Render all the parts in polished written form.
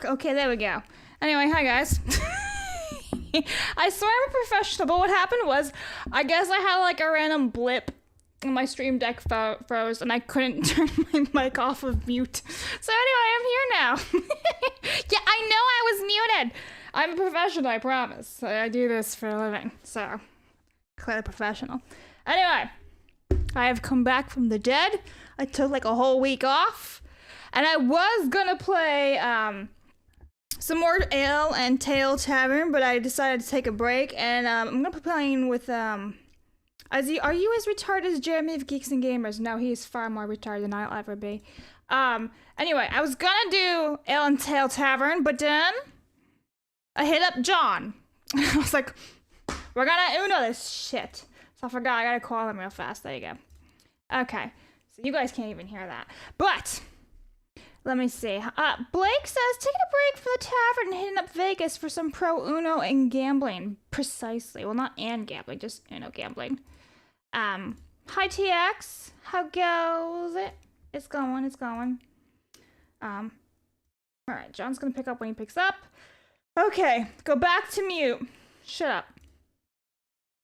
Okay, there we go. Anyway, hi guys. I swear I'm a professional, but what happened was, I guess I had like a random blip and my stream deck froze and I couldn't turn my mic off of mute. So anyway, I'm here now. Yeah, I know I was muted. I'm a professional, I promise. I do this for a living, so clearly professional. Anyway, I have come back from the dead. I took like a whole week off, and I was gonna play some more Ale and Tail Tavern, but I decided to take a break, and I'm gonna be playing with are you as retarded as Jeremy of Geeks and Gamers? No, he is far more retarded than I'll ever be. Anyway, I was gonna do Ale and Tail Tavern, but then I hit up John. I was like, we're gonna Uno this shit. So I forgot, I gotta call him real fast. There you go. Okay, so you guys can't even hear that. But, let me see. Blake says, taking a break from the tavern and hitting up Vegas for some pro Uno and gambling. Precisely. Well, not and gambling, just Uno gambling. Hi TX, how goes it? It's going. Alright, John's gonna pick up when he picks up. Okay, go back to mute. Shut up.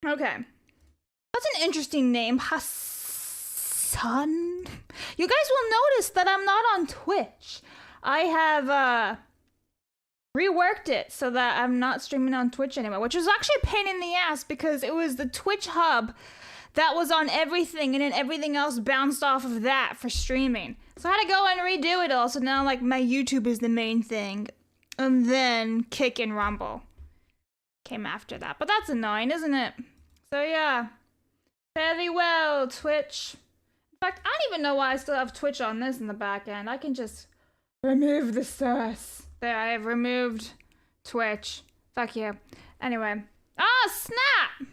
Okay. That's an interesting name, Hassan. You guys will notice that I'm not on Twitch. I have reworked it so that I'm not streaming on Twitch anymore, which was actually a pain in the ass because it was the Twitch hub that was on everything, and then everything else bounced off of that for streaming. So I had to go and redo it all, so now like my YouTube is the main thing. And then Kick and Rumble came after that. But that's annoying, isn't it? So yeah. Very well, Twitch. In fact, I don't even know why I still have Twitch on this in the back end. I can just remove the source. There, I have removed Twitch. Fuck you. Anyway. Oh, snap!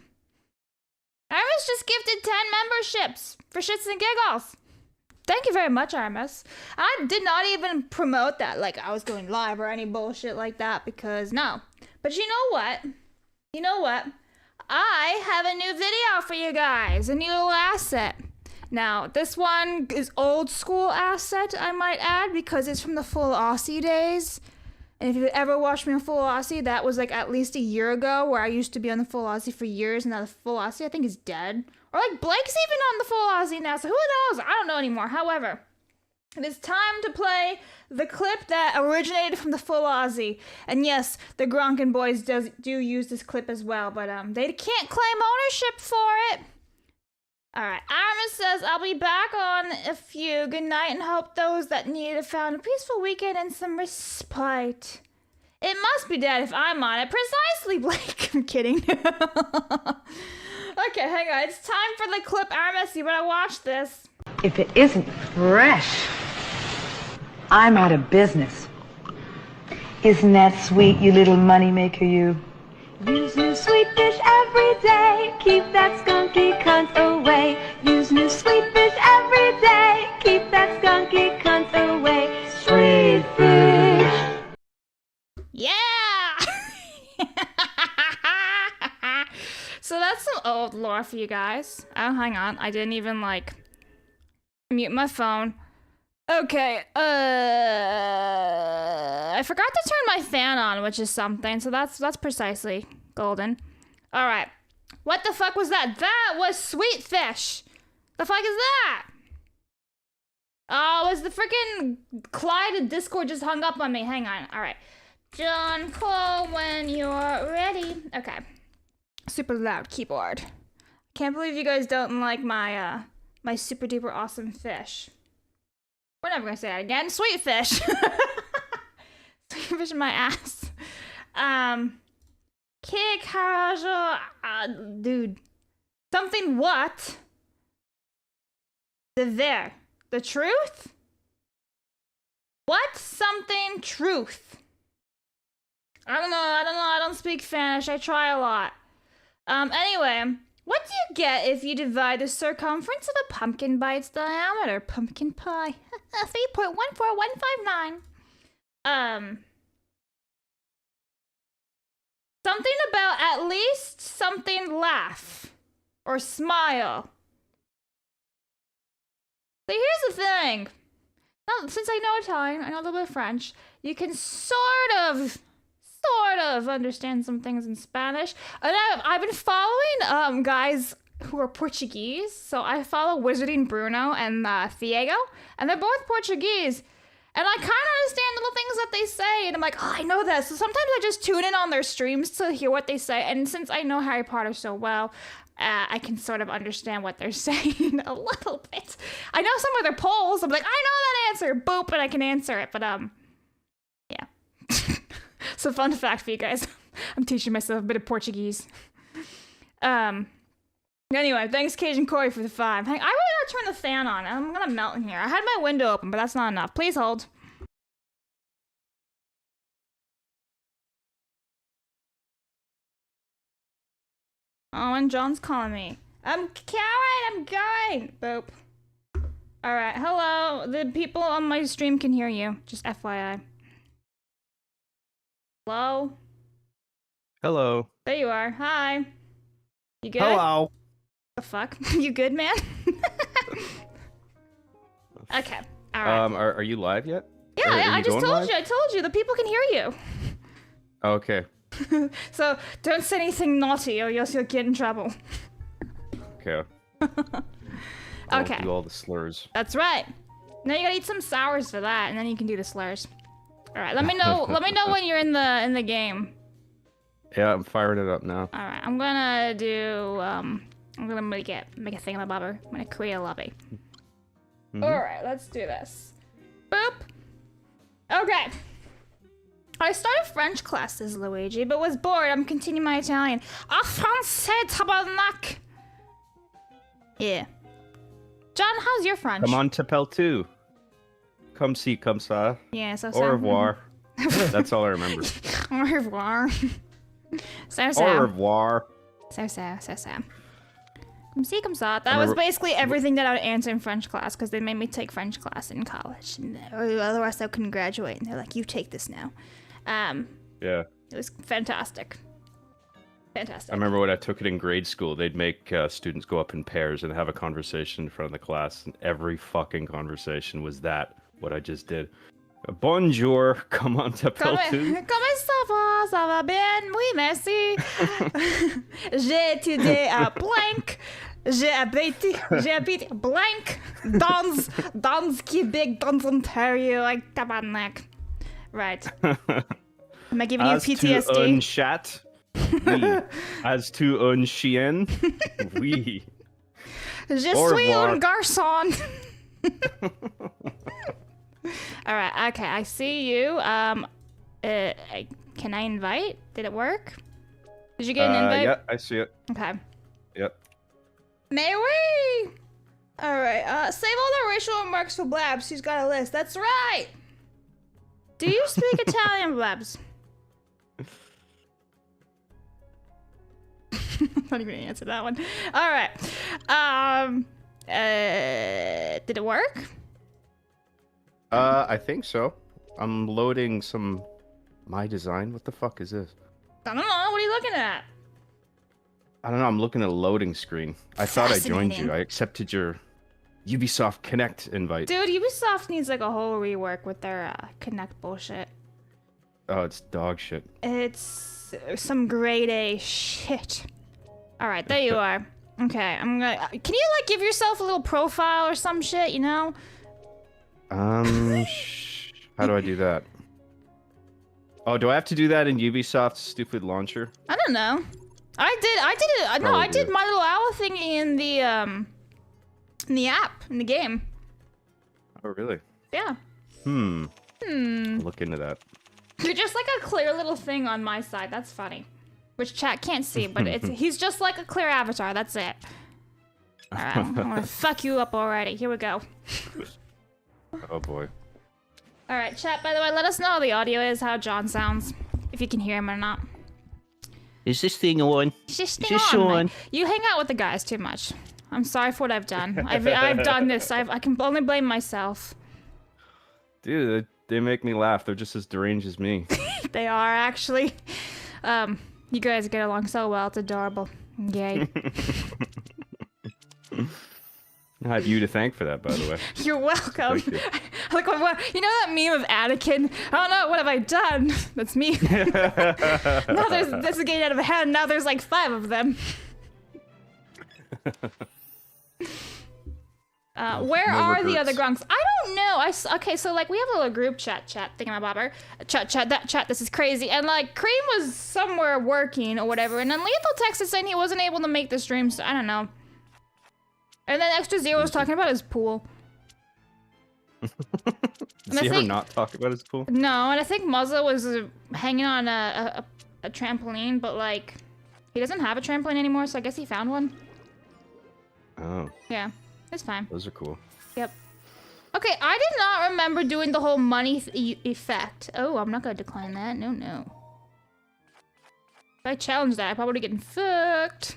Aramis just gifted 10 memberships for shits and giggles. Thank you very much, Aramis. I did not even promote that like I was going live or any bullshit like that because no. But you know what? I have a new video for you guys, a new little asset. Now, this one is old school asset, I might add, because it's from the Full Aussie days. And if you ever watched me on Full Aussie, that was like at least a year ago, where I used to be on the Full Aussie for years, and now the Full Aussie I think is dead. Or like Blake's even on the Full Aussie now, so who knows? I don't know anymore. However, it is time to play the clip that originated from the Full Aussie. And yes, the Gronkin boys do use this clip as well, but they can't claim ownership for it. Alright, Aramis says, I'll be back on a few. Good night and hope those that need it found a peaceful weekend and some respite. It must be dead if I'm on it. Precisely, Blake. I'm kidding. Okay, hang on. It's time for the clip. Aramis, you better watch this. If it isn't fresh, I'm out of business. Isn't that sweet, you little moneymaker, you? Use new sweet fish every day. Keep that skunky cunt away. Use new sweet fish every day. Keep that skunky cunt away. Sweet fish. Yeah! So that's some old lore for you guys. Oh, hang on. I didn't even, like, mute my phone. Okay, I forgot to turn my fan on, which is something, so that's precisely golden. Alright. What the fuck was that? That was Sweet Fish! The fuck is that? Oh, was the freaking Clyde in Discord just hung up on me? Hang on. Alright. John, call when you're ready. Okay. Super loud keyboard. Can't believe you guys don't like my, my super duper awesome fish. We're never gonna say that again. Sweet fish. Sweet fish in my ass. Kick, harajo, dude. Something what? The truth? What? Something truth. I don't know, I don't speak Spanish. I try a lot. Anyway. What do you get if you divide the circumference of a pumpkin by its diameter? Pumpkin pie. 3.14159. Something about at least something laugh. Or smile. So here's the thing. Now, since I know Italian, I know a little bit of French. you can sort of understand some things in Spanish. And I've been following guys who are Portuguese. So I follow Wizarding Bruno and Thiago, and they're both Portuguese. And I kind of understand little things that they say, and I'm like, oh, I know this. So sometimes I just tune in on their streams to hear what they say. And since I know Harry Potter so well, I can sort of understand what they're saying a little bit. I know some of their polls. I'm like, I know that answer. Boop, and I can answer it. But yeah. So fun fact for you guys. I'm teaching myself a bit of Portuguese. Anyway, thanks Cajun Corey for the 5. Hey, I really gotta turn the fan on. I'm gonna melt in here. I had my window open, but that's not enough. Please hold. Oh, and John's calling me. I'm going. Boop. Alright, hello. The people on my stream can hear you. Just FYI. Hello? Hello. There you are. Hi. You good? Hello. The fuck? You good, man? Okay. Alright. Are you live yet? Yeah, I just told you. I told you. The people can hear you. Okay. So don't say anything naughty or else you'll get in trouble. Okay. Okay. Do all the slurs. That's right. Now you gotta eat some sours for that, and then you can do the slurs. All right. Let me know. Let me know when you're in the game. Yeah, I'm firing it up now. All right. I'm gonna do. I'm gonna make a thingamabobber. I'm gonna create a lobby. Mm-hmm. All right. Let's do this. Boop. Okay. I started French classes, Luigi, but was bored. I'm continuing my Italian. En français, tabarnak! Yeah. John, how's your French? Come on, T'appelle too. Come see, come ça. Yeah, so Au revoir. That's all I remember. Au revoir. So. Au revoir. So. Come see, come ça. That was basically everything that I would answer in French class, because they made me take French class in college, and otherwise I couldn't graduate. And they're like, "You take this now." Yeah. It was fantastic. Fantastic. I remember when I took it in grade school, they'd make students go up in pairs and have a conversation in front of the class, and every fucking conversation was what I just did. Bonjour, comment t'appelles-tu? Comment ça va? Ça va bien? Oui, merci. J'ai étudié à blank. J'ai habité blank. Dans Québec, dans Ontario, like tabarnak. Right. Am I giving you PTSD? As to un chat? Oui. As to un chien? Oui. Je suis un garçon. All right. Okay, I see you. Can I invite? Did it work? Did you get an invite? Yeah, I see it. Okay. Yep. May we? All right. Save all the racial remarks for Blabs. He's got a list. That's right. Do you speak Italian, Blabs? I'm not even gonna answer that one. All right. Did it work? I think so. I'm loading some my design. What the fuck is this? I don't know. What are you looking at? I don't know. I'm looking at a loading screen. I thought I joined you. I accepted your Ubisoft Connect invite. Dude, Ubisoft needs like a whole rework with their Connect bullshit. Oh, it's dog shit. It's some grade A shit. All right, there you are. Okay, I'm gonna. Can you like give yourself a little profile or some shit? You know? How do I do that? Oh, do I have to do that in Ubisoft's stupid launcher? I don't know. I did it. No, I did my little owl thing in the app, in the game. Oh, really? Yeah. I'll look into that. You're just like a clear little thing on my side. That's funny. Which chat can't see, but he's just like a clear avatar. That's it. Alright, I'm gonna fuck you up already. Here we go. Oh boy. Alright, chat, by the way, let us know how the audio is, how John sounds. If you can hear him or not. Is this thing on? Is this thing on? Mate? You hang out with the guys too much. I'm sorry for what I've done. I've done this. I can only blame myself. Dude, they make me laugh. They're just as deranged as me. They are, actually. You guys get along so well. It's adorable. Yay. I have you to thank for that, by the way. You're welcome. Thank you. Like, you know that meme of Anakin? I don't know, what have I done? That's me. Now this is getting out of hand. Now there's like 5 of them. Where No are the regrets. other grunks? I don't know. Okay, so like we have a little group chat thingamabobber. Chat, this is crazy. And like Cream was somewhere working or whatever, and then Lethal texted saying he wasn't able to make the stream, so I don't know. And then Extra Zero was talking about his pool. Does he ever not talk about his pool? No, and I think Muzza was hanging on a trampoline, but like he doesn't have a trampoline anymore, so I guess he found one. Oh, Yeah, it's fine. those are cool. Yep. Okay, I did not remember doing the whole money effect. Oh, I'm not gonna decline that. No. If I challenge that, I probably would have getting fucked.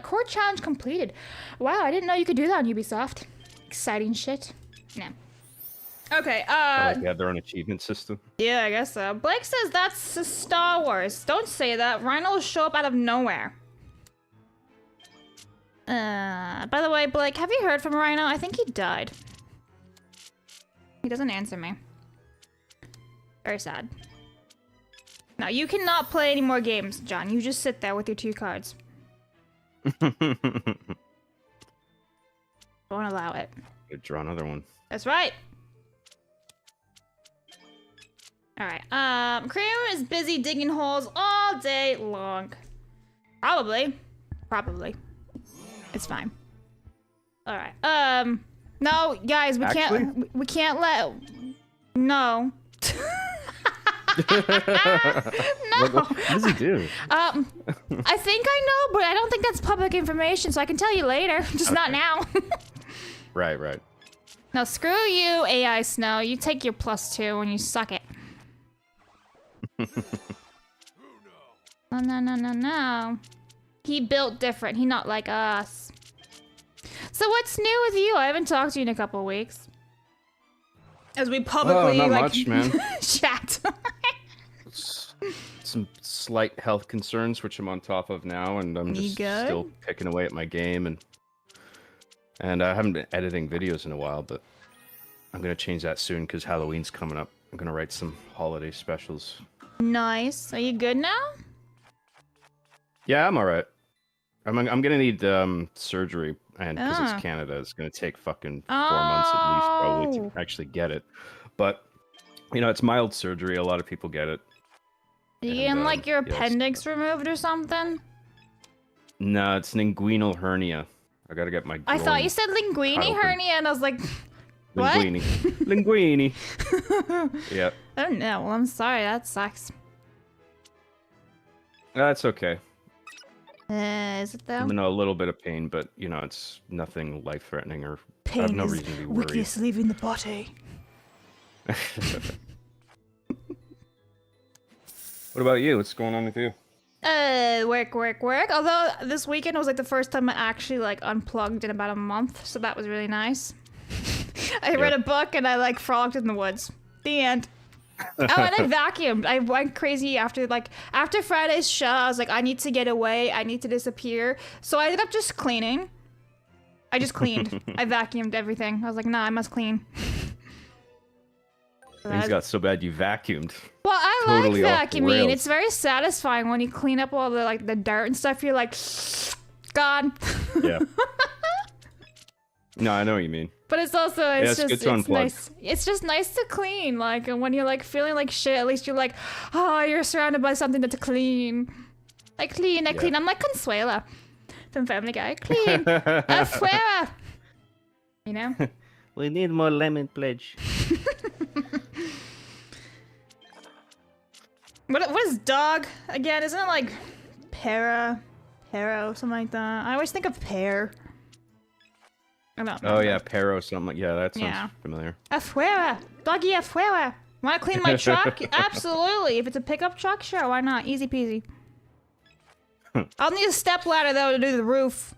Core challenge completed. Wow, I didn't know you could do that on Ubisoft. Exciting shit. No. Okay, Like they have their own achievement system. yeah, I guess so. Blake says that's Star Wars. Don't say that. Rhino will show up out of nowhere. By the way, Blake, have you heard from Rhino? I think he died. He doesn't answer me. Very sad. No, you cannot play any more games, John. You just sit there with your 2 cards. Don't allow it. Could draw another one. That's right. Alright, Cream is busy digging holes all day long. Probably. It's fine. Alright, no, guys, we can't let... No. No. What does he do? I think I know, but I don't think that's public information, so I can tell you later. Just not now. Right. No, screw you, AI Snow. You take your +2 and you suck it. No. He built different. He not like us. So what's new with you? I haven't talked to you in a couple weeks. As we publicly not like much, man. chat. Some slight health concerns, which I'm on top of now, and I'm just still picking away at my game, and I haven't been editing videos in a while, but I'm gonna change that soon because Halloween's coming up. I'm gonna write some holiday specials. Nice. Are you good now? Yeah, I'm all right. I'm gonna need surgery, and because it's Canada, it's gonna take fucking 4 months at least probably to actually get it. But you know, it's mild surgery. A lot of people get it. You getting like your appendix removed or something? No, it's an inguinal hernia. I gotta get my. I thought you said linguini hernia, and I was like, what? Linguini. Yep. Oh no. Well, I'm sorry. That sucks. That's okay. Is it though? I'm in a little bit of pain, but you know, it's nothing life-threatening or I have no reason to be worried. Weakness leaving the body. What about you? What's going on with you? Work. Although this weekend was like the first time I actually like unplugged in about a month, so that was really nice. I read a book and I like frolicked in the woods. The end. Oh, and I vacuumed. I went crazy after Friday's show. I was like, I need to get away. I need to disappear. So I ended up just cleaning. I just cleaned. I vacuumed everything. I was like, nah, I must clean. Things got so bad you vacuumed. Well, I Totally like off the vacuuming. rails. It's very satisfying when you clean up all the like the dirt and stuff. You're like, God. Yeah. No, I know what you mean. But it's also it's good to unplug. nice. It's just nice to clean. Like, and when you're like feeling like shit, at least you're like, oh, you're surrounded by something to clean. I clean. I'm like Consuela from Family Guy. Clean. Afuera. You know. We need more lemon pledge. What is dog again? Isn't it like Pero, something like that? I always think of pear. I don't know. Oh yeah, Pero something like that sounds familiar. Afuera, doggy afuera. Want to clean my truck? Absolutely. If it's a pickup truck, sure, why not? Easy peasy. I'll need a step ladder though to do the roof.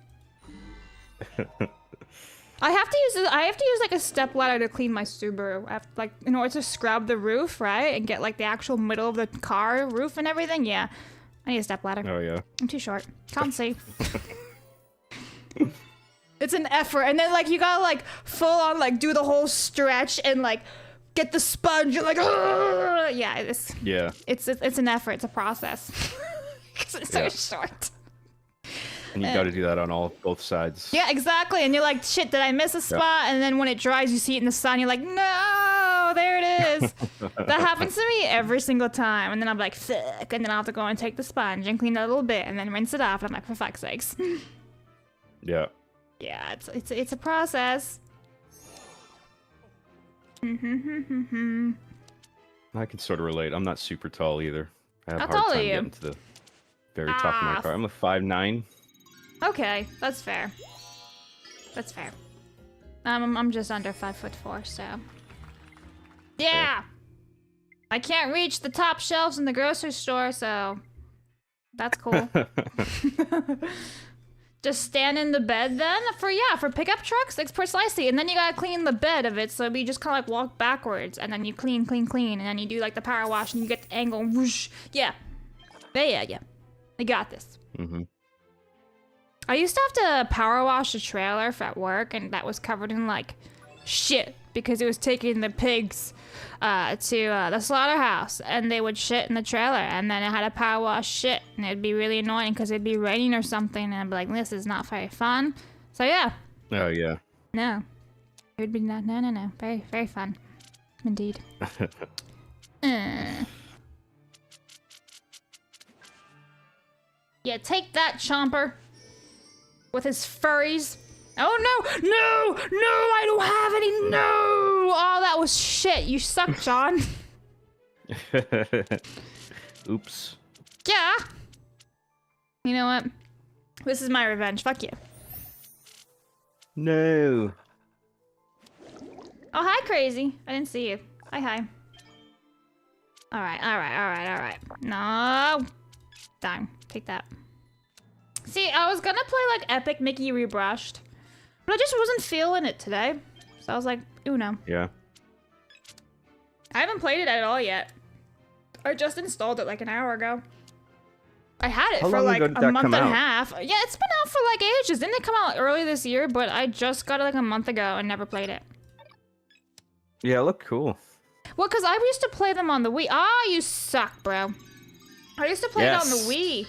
I have to use like a step ladder to clean my Subaru. I have to, like, in order to scrub the roof, right, and get like the actual middle of the car roof and everything. Yeah, I need a step ladder. Oh yeah. I'm too short. Can't see. It's an effort, and then like you gotta like full on like do the whole stretch and like get the sponge. You're like, yeah, it's an effort. It's a process. 'Cause it's so short. And you got to do that on both sides. Yeah, exactly. And you're like, shit, did I miss a spot? And then when it dries, you see it in the sun. You're like, no, there it is. That happens to me every single time. And then I'm like, fuck. And then I'll have to go and take the sponge and clean it a little bit and then rinse it off. And I'm like, for fuck's sakes. Yeah. Yeah, it's a process. I can sort of relate. I'm not super tall either. I have a How hard tall are time you? getting to the very top of my car. I'm a 5'9". Okay, that's fair. That's fair. I'm just under 5'4", so. Yeah! I can't reach the top shelves in the grocery store, so that's cool. Just stand in the bed then for pickup trucks, it's precisely. And then you gotta clean the bed of it, so you just kind of like walk backwards, and then you clean, and then you do like the power wash, and you get the angle, and whoosh. Yeah. Yeah. I got this. I used to have to power wash a trailer at work, and that was covered in like shit because it was taking the pigs to the slaughterhouse, and they would shit in the trailer, and then I had to power wash shit, and it'd be really annoying because it'd be raining or something, and I'd be like, this is not very fun. So yeah. Oh yeah. No. It would be no. Very, very fun. Indeed. Yeah, take that, Chomper. With his furries. Oh no, I don't have any, no! Oh, that was shit. You suck, John. Oops. Yeah. You know what? This is my revenge. Fuck you. No. Oh, hi, Crazy. I didn't see you. Hi. Alright. No. Dime. Take that. See, I was gonna play like Epic Mickey Rebrushed, but I just wasn't feeling it today. So I was like, Uno. Yeah. I haven't played it at all yet. I just installed it like an hour ago. I had it for like a month and a half. Yeah, it's been out for like ages. Didn't it come out early this year? But I just got it like a month ago and never played it. Yeah, it looked cool. Well, because I used to play them on the Wii. Ah, you suck, bro. I used to play it on the Wii.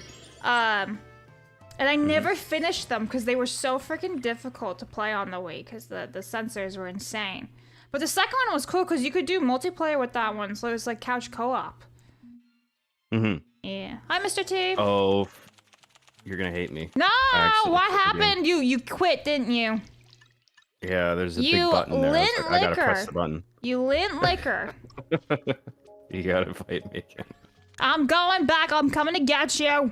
And I never finished them because they were so freaking difficult to play on the Wii because the sensors were insane. But the second one was cool because you could do multiplayer with that one, so it was like couch co-op. Yeah. Hi, Mr. T. Oh, you're gonna hate me. No, what happened? You quit, didn't you? Yeah, there's a big button there. I gotta press the button. You lint liquor. You gotta fight me again. I'm going back. I'm coming to get you.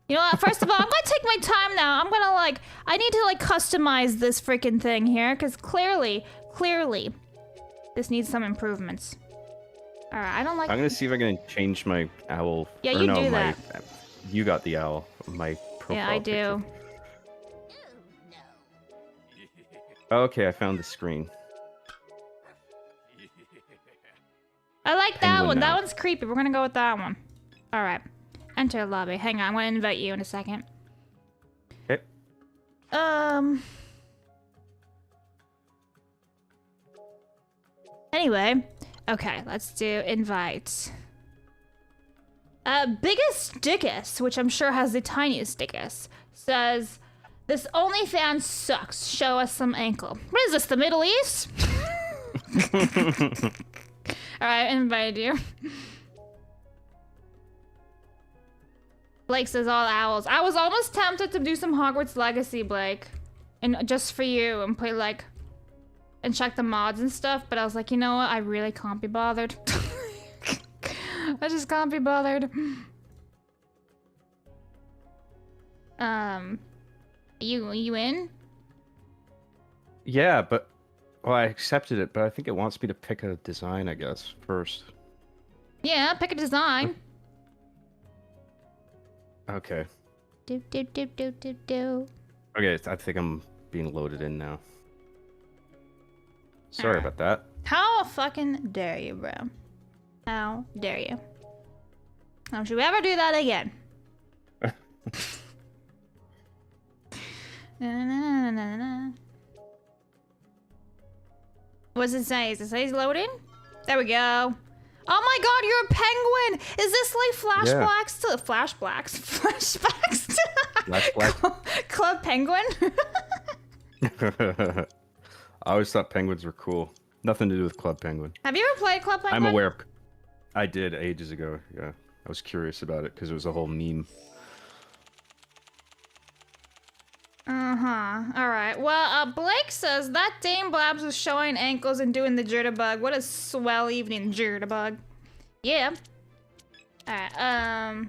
You know what? First of all, I'm gonna take my time now. I'm gonna I need to customize this freaking thing here, because clearly, this needs some improvements. All right, I don't like. I'm gonna see if I can change my owl. Yeah, you do that. You got the owl. My profile. Yeah, I do. Okay, I found the screen. I like that one. Now. That one's creepy. We're gonna go with that one. All right. Enter lobby. Hang on, I'm gonna invite you in a second. Okay. Anyway, okay, let's do invite. Biggest Dickus, which I'm sure has the tiniest Dickus, says, "This OnlyFans sucks. Show us some ankle." What is this, the Middle East? All right, I invited you. Blake says all owls. I was almost tempted to do some Hogwarts Legacy, Blake. And just for you, and play and check the mods and stuff, but I was like, you know what? I really can't be bothered. I just can't be bothered. You in? Yeah, but I accepted it, but I think it wants me to pick a design, I guess, first. Yeah, pick a design. Okay. Do. Okay, I think I'm being loaded in now. Sorry about that. How fucking dare you, bro? How dare you? Don't you ever do that again. Na-na-na-na-na. What does it say? Does it say it's loading? There we go. Oh my god, you're a penguin! Is this like flashbacks to flashbacks to Club Penguin? I always thought penguins were cool. Nothing to do with Club Penguin. Have you ever played Club Penguin? I'm aware. I did ages ago. Yeah, I was curious about it because it was a whole meme. Alright. Well, Blake says that Dame Blabs was showing ankles and doing the jitterbug. What a swell evening, jitterbug. Yeah. Alright,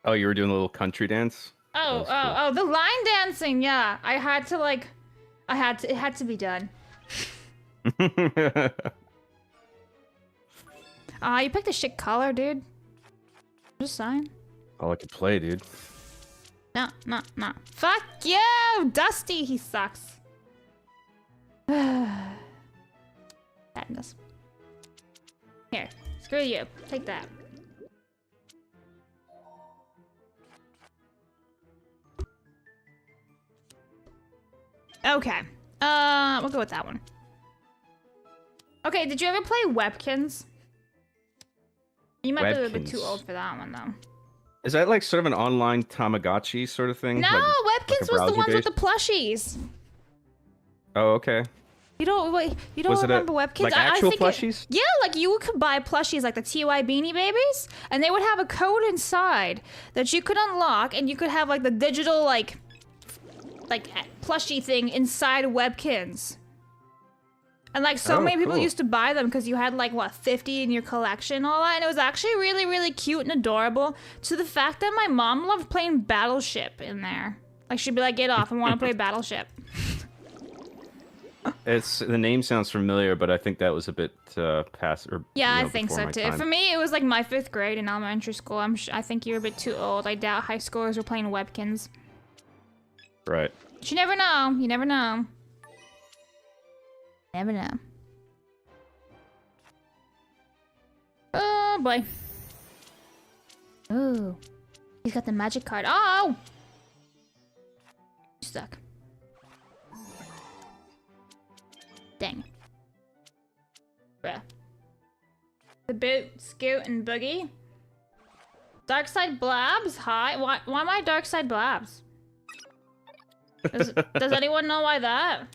Oh, you were doing a little country dance? Oh, the line dancing, yeah. I had to, like... it had to be done. You picked a shit color, dude. Just saying. All I could play, dude. No. Fuck you! Dusty, he sucks. Sadness. Here, screw you. Take that. Okay. We'll go with that one. Okay, did you ever play Webkins? You might be a little bit too old for that one, though. Is that like sort of an online Tamagotchi sort of thing? No, like, Webkins was the ones with the plushies. Oh, okay. You don't remember Webkins? Like actual plushies? Yeah, like you could buy plushies like the TY Beanie Babies, and they would have a code inside that you could unlock, and you could have like the digital like plushie thing inside Webkins. And like so many people used to buy them because you had like what 50 in your collection and all that, and it was actually really, really cute and adorable. To the fact that my mom loved playing Battleship in there. Like she'd be like, "Get off! I want to play Battleship." The name sounds familiar, but I think that was a bit past or yeah, I think so too. For me, it was like my 5th grade in elementary school. I think you're a bit too old. I doubt high schoolers were playing Webkins. Right. But you never know. You never know. Never know. Oh boy. Ooh. He's got the magic card. Oh! You suck. Dang. Bruh. The Boot, Scoot, and Boogie. Darkside Blabs? Hi. Why am I Darkside Blabs? Does anyone know why that?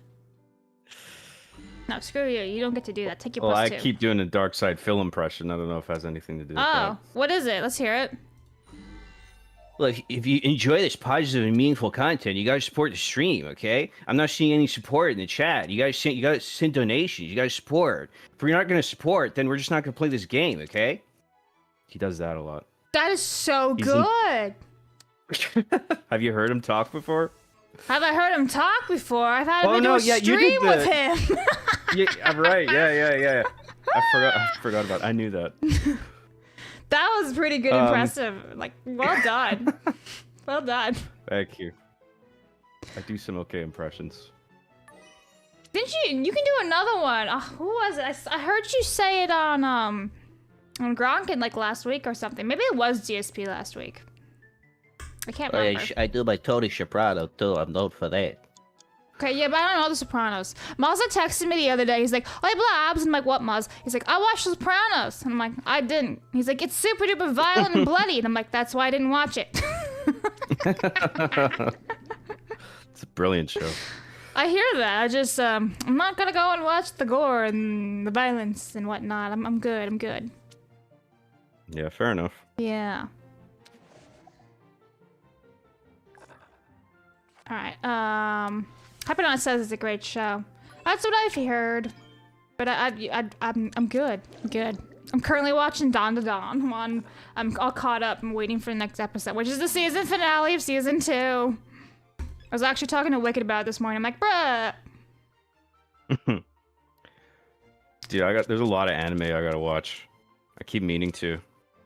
No, screw you. You don't get to do that. Take your plus 2. I keep doing a Darkside Phil impression. I don't know if it has anything to do with that. Oh, what is it? Let's hear it. Well, if you enjoy this positive and meaningful content, you gotta support the stream, okay? I'm not seeing any support in the chat. You gotta send donations. You gotta support. If we're not gonna support, then we're just not gonna play this game, okay? He does that a lot. That is so good. Have you heard him talk before? Have I hered him talk before? I've had him no, do a stream with him. Yeah, I'm right. Yeah. I forgot about it. I knew that. That was pretty good, impressive. Like, well done. Well done. Thank you. I do some okay impressions. Didn't you? You can do another one. Oh, who was it? I heard you say it on Gronkin like last week or something. Maybe it was GSP last week. I can't remember. I do my Tony Soprano too. I'm known for that. Okay, yeah, but I don't know The Sopranos. Muzza texted me the other day. He's like, "Oh, hey, Blabs." I'm like, "What, Muzz?" He's like, "I watched The Sopranos." And I'm like, "I didn't." He's like, "It's super duper violent and bloody." And I'm like, "That's why I didn't watch it." It's a brilliant show. I hear that. I just, I'm not gonna go and watch the gore and the violence and whatnot. I'm good. I'm good. Yeah, fair enough. Yeah. All right. Hyperdon says it's a great show. That's what I've heard. But I'm good. I'm good. I'm currently watching Dawn to Dawn. I'm all caught up. I'm waiting for the next episode, which is the season finale of season 2. I was actually talking to Wicked about it this morning. I'm like, bruh. Dude, there's a lot of anime I gotta watch. I keep meaning to.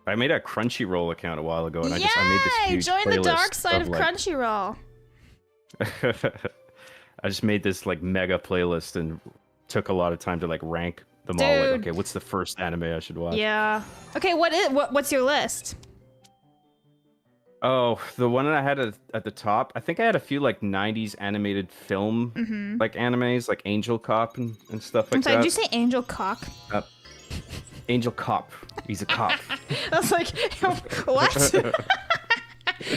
I made a Crunchyroll account a while ago, and I made this huge join the dark playlist side of like, Crunchyroll. I just made this like mega playlist and took a lot of time to like rank them all. Like, okay, what's the first anime I should watch? Yeah. Okay, what's your list? Oh, the one that I had at the top. I think I had a few like '90s animated film like animes, like Angel Cop and stuff I'm like sorry, that. did you say Angel Cock? Uh, Angel Cop. He's a cop. I was like, what?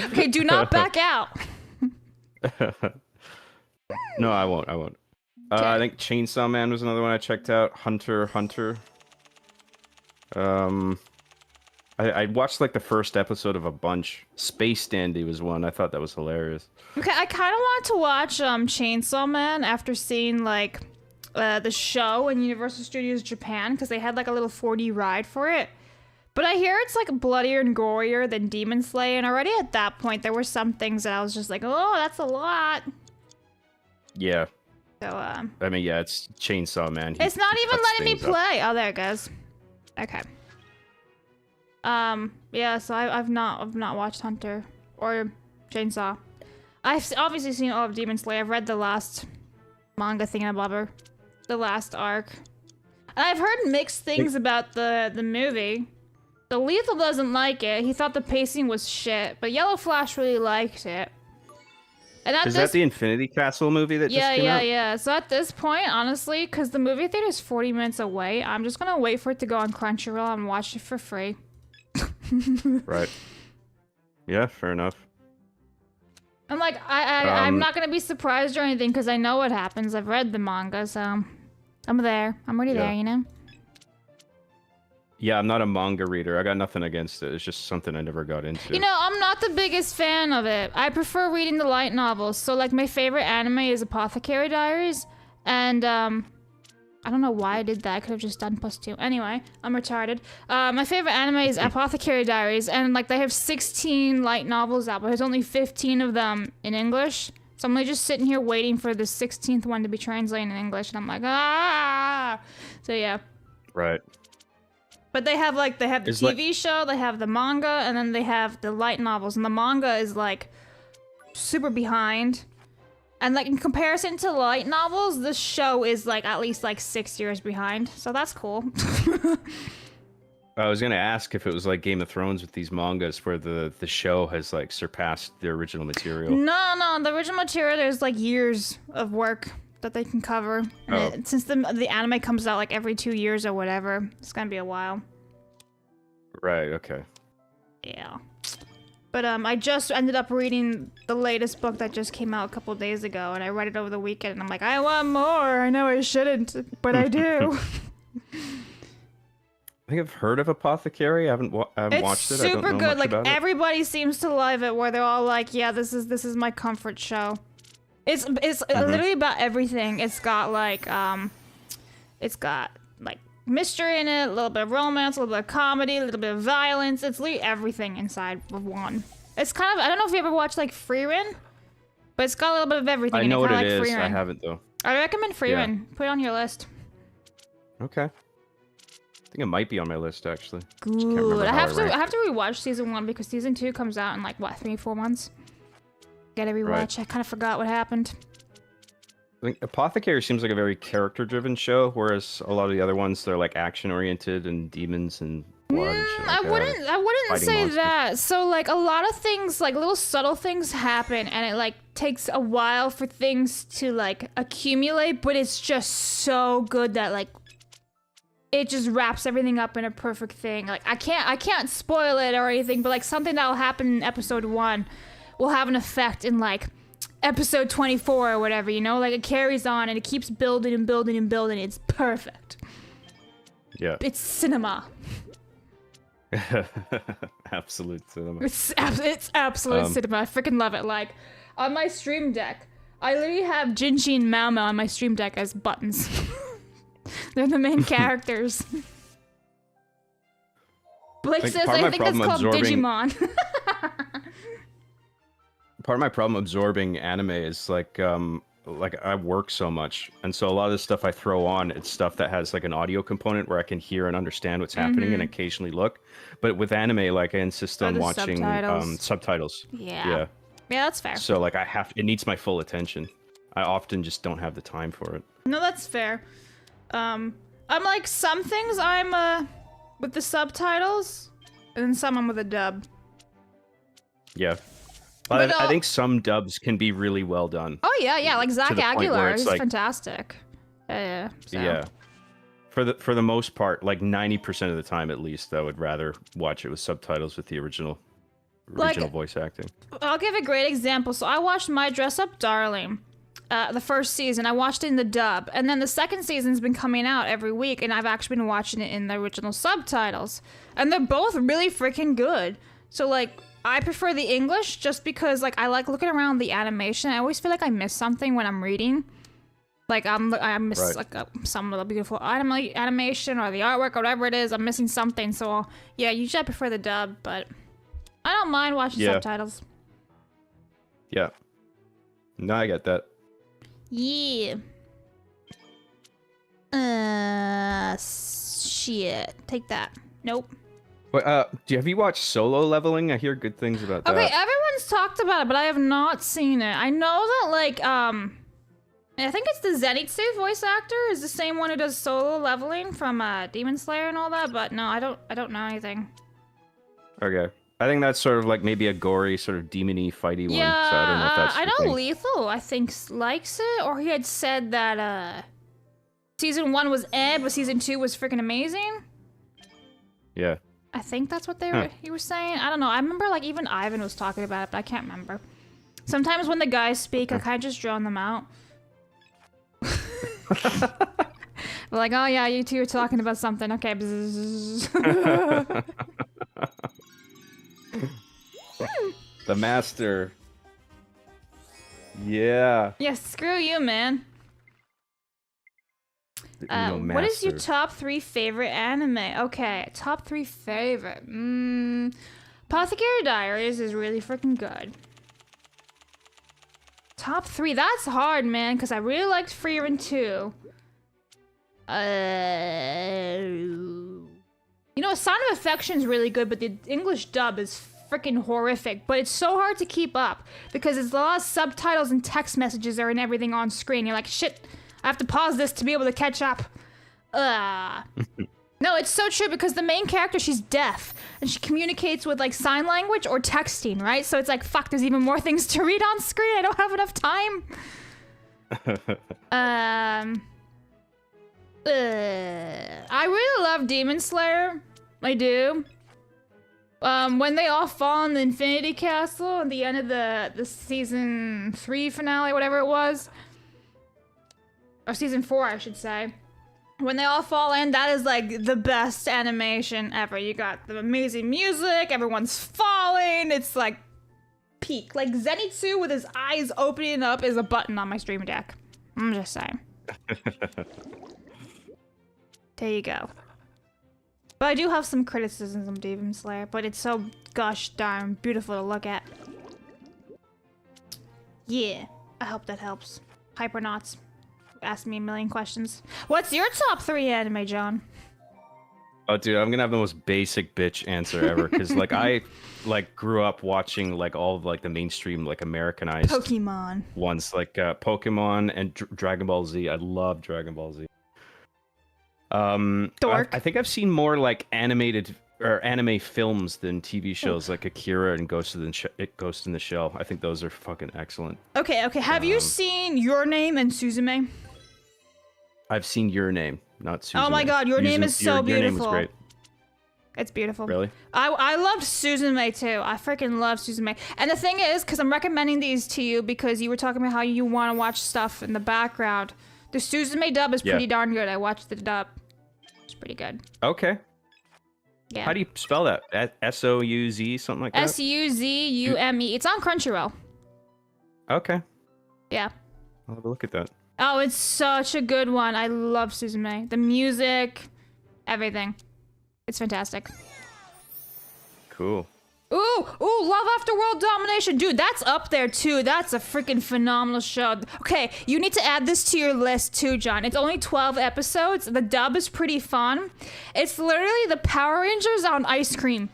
Okay, do not back out. No, I won't. I won't. I think Chainsaw Man was another one I checked out. Hunter x Hunter. I watched like the first episode of a bunch. Space Dandy was one. I thought that was hilarious. Okay, I kind of want to watch Chainsaw Man after seeing like the show in Universal Studios Japan because they had like a little 4D ride for it. But I hear it's like bloodier and gorier than Demon Slayer, and already at that point there were some things that I was just like, oh, that's a lot. Yeah. So I mean, yeah, it's Chainsaw Man. It's not He even cuts letting me things up. play. Oh, there it goes. Okay. Yeah, so I've not watched Hunter or Chainsaw. I've obviously seen all of Demon Slayer. I've read the last manga thingamabobber, the last arc, and I've heard mixed things about the movie. The Lethal doesn't like it. He thought the pacing was shit, but Yellow Flash really liked it. And at Is this that the Infinity Castle movie that just came out? yeah. So at this point, honestly, because the movie theater is 40 minutes away, I'm just gonna wait for it to go on Crunchyroll and watch it for free. Right. Yeah, fair enough. I'm like, I'm not gonna be surprised or anything because I know what happens. I've read the manga, so I'm there. I'm already there, you know? Yeah, I'm not a manga reader. I got nothing against it. It's just something I never got into. You know, I'm not the biggest fan of it. I prefer reading the light novels. So, like, my favorite anime is Apothecary Diaries. And, I don't know why I did that. I could have just done +2. Anyway, I'm retarded. My favorite anime is Apothecary Diaries. And, like, they have 16 light novels out, but there's only 15 of them in English. So I'm like just sitting here waiting for the 16th one to be translated in English. And I'm like, ah! So, yeah. Right. But they have the TV show, they have the manga, and then they have the light novels. And the manga is like super behind. And like in comparison to light novels, this show is like at least like 6 years behind. So that's cool. I was gonna ask if it was like Game of Thrones with these mangas where the show has like surpassed the original material. No, the original material, there's like years of work that they can cover. And since the anime comes out like every 2 years or whatever, it's gonna be a while. Right, okay. Yeah. But I just ended up reading the latest book that just came out a couple days ago, and I read it over the weekend, and I'm like, I want more. I know I shouldn't, but I do. I think I've heard of Apothecary. I haven't watched it. It's I don't super know good. much Like about it. everybody seems to love it, where they're all like, "Yeah, this is my comfort show." It's literally about everything. It's got like mystery in it, a little bit of romance, a little bit of comedy, a little bit of violence. It's literally everything inside of one. It's kind of, I don't know if you ever watched like Freerun, but it's got a little bit of everything. I know what kinda it like is. Freerun. I haven't though. I recommend Freerun. Put it on your list. Okay. I think it might be on my list actually. Good. I have ranked to rewatch season 1 because season 2 comes out in like what 3-4 months. Gotta rewatch. Right. I kind of forgot what happened. I think Apothecary seems like a very character-driven show, whereas a lot of the other ones they're like action-oriented and demons and blood. And shit like I wouldn't Fighting say monsters. that. So like a lot of things, like little subtle things happen, and it like takes a while for things to like accumulate, but it's just so good that like it just wraps everything up in a perfect thing. Like I can't spoil it or anything, but like something that'll happen in episode 1 will have an effect in like episode 24 or whatever, you know? Like it carries on and it keeps building and building and building. It's perfect. Yeah. It's cinema. Absolute cinema. It's absolute cinema. I freaking love it. Like on my stream deck, I literally have Jinji and Mao Mao on my stream deck as buttons. They're the main characters. Blake says, I think it's called Digimon. Part of my problem absorbing anime is like I work so much, and so a lot of the stuff I throw on, it's stuff that has like an audio component where I can hear and understand what's happening and occasionally look. But with anime, like I insist on the watching subtitles. Yeah, that's fair. So like it needs my full attention. I often just don't have the time for it. No, that's fair. I'm like some things I'm with the subtitles, and then some I'm with a dub. Yeah. But, But I think some dubs can be really well done. Oh yeah, like Zach the point where Aguilar it's is like- fantastic. Yeah. So. Yeah. For the most part, like 90% of the time at least, I would rather watch it with subtitles with the original voice acting. I'll give a great example. So I watched My Dress Up Darling, the first season. I watched it in the dub, and then the second season's been coming out every week, and I've actually been watching it in the original subtitles, and they're both really freaking good. So like, I prefer the English just because like I like looking around the animation. I always feel like I miss something when I'm reading. Like I miss Right. like some of the beautiful animation or the artwork or whatever it is. I'm missing something. So yeah, usually I prefer the dub, but I don't mind watching subtitles. Yeah. No, I get that. Yeah. Shit. Take that. Nope. Wait, have you watched Solo Leveling? I hear good things about that. Okay, everyone's talked about it, but I have not seen it. I know that like I think it's the Zenitsu voice actor is the same one who does Solo Leveling from Demon Slayer and all that, but no, I don't know anything. Okay. I think that's sort of like maybe a gory, sort of demon-y, fighty one. Yeah, So I don't know if that's I your know thing. Lethal, I think, likes it, or he had said that season 1 was but season 2 was freaking amazing. Yeah. I think that's what he was saying. I don't know. I remember like even Ivan was talking about it, but I can't remember. Sometimes when the guys speak, I kind of just drown them out. We're like, oh yeah, you two are talking about something. Okay. The Master. Yeah. Yeah, screw you, man. What is your top 3 favorite anime? Okay, top 3 favorite. Apothecary Diaries is really freaking good. Top 3, that's hard, man, because I really liked Frieren 2. You know, Sign of Affection is really good, but the English dub is freaking horrific. But it's so hard to keep up because there's a lot of subtitles and text messages and everything on screen. You're like, shit, I have to pause this to be able to catch up. No, it's so true because the main character, she's deaf and she communicates with like sign language or texting, right? So it's like, fuck, there's even more things to read on screen. I don't have enough time. I really love Demon Slayer. I do. When they all fall in the Infinity Castle at the end of the season 3 finale, whatever it was. Or season 4, I should say. When they all fall in, that is like the best animation ever. You got the amazing music, everyone's falling, it's like peak. Like Zenitsu with his eyes opening up is a button on my stream deck. I'm just saying. There you go. But I do have some criticisms of Demon Slayer, but it's so gosh darn beautiful to look at. Yeah, I hope that helps. Hypernauts. Ask me a million questions. What's your top 3 anime, John? Oh, dude, I'm gonna have the most basic bitch answer ever because, like, I like grew up watching like all of like the mainstream like Americanized Pokemon ones, like Pokemon and Dragon Ball Z. I love Dragon Ball Z. Dork. I think I've seen more like animated or anime films than TV shows like Akira and Ghost in the Shell. I think those are fucking excellent. Okay. Have you seen Your Name and Suzume? I've seen Your Name, not Suzume. Oh my god, Your Name is so Your Name beautiful. was great. It's beautiful. Really? I loved Suzume too. I freaking love Suzume. And the thing is, because I'm recommending these to you because you were talking about how you want to watch stuff in the background. The Suzume dub is pretty darn good. I watched the dub. It's pretty good. Okay. Yeah. How do you spell that? S-O-U-Z, something like that? S-U-Z-U-M-E. It's on Crunchyroll. Okay. Yeah. I'll have a look at that. Oh, it's such a good one. I love Suzume. The music, everything. It's fantastic. Cool. Ooh, Love After World Domination. Dude, that's up there too. That's a freaking phenomenal show. Okay, you need to add this to your list too, John. It's only 12 episodes. The dub is pretty fun. It's literally the Power Rangers on ice cream.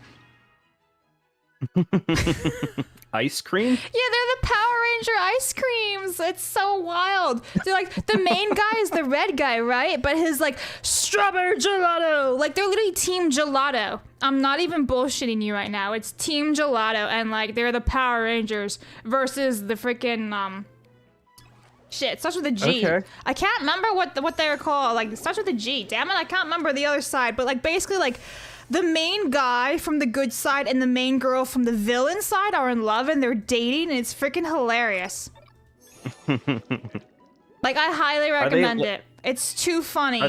Ice cream? Yeah, they're the Power Ranger ice creams. It's so wild. They're like, the main guy is the red guy, right? But his like strawberry gelato. Like they're literally Team Gelato. I'm not even bullshitting you right now. It's Team Gelato, and like they're the Power Rangers versus the freaking shit. It starts with a G. Okay. I can't remember what they were called. Like it starts with a G. Damn it, I can't remember the other side. But like basically like. The main guy from the good side and the main girl from the villain side are in love and they're dating, and it's freaking hilarious. Like, I highly recommend it. It's too funny.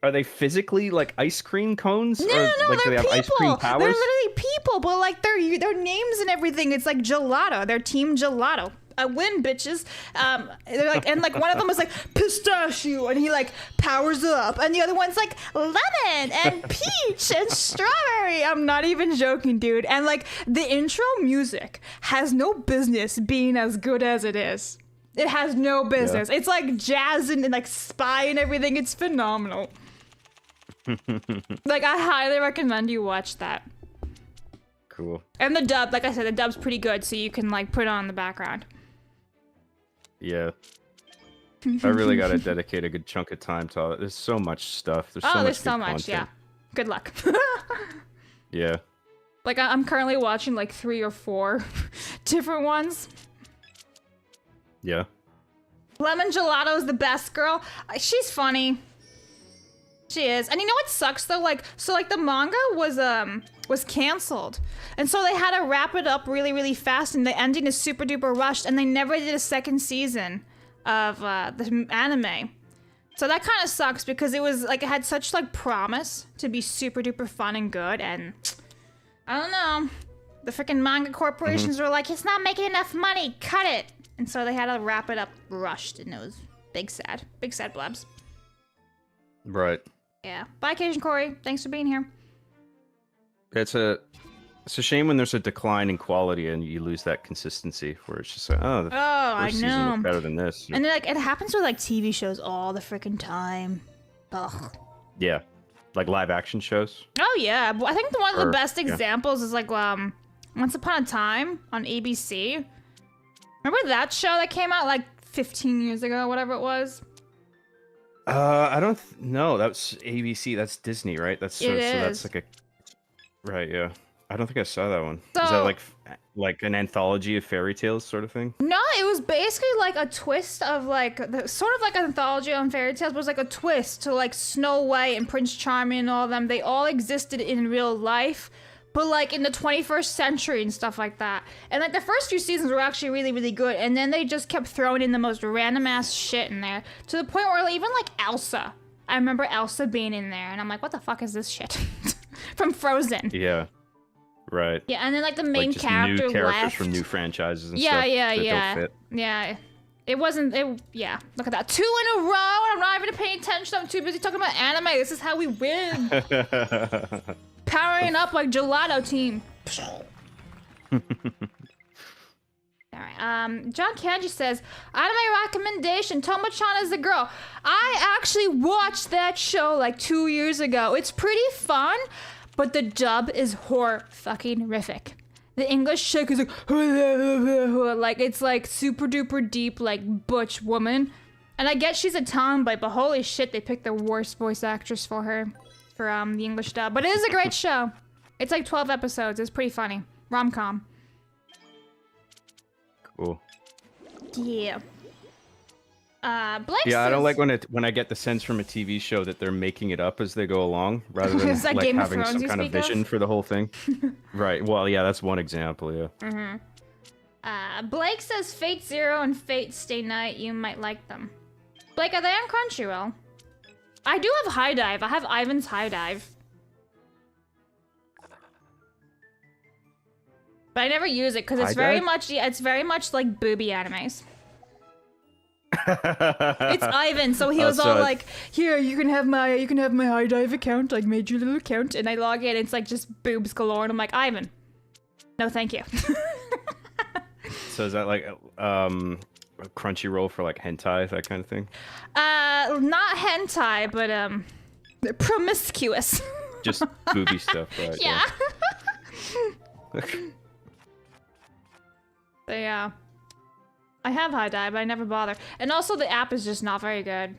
Are they physically like ice cream cones? No, like, do they're they have ice cream people. powers? They're literally people, but like their names and everything. It's like Gelato. They're Team Gelato. I win, bitches. They're like, and like one of them was like pistachio, and he like powers up, and the other one's like lemon and peach and strawberry. I'm not even joking, dude. And like the intro music has no business being as good as it is. It has no business. Yeah. It's like jazz and like spy and everything. It's phenomenal. Like I highly recommend you watch that. Cool. And the dub, like I said, the dub's pretty good, so you can like put it on in the background. Yeah. I really gotta dedicate a good chunk of time to all that. There's so much stuff. There's so much. Content. Yeah. Good luck. Yeah. Like I'm currently watching like 3 or 4 different ones. Yeah. Lemon Gelato is the best girl. She's funny. She is. And you know what sucks though? Like, so like the manga was canceled. And so they had to wrap it up really, really fast, and the ending is super duper rushed, and they never did a second season of the anime. So that kind of sucks because it was like, it had such like promise to be super duper fun and good, and I don't know. The freaking manga corporations were like, it's not making enough money, cut it. And so they had to wrap it up rushed, and it was big sad Blabs. Right. Yeah. Bye, Cajun Corey. Thanks for being here. It's a shame when there's a decline in quality and you lose that consistency where it's just like, oh, I season know. looked better than this. And like it happens with like TV shows all the freaking time. Ugh. Yeah. Like live action shows. Oh yeah. I think one of the best examples is like Once Upon a Time on ABC. Remember that show that came out like 15 years ago, whatever it was? I don't know. That's ABC. That's Disney, right? That's so that's like a right. Yeah, I don't think I saw that one. So, is that like an anthology of fairy tales sort of thing? No, it was basically like a twist of like sort of like an anthology on fairy tales, but it was like a twist to like Snow White and Prince Charming and all of them. They all existed in real life, but like in the 21st century and stuff like that. And like the first few seasons were actually really, really good. And then they just kept throwing in the most random ass shit in there to the point where even like Elsa, I remember Elsa being in there and I'm like, what the fuck is this shit? From Frozen. Yeah. Right. Yeah, and then like the main just character new characters left. from new franchises and yeah, stuff. Yeah, that yeah. don't fit. Yeah. It wasn't, yeah, look at that. 2 in a row, and I'm not even paying attention. I'm too busy talking about anime. This is how we win. Powering up like Gelato team. Alright, John Kanji says, anime recommendation, Tomo-chan is the girl. I actually watched that show like 2 years ago. It's pretty fun, but the dub is horror-fucking-rific. The English chick is like it's like super duper deep, like butch woman. And I get she's a tomboy, but holy shit, they picked the worst voice actress for her for the English dub. But it is a great show. It's like 12 episodes. It's pretty funny. Rom-com. Cool. Yeah. Blake Yeah, I don't says- like when I get the sense from a TV show that they're making it up as they go along, rather than It's like like Game of having Thrones some you kind of speak of? vision for the whole thing. Right. Well, yeah, that's one example. Yeah. Blake says Fate Zero and Fate Stay Night. You might like them. Blake, are they on Crunchyroll? I do have High Dive. I have Ivan's High Dive. But I never use it because it's it's very much like booby animes. It's Ivan, so he was all like, "Here, you can have my High Dive account. I made you a little account," and I log in. It's like just boobs galore, and I'm like, Ivan, no, thank you. So is that like Crunchyroll for like hentai, that kind of thing? Not hentai, but promiscuous. Just booby stuff, right? Yeah. So yeah. I have high dive, but I never bother. And also the app is just not very good.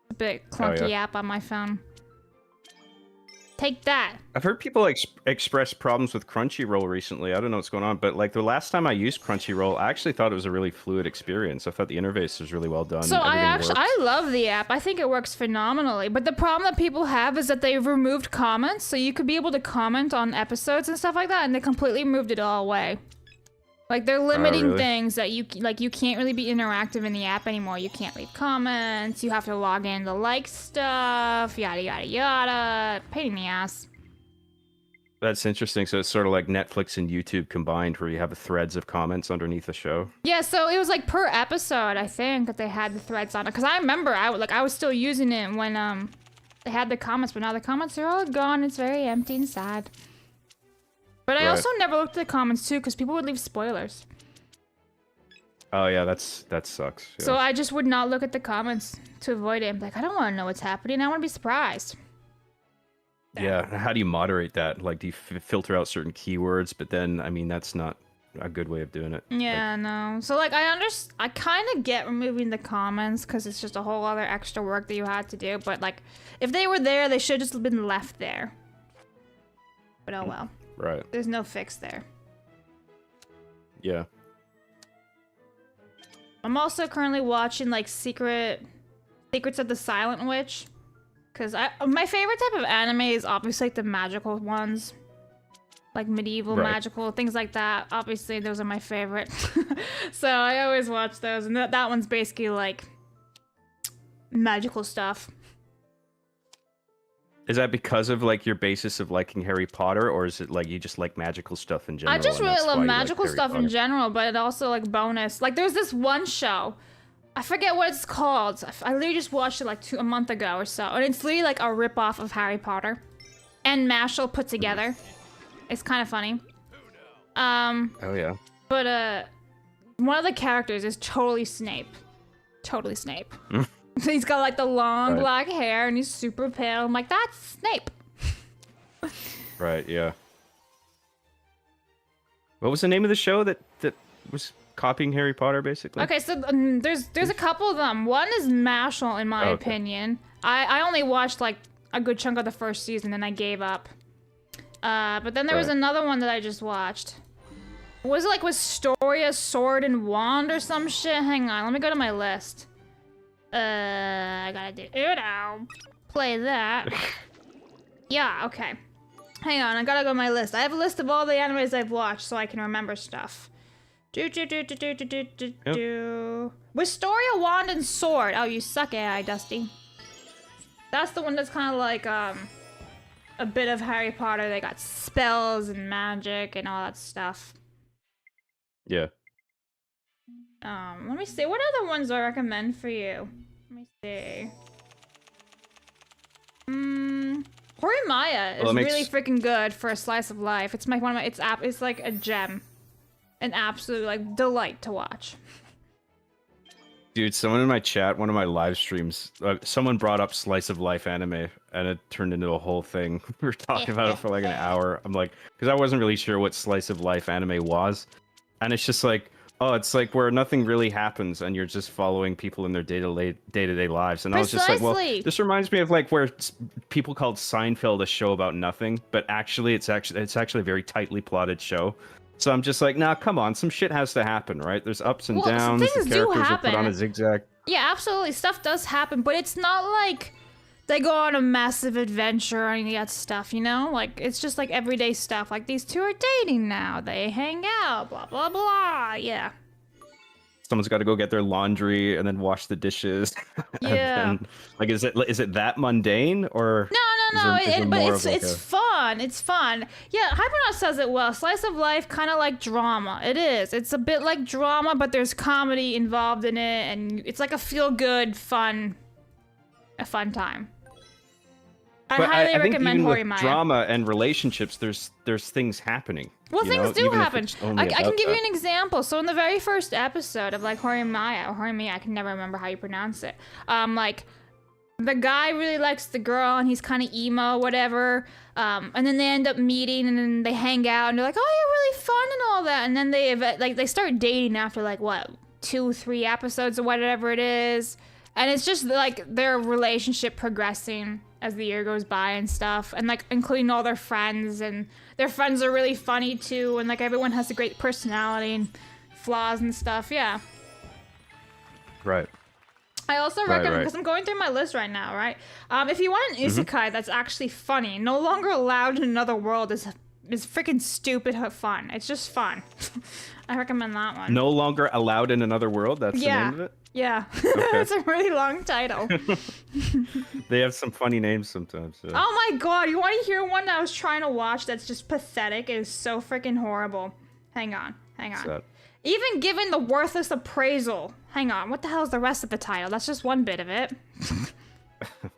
A bit clunky app on my phone. Take that. I've heard people express problems with Crunchyroll recently. I don't know what's going on, but like the last time I used Crunchyroll, I actually thought it was a really fluid experience. I thought the interface was really well done. So Everything worked. I love the app. I think it works phenomenally. But the problem that people have is that they've removed comments, so you could be able to comment on episodes and stuff like that, and they completely moved it all away. Like they're limiting really? things that you can't really be interactive in the app anymore. You can't leave comments. You have to log in to like stuff. Yada yada yada. Pain in the ass. That's interesting. So it's sort of like Netflix and YouTube combined, where you have threads of comments underneath the show. Yeah, so it was like per episode, I think, that they had the threads on it. Cause I remember I was still using it when they had the comments, but now the comments are all gone. It's very empty and sad. But I also never looked at the comments too, because people would leave spoilers. Oh yeah, that sucks. Yeah. So I just would not look at the comments to avoid it. I'm like, I don't want to know what's happening. I want to be surprised. Yeah, how do you moderate that? Like, do you filter out certain keywords? But then, I mean, that's not a good way of doing it. Yeah, no. So like, I kind of get removing the comments because it's just a whole other extra work that you had to do. But like, if they were there, they should just have been left there. But oh well. Right. There's no fix there. Yeah. I'm also currently watching like Secrets of the Silent Witch, because my favorite type of anime is obviously like the magical ones, like medieval magical things like that. Obviously, those are my favorite. So I always watch those, and that one's basically like magical stuff. Is that because of like your basis of liking Harry Potter, or is it like you just like magical stuff in general? I just and really that's love why you magical like Harry stuff in Potter? general, but it also like bonus. Like there's this one show, I forget what it's called. I literally just watched it like a month ago or so, and it's literally like a ripoff of Harry Potter and Mashal put together. It's kind of funny. Oh yeah. But one of the characters is totally Snape. Totally Snape. He's got like the long black hair and he's super pale. I'm like, that's Snape. Right. Yeah. What was the name of the show that was copying Harry Potter, basically? Okay, so there's a couple of them. One is Mashal, in my opinion. I only watched like a good chunk of the first season and I gave up. But then there was another one that I just watched. Was it like with Storia, Sword and Wand or some shit? Hang on, let me go to my list. I gotta do Uno. Play that. Yeah, okay. Hang on, I gotta go to my list. I have a list of all the animes I've watched so I can remember stuff. With Storia, Wand, and Sword. Oh, you suck, AI, Dusty. That's the one that's kind of like, a bit of Harry Potter. They got spells and magic and all that stuff. Yeah. Let me see. What other ones do I recommend for you? Let me see. Horimiya is really freaking good for a slice of life. It's like it's like a gem. An absolute like delight to watch. Dude, someone in my chat, one of my live streams, someone brought up slice of life anime, and it turned into a whole thing. We were talking about it for like an hour. I'm like, because I wasn't really sure what slice of life anime was, and it's just like, oh, it's like where nothing really happens, and you're just following people in their day-to-day lives. And I was just like, well, this reminds me of like where people called Seinfeld a show about nothing, but actually, it's actually a very tightly plotted show. So I'm just like, nah, come on, some shit has to happen, right? There's ups and downs. The characters are put on a zigzag. Yeah, absolutely. Stuff does happen, but it's not like they go on a massive adventure or any of that stuff, you know? Like, it's just like everyday stuff. Like, these two are dating now. They hang out, blah, blah, blah. Yeah. Someone's got to go get their laundry and then wash the dishes. Yeah. Then, like, is it that mundane or? No. But it's fun. It's fun. Yeah, Hypernaut says it well. Slice of life, kind of like drama. It is. It's a bit like drama, but there's comedy involved in it, and it's like a feel-good, a fun time. I highly recommend Horimiya. With drama and relationships, there's things happening. Well, things do happen. I can give you an an example. So in the very first episode of like Horimiya, I can never remember how you pronounce it. Like the guy really likes the girl and he's kind of emo, whatever. And then they end up meeting and then they hang out and they're like, oh, you're really fun and all that. And then they start dating after like what, 2-3 episodes or whatever it is. And it's just like their relationship progressing as the year goes by and stuff, and like including all their friends, and their friends are really funny too, and like everyone has a great personality and flaws and stuff. Yeah. Right. I also recommend, because I'm going through my list right now, right? If you want an isekai that's actually funny, No Longer Allowed in Another World is freaking stupid fun. It's just fun. I recommend that one. No Longer Allowed in Another World? That's the name of it? Yeah. Okay. It's a really long title. They have some funny names sometimes. So. Oh my god, you want to hear one that I was trying to watch that's just pathetic? It is so freaking horrible. Hang on. Even given the worthless appraisal. Hang on, what the hell is the rest of the title? That's just one bit of it.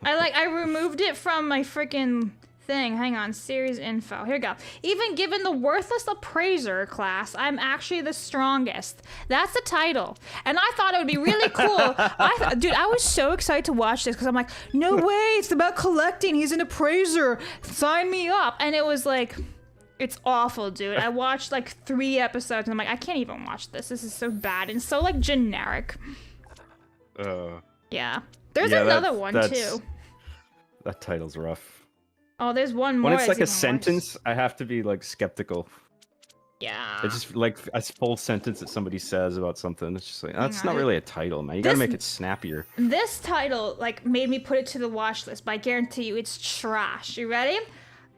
I removed it from my freaking thing. Hang on, series info. Here we go. Even given the worthless appraiser class, I'm actually the strongest. That's the title. And I thought it would be really cool. Dude, I was so excited to watch this because I'm like, no way, it's about collecting. He's an appraiser. Sign me up. And it was like, it's awful, dude. I watched like 3 episodes and I'm like, I can't even watch this. This is so bad and so like generic. Yeah. There's another one too. That title's rough. Oh, there's one more. When it's like a sentence, I have to be like skeptical. Yeah. It's just like a full sentence that somebody says about something. It's just like, that's not really a title, man. You gotta make it snappier. This title like made me put it to the watch list, but I guarantee you it's trash. You ready?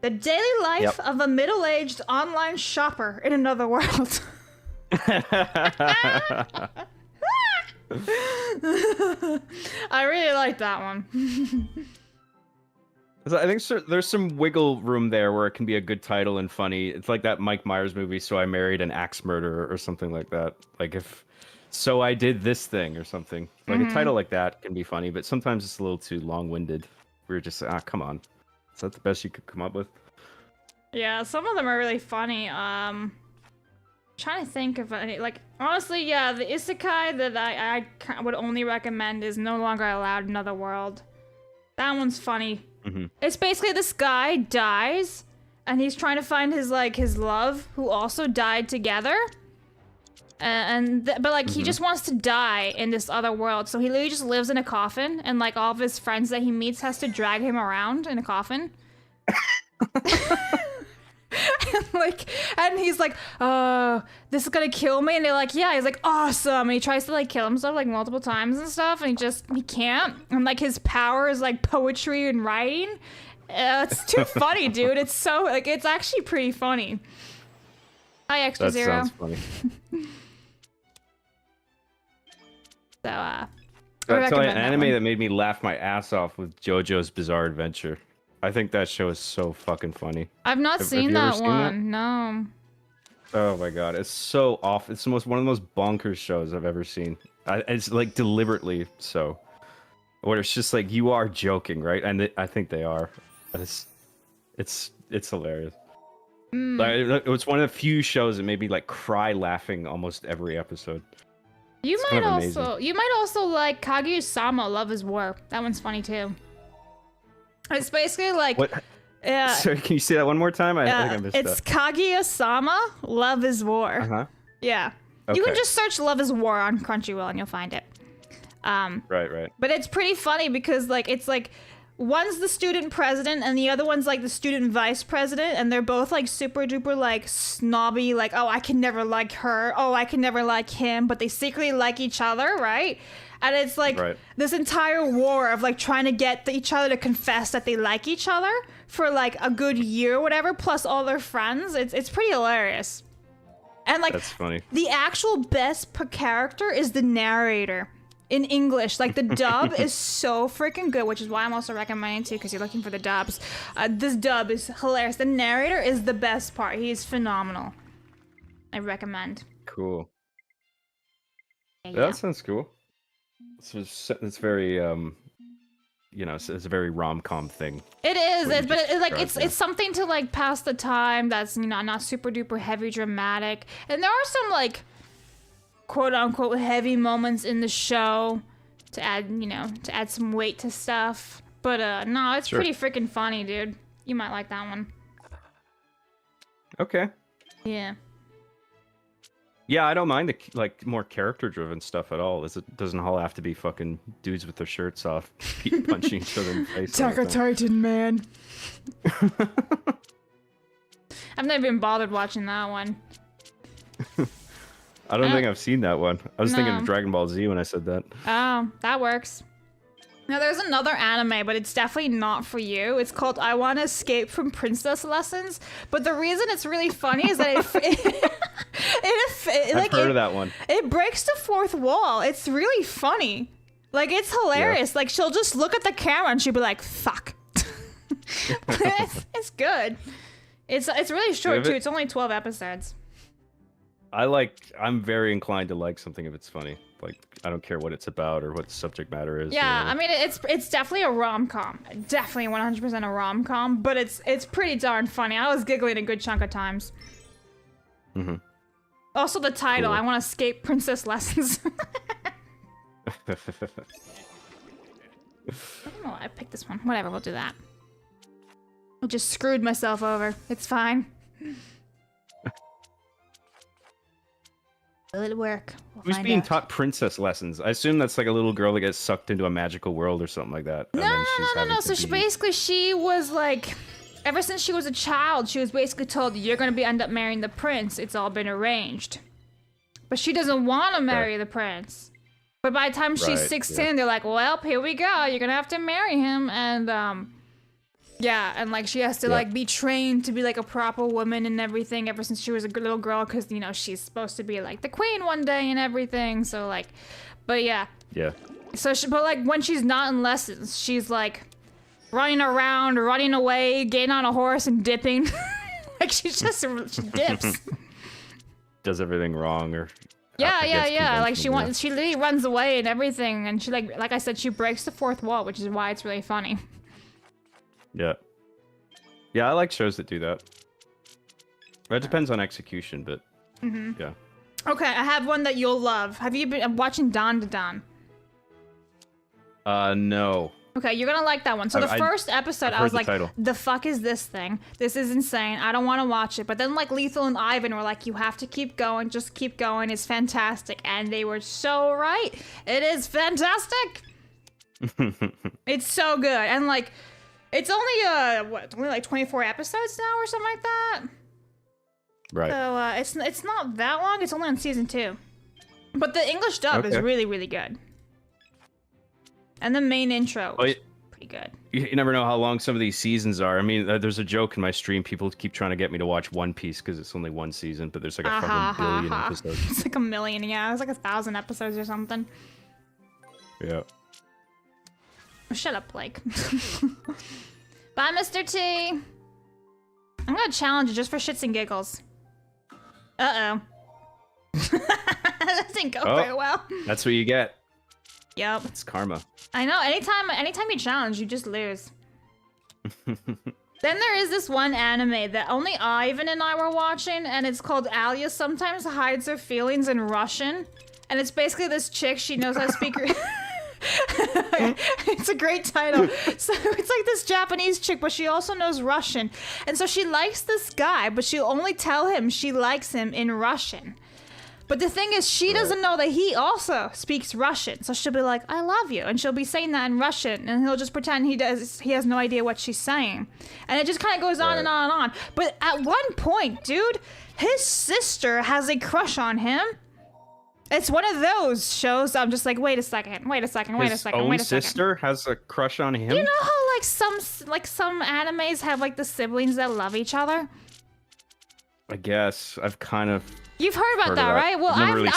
The Daily Life of a Middle-Aged Online Shopper in Another World. I really like that one. I think there's some wiggle room there where it can be a good title and funny. It's like that Mike Myers movie, So I Married an Axe Murderer or something like that. Like if So I Did This Thing or something. Like a title like that can be funny, but sometimes it's a little too long-winded. We're just come on. Is that the best you could come up with? Yeah, some of them are really funny. Trying to think of any, like, honestly, yeah, the isekai that I would only recommend is No Longer Allowed in Another World. That one's funny. It's basically this guy dies, and he's trying to find his love, who also died together. But like he just wants to die in this other world, so he literally just lives in a coffin, and like all of his friends that he meets has to drag him around in a coffin. And he's like, this is gonna kill me, and they're like, yeah. He's like, awesome, and he tries to like kill himself like multiple times and stuff, and he can't, and like his power is like poetry and writing. It's too funny, dude. It's so like, it's actually pretty funny. Hi, Extra Zero. That sounds funny. So, I'll tell you an anime that made me laugh my ass off with JoJo's Bizarre Adventure. I think that show is so fucking funny. I've not seen that seen one. That? No. Oh my god, it's so off. It's one of the most bonkers shows I've ever seen. It's like deliberately so. Where it's just like you are joking, right? And I think they are. But it's hilarious. Like, it's one of the few shows that made me like cry laughing almost every episode. You might also like Kaguya-sama Love is War. That one's funny too. It's basically like what? Sorry, can you say that one more time? I think I missed that. It's Kaguya-sama Love is War. Yeah. Okay. You can just search Love is War on Crunchyroll and you'll find it. Right. But it's pretty funny because like it's like one's the student president and the other one's like the student vice president, and they're both like super duper like snobby, like, oh, I can never like her, oh, I can never like him, but they secretly like each other, right? And it's like this entire war of like trying to get each other to confess that they like each other for like a good year or whatever, plus all their friends. It's pretty hilarious. And like, that's funny. The actual best per character is the narrator in English. Like the dub is so freaking good, which is why I'm also recommending too, because you're looking for the dubs. This dub is hilarious. The narrator is the best part. He is phenomenal. I recommend. Cool. Yeah. That sounds cool. It's very, it's a very rom-com thing. It is, but it's something to like pass the time. That's not super duper heavy dramatic, and there are some like quote unquote heavy moments in the show, to add some weight to stuff. But no, it's Sure. pretty freaking funny, dude. You might like that one. Okay. Yeah. Yeah, I don't mind the like more character-driven stuff at all. It doesn't all have to be fucking dudes with their shirts off, punching each other in the face. all the time. Titan, man. I've never even bothered watching that one. I don't think I've seen that one. I was thinking No. of Dragon Ball Z when I said that. Oh, that works. Now there's another anime, but it's definitely not for you. It's called I Want to Escape from Princess Lessons. But the reason it's really funny is that I've heard of that one. It breaks the fourth wall. It's really funny. Like, it's hilarious. Like, she'll just look at the camera and she'll be like, fuck. it's good. It's really short, too. It's only 12 episodes. I'm very inclined to like something if it's funny. Like, I don't care what it's about or what the subject matter is. Yeah, I mean, it's definitely a rom-com. Definitely 100% a rom-com, but it's pretty darn funny. I was giggling a good chunk of times. Mm-hmm. Also, the title, Cool. I Want to Escape Princess Lessons. I don't know why I picked this one. Whatever, we'll do that. I just screwed myself over. It's fine. Will it work? We'll Who's find being out. taught princess lessons? I assume that's like a little girl that gets sucked into a magical world or something like that. and then she's having No. to So be- she was like, ever since she was a child, she was basically told, you're going to end up marrying the prince. It's all been arranged. But she doesn't want to marry the prince. But by the time she's Right, 16, yeah. they're like, well, here we go. You're going to have to marry him. And, yeah, and like she has to like be trained to be like a proper woman and everything ever since she was a little girl because, she's supposed to be like the queen one day and everything. So like, but yeah. Yeah. So but like when she's not in lessons, she's like running around, running away, getting on a horse and dipping. Like she dips. Does everything wrong or... Yeah. Like conventional, she literally runs away and everything. And she like I said, she breaks the fourth wall, which is why it's really funny. Yeah. Yeah, I like shows that do that. It depends on execution, but yeah. Okay, I have one that you'll love. Have you been watching Dawn to Dawn? No. Okay, you're gonna like that one. So the first episode, I've I was heard the like, title. the fuck is this thing? This is insane. I don't want to watch it. But then like Lethal and Ivan were like, you have to keep going. Just keep going. It's fantastic. And they were so right. It is fantastic. It's so good. And like, it's only only like 24 episodes now or something like that. Right. So it's not that long. It's only on season 2. But the English dub is Okay. really, really good. And the main intro Well, is pretty good. You never know how long some of these seasons are. I mean, there's a joke in my stream. People keep trying to get me to watch One Piece because it's only one season, but there's like a fucking billion episodes. It's like 1 million, yeah. It's like 1,000 episodes or something. Yeah. Oh, shut up, Blake. Bye, Mr. T. I'm gonna challenge you just for shits and giggles. Uh-oh. That didn't go very well. That's what you get. Yep. It's karma. I know. Anytime you challenge, you just lose. Then there is this one anime that only Ivan and I were watching, and it's called Alia Sometimes Hides Her Feelings in Russian. And it's basically this chick, she knows how to speak... It's a great title. So it's like this Japanese chick, but she also knows Russian. And so she likes this guy, but she'll only tell him she likes him in Russian. But the thing is, she doesn't know that he also speaks Russian. So she'll be like, I love you. And she'll be saying that in Russian. And he'll just pretend he has no idea what she's saying. And it just kind of goes on and on and on. But at one point, dude, his sister has a crush on him. It's one of those shows I'm just like, wait a second. His own sister has a crush on him? You know how some animes have like the siblings that love each other? I guess. I've kind of... You've heard about Heard of that, that. right? Well, I've never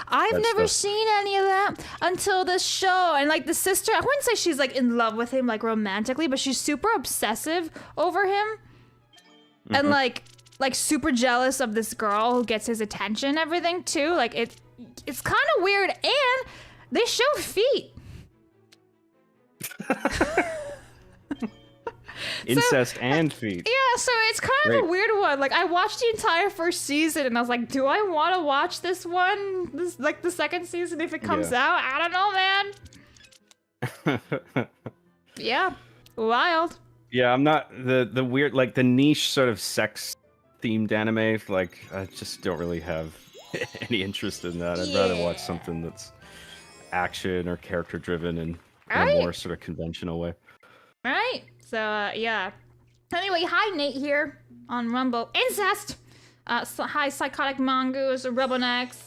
I've seen never seen that any of that until this show. And like the sister, I wouldn't say she's like in love with him like romantically, but she's super obsessive over him. And like super jealous of this girl who gets his attention and everything too. Like it's kind of weird, and they show feet. Incest and feet. Yeah, so it's kind of a Great. weird one. Like I watched the entire first season, and I was like, do I want to watch this one? This like the second season if it comes Yeah. out? I don't know, man. Yeah, wild. Yeah, I'm not the weird like the niche sort of sex themed anime. Like I just don't really have any interest in that. I'd rather watch something that's action or character driven and in a more sort of conventional way. Right. So yeah. Anyway, hi Nate here on Rumble. Incest. Hi Psychotic Mongoose, Rubblenex.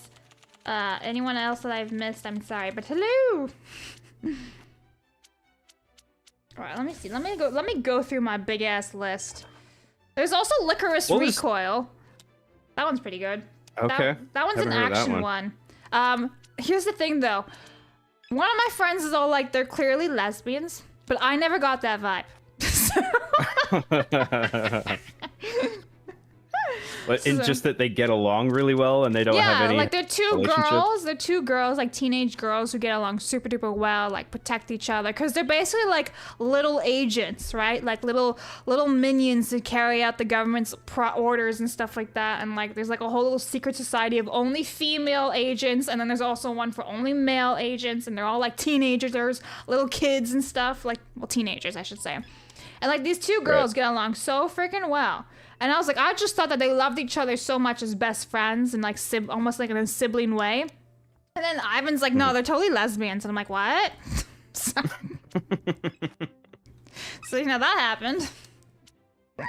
Anyone else that I've missed? I'm sorry, but hello. All right, let me see. Let me go through my big ass list. There's also Licorice Recoil. That one's pretty good. Okay. That one's an Haven't heard of that action one. Here's the thing though. One of my friends is all like, they're clearly lesbians, but I never got that vibe. But in just that they get along really well and they don't have any. Yeah, like they're two girls, like teenage girls who get along super duper well, like protect each other, because they're basically like little agents, right? Like little minions to carry out the government's orders and stuff like that. And like there's like a whole little secret society of only female agents, and then there's also one for only male agents, and they're all like teenagers, little kids and stuff, like, well, teenagers I should say. And like these two girls get along so freaking well. And I was like, I just thought that they loved each other so much as best friends and like almost like in a sibling way. And then Ivan's like, no, they're totally lesbians. And I'm like, what? So you know, that happened. I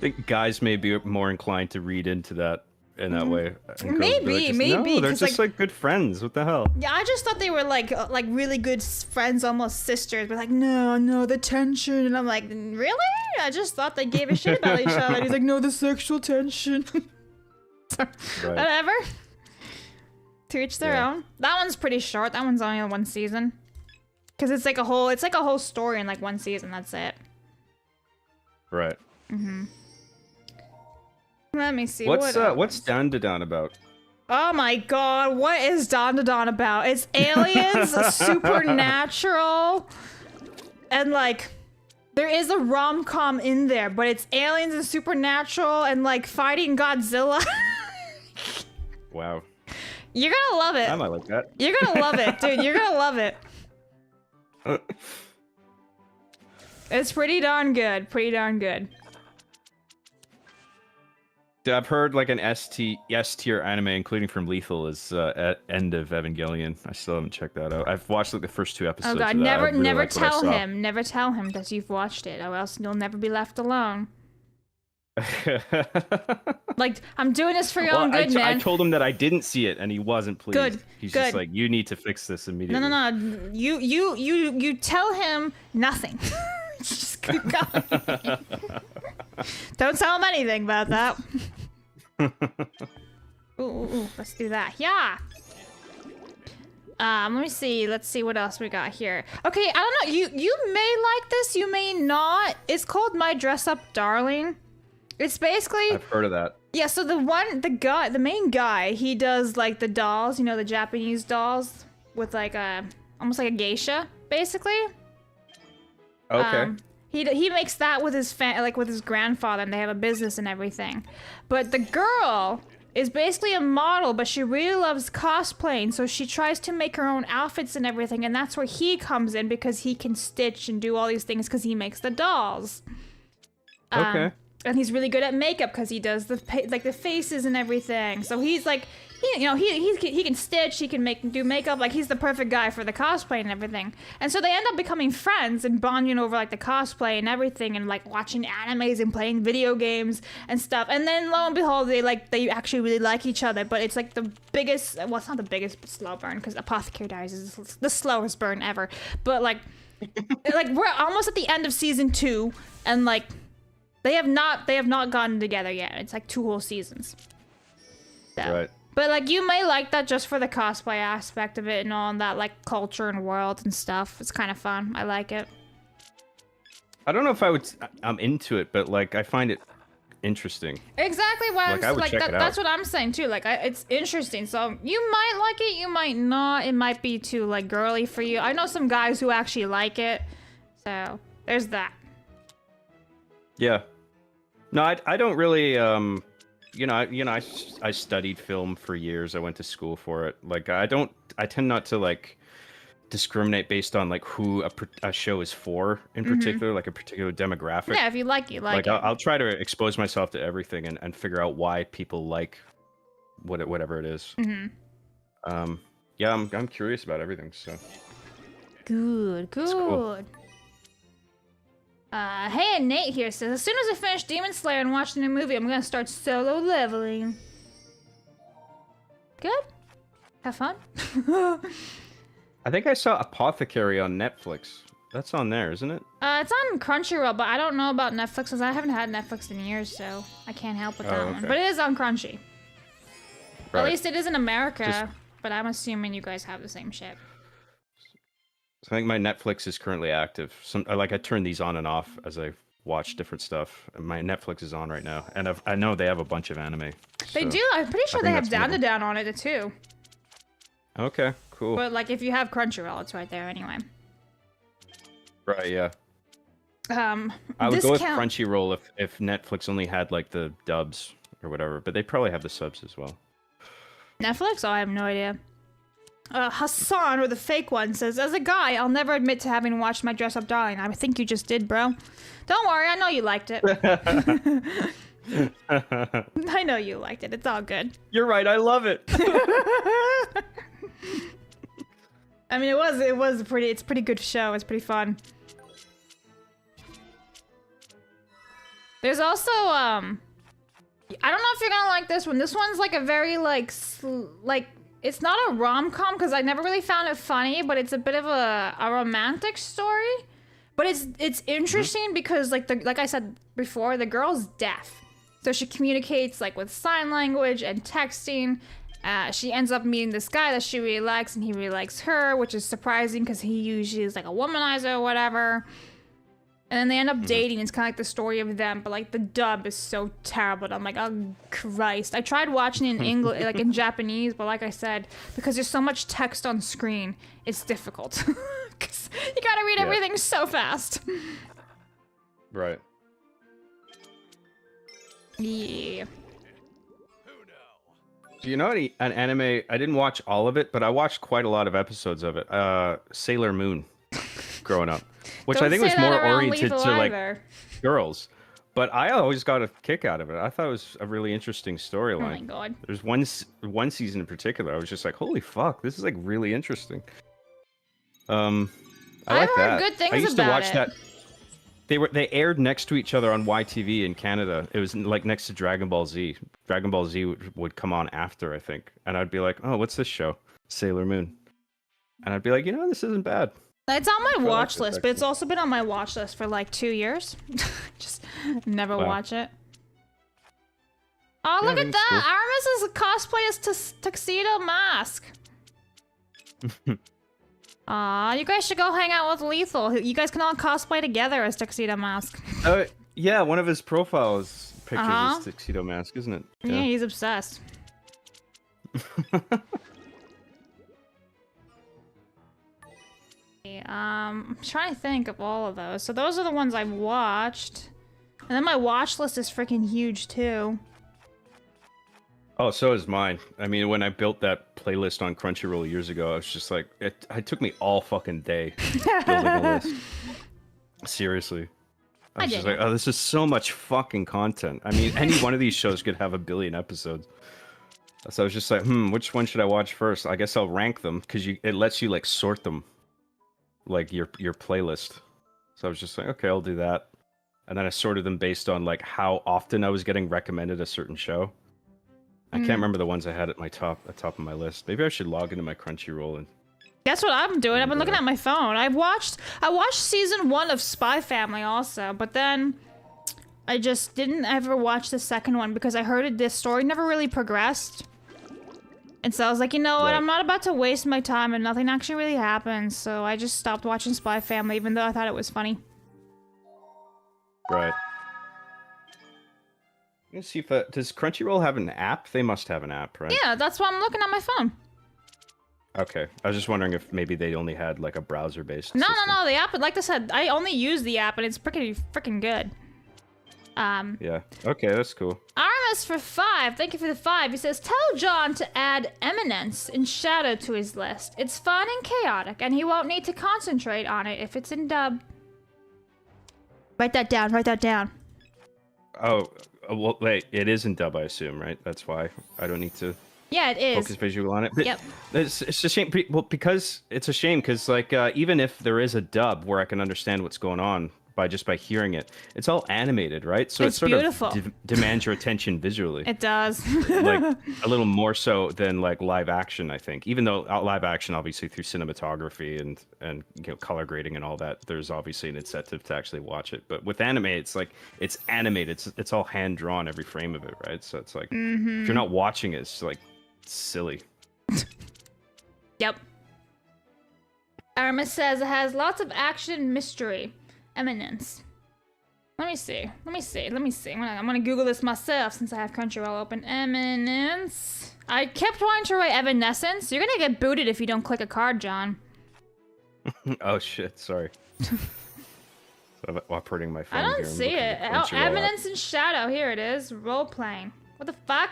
think guys may be more inclined to read into that in that way. Maybe, no, they're just like good friends. What the hell? Yeah, I just thought they were like really good friends, almost sisters. But like, no, the tension. And I'm like, really? I just thought they gave a shit about each other. And he's like, no, the sexual tension. Whatever. To each their own. That one's pretty short. That one's only on one season. Because it's like a whole story in like one season. That's it. Right. Mm-hmm. Let me see. What's Dandadan about? Oh my god, what is Dandadan about? It's aliens, supernatural, and like there is a rom-com in there, but it's aliens and supernatural and like fighting Godzilla. Wow. You're gonna love it. I might like that. You're gonna love it, dude. You're gonna love it. It's pretty darn good. Pretty darn good. I've heard like an S tier anime, including from Lethal, is at End of Evangelion. I still haven't checked that out. I've watched like the first 2 episodes. Oh god, of that. never tell him that you've watched it, or else you'll never be left alone. Like, I'm doing this for your own good, man. I told him that I didn't see it, and he wasn't pleased. Good. He's just like, you need to fix this immediately. No. You tell him nothing. Just keep going. Don't tell him anything about that. Ooh, let's do that. Yeah. Let me see. Let's see what else we got here. Okay, I don't know. You may like this. You may not. It's called My Dress Up Darling. It's basically. I've heard of that. Yeah. So the main guy, he does like the dolls. You know, the Japanese dolls with like almost like a geisha, basically. Okay. He makes that with his with his grandfather, and they have a business and everything. But the girl is basically a model, but she really loves cosplaying, so she tries to make her own outfits and everything, and that's where he comes in, because he can stitch and do all these things because he makes the dolls. Okay. And he's really good at makeup because he does the faces and everything. So he's like, he can stitch, he can do makeup. Like, he's the perfect guy for the cosplay and everything. And so they end up becoming friends and bonding over like the cosplay and everything, and like watching animes and playing video games and stuff. And then lo and behold, they actually really like each other. But it's like the biggest, well, it's not the biggest, but slow burn, because Apothecary Diaries is the slowest burn ever. But like we're almost at the end of season 2, and like they have not gotten together yet. It's like 2 whole seasons. So. Right. But like, you may like that just for the cosplay aspect of it and all that, like culture and world and stuff. It's kind of fun. I like it. I don't know if I'm into it, but like I find it interesting. Exactly what like, I would check it out. That's what I'm saying too. Like, it's interesting. So you might like it, you might not. It might be too like girly for you. I know some guys who actually like it. So there's that. Yeah. No, I don't really. I studied film for years. I went to school for it. Like, I tend not to like discriminate based on like who a show is for in particular, like a particular demographic. Yeah, if you like it, you like Like it. I'll try to expose myself to everything and figure out why people like whatever it is. Yeah, I'm curious about everything. So Good, good. cool. Hey, Nate here says, as soon as I finish Demon Slayer and watch the new movie, I'm gonna start solo leveling. Good. Have fun. I think I saw Apothecary on Netflix. That's on there, isn't it? It's on Crunchyroll, but I don't know about Netflix because I haven't had Netflix in years, so I can't help with that one. okay. But it is on Crunchy. Right. At least it is in America, but I'm assuming you guys have the same shit. I think my Netflix is currently active. I turn these on and off as I watch different stuff. And my Netflix is on right now, and I know they have a bunch of anime. They so do. I'm pretty sure I they think have that's one Down of to them. Down on it too. Okay, cool. But like, if you have Crunchyroll, it's right there anyway. Right, yeah. I would go with Crunchyroll if Netflix only had like the dubs or whatever, but they probably have the subs as well. Netflix? Oh, I have no idea. Hassan, or the fake one, says, as a guy, I'll never admit to having watched My Dress Up Darling. I think you just did, bro. Don't worry, I know you liked it. I know you liked it. It's all good. You're right, I love it. I mean, it's a pretty good show. It's pretty fun. There's also, I don't know if you're gonna like this one. This one's like a very like it's not a rom-com because I never really found it funny, but it's a bit of a romantic story. But it's interesting because like I said before, the girl's deaf, so she communicates like with sign language and texting. She ends up meeting this guy that she really likes, and he really likes her, which is surprising because he usually is like a womanizer or whatever. And then they end up dating. It's kind of like the story of them, but like the dub is so terrible. I'm like, oh Christ! I tried watching it in English, like in Japanese, but like I said, because there's so much text on screen, it's difficult. Cause you gotta read everything so fast. Right. Yeah. Do you know an anime? I didn't watch all of it, but I watched quite a lot of episodes of it. Sailor Moon, growing up, which I Don't think say was that more around oriented to Lethal like either. girls. But I always got a kick out of it. I thought it was a really interesting storyline. Oh my god. There's one season in particular. I was just like, holy fuck, this is like really interesting. I like I've heard that. good things I used about to watch it. that. They aired next to each other on YTV in Canada. It was like next to Dragon Ball Z. Dragon Ball Z would come on after, I think, and I'd be like, oh, what's this show? Sailor Moon. And I'd be like, this isn't bad. It's on my like watch this, list, but it's actually. also been on my watch list for like 2 years. Just never Wow. watch it. Oh, Yeah, look I at think it's that! Aramis is a cosplay as Tuxedo Mask. Aw, you guys should go hang out with Lethal. You guys can all cosplay together as Tuxedo Mask. Yeah, one of his profiles pictures Uh-huh. is Tuxedo Mask, isn't it? Yeah, he's obsessed. I'm trying to think of all of those. So those are the ones I've watched. And then my watch list is freaking huge too. Oh, so is mine. I mean, when I built that playlist on Crunchyroll years ago, I was just like, it took me all fucking day building a list. Seriously. I was just like, oh, this is so much fucking content. I mean, any one of these shows could have 1 billion episodes. So I was just like, which one should I watch first? I guess I'll rank them because it lets you like sort them, like your playlist. So I was just like, okay, I'll do that. And then I sorted them based on like how often I was getting recommended a certain show. I can't remember the ones I had at the top of my list. Maybe I should log into my Crunchyroll and. That's what I'm doing. I've been looking at my phone. I watched season 1 of Spy Family also, but then I just didn't ever watch the second one because I heard this story never really progressed. And so I was like, you know what? Right. I'm not about to waste my time and nothing actually really happens. So I just stopped watching Spy Family, even though I thought it was funny. Right. Let's see if does Crunchyroll have an app? They must have an app, right? Yeah, that's why I'm looking at my phone. Okay. I was just wondering if maybe they only had like a browser-based No, system. the app, like I said, I only use the app and it's freaking good. Yeah. Okay, that's cool. Aramis Aramis for 5. Thank you for the 5. He says, tell John to add Eminence in Shadow to his list. It's fun and chaotic, and he won't need to concentrate on it if it's in dub. Write that down. Write that down. Oh, well, wait. It is in dub, I assume, right? That's why I don't need to Yeah, it is. focus visual on it. But Yep. it's a shame. Well, because it's a shame because like even if there is a dub where I can understand what's going on by hearing it, it's all animated, right? So It's it sort beautiful. of demands your attention visually. It does. Like a little more so than like live action, I think. Even though live action, obviously through cinematography and color grading and all that, there's obviously an incentive to actually watch it. But with anime, it's like it's animated. It's all hand drawn every frame of it, right? So it's like if you're not watching it, it's like silly. Yep. Aramis says it has lots of action and mystery. Eminence. Let me see. I'm gonna Google this myself since I have Crunchyroll open. Eminence. I kept wanting to write Evanescence. You're gonna get booted if you don't click a card, John. Oh shit! Sorry. So I'm operating my phone I here. don't I'm see looking it. at Oh, Crunchyroll app. Eminence in Shadow. Here it is. Role playing. What the fuck?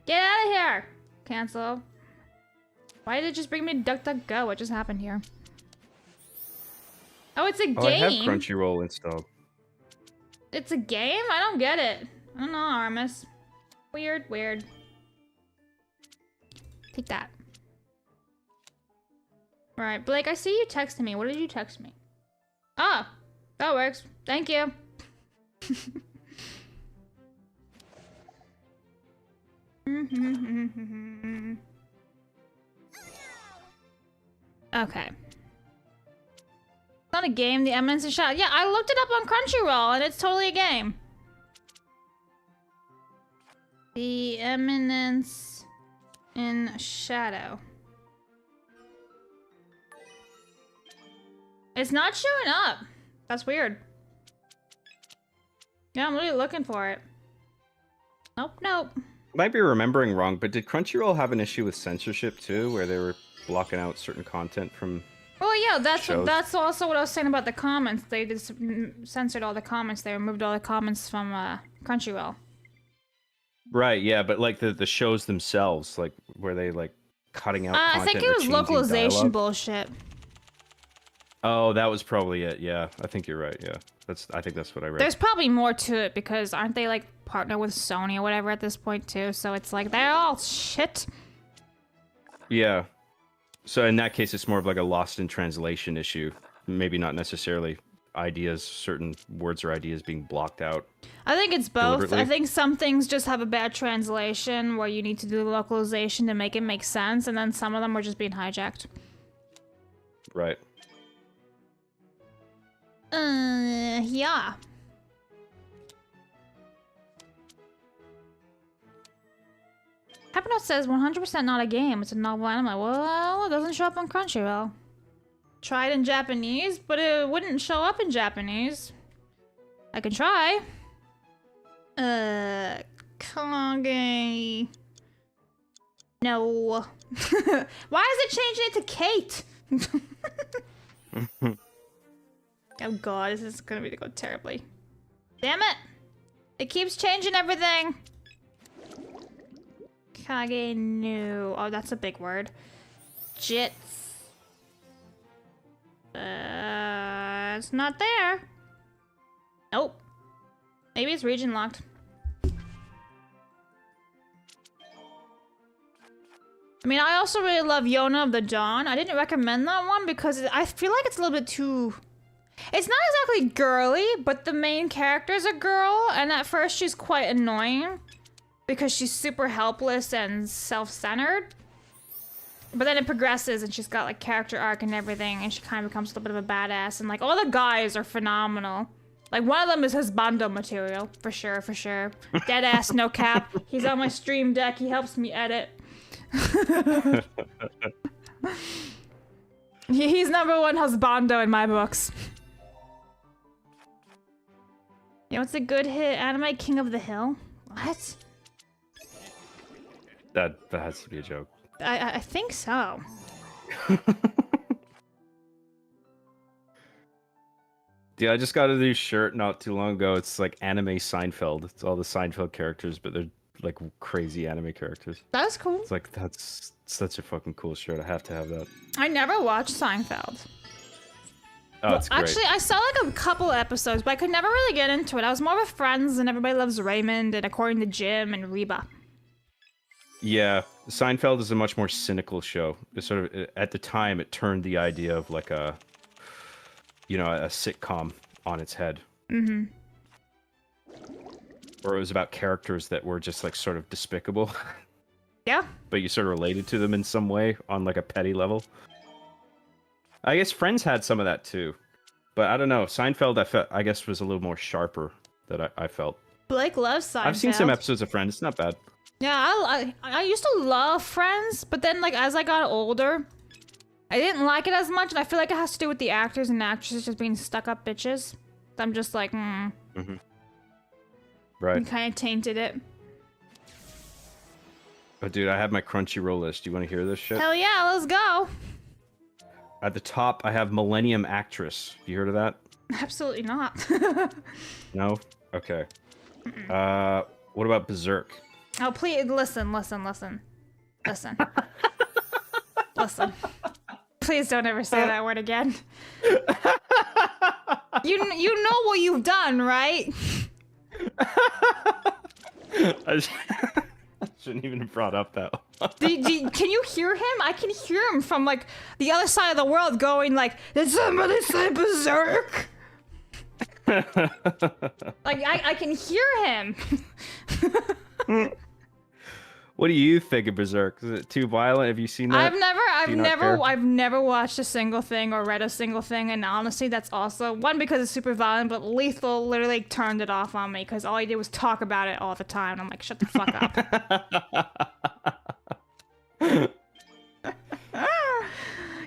Get out of here. Cancel. Why did it just bring me to DuckDuckGo? What just happened here? Oh, it's a game. Oh, I have Crunchyroll installed. It's a game? I don't get it. I don't know, Aramis. Weird. Take that. Alright, Blake, I see you texting me. What did you text me? Ah, that works. Thank you. Okay. It's not a game, the Eminence in Shadow. Yeah, I looked it up on Crunchyroll, and it's totally a game. The Eminence in Shadow. It's not showing up. That's weird. Yeah, I'm really looking for it. Nope. Might be remembering wrong, but did Crunchyroll have an issue with censorship too, where they were blocking out certain content from? Well, yeah, that's shows? that's also what I was saying about the comments. They just censored all the comments. They removed all the comments from Crunchyroll. Right, yeah, but like the shows themselves, like were they like cutting out I content think it or was changing localization dialogue? bullshit. Oh, that was probably it. Yeah, I think you're right. Yeah, I think that's what I read. There's probably more to it because aren't they like partner with Sony or whatever at this point too? So it's like they're all shit. Yeah. So in that case, it's more of like a lost in translation issue. Maybe not necessarily certain words or ideas being blocked out. I think it's both. Deliberately? I think some things just have a bad translation where you need to do the localization to make it make sense, and then some of them are just being hijacked. Right. Yeah. Hypernote says 100% not a game. It's a novel anime. Well, it doesn't show up on Crunchyroll. Tried in Japanese, but it wouldn't show up in Japanese. I can try. Kage. No. Why is it changing it to Kate? Oh god, this is gonna go terribly. Damn it! It keeps changing everything! Kage no. Oh, that's a big word. Jits. It's not there. Nope. Maybe it's region locked. I mean, I also really love Yona of the Dawn. I didn't recommend that one because I feel like it's a little bit too... It's not exactly girly, but the main character is a girl, and at first she's quite annoying because she's super helpless and self-centered. But then it progresses, and she's got like character arc and everything, and she kind of becomes a little bit of a badass. And like all the guys are phenomenal. Like one of them is his bando material, for sure. Dead ass, no cap. He's on my stream deck. He helps me edit. He's number one husbando in my books. You know what's a good hit anime? King of the Hill? What? That has to be a joke. I think so. Yeah, I just got a new shirt not too long ago. It's like anime Seinfeld. It's all the Seinfeld characters, but they're like crazy anime characters. That's cool. It's like that's such a fucking cool shirt. I have to have that. I never watched Seinfeld. Oh, it's great. Actually, I saw like a couple episodes, but I could never really get into it. I was more of a Friends and Everybody Loves Raymond and According to Jim and Reba. Yeah, Seinfeld is a much more cynical show. It's sort of at the time it turned the idea of like a sitcom on its head. Mm-hmm. Or it was about characters that were just like sort of despicable. Yeah. But you sort of related to them in some way on like a petty level. I guess Friends had some of that too. But I don't know. Seinfeld, I guess, was a little more sharper that I felt. Blake loves Seinfeld. I've seen some episodes of Friends. It's not bad. Yeah, I used to love Friends, but then like as I got older, I didn't like it as much, and I feel like it has to do with the actors and actresses just being stuck-up bitches. I'm just like, Mm-hmm. Right. Kind of tainted it. Oh, dude, I have my Crunchyroll list. Do you want to hear this shit? Hell yeah, let's go. At the top, I have Millennium Actress. You heard of that? Absolutely not. No? Okay. What about Berserk? Oh, please, listen. Listen. Please don't ever say that word again. You know what you've done, right? I shouldn't even have brought up that one. Can you hear him? I can hear him from like the other side of the world going like, did somebody say berserk? Like I can hear him. What do you think of Berserk? Is it too violent? Have you seen that? I've never watched a single thing or read a single thing, and honestly, that's also one because it's super violent. But Lethal literally turned it off on me because all he did was talk about it all the time. And I'm like, shut the fuck up.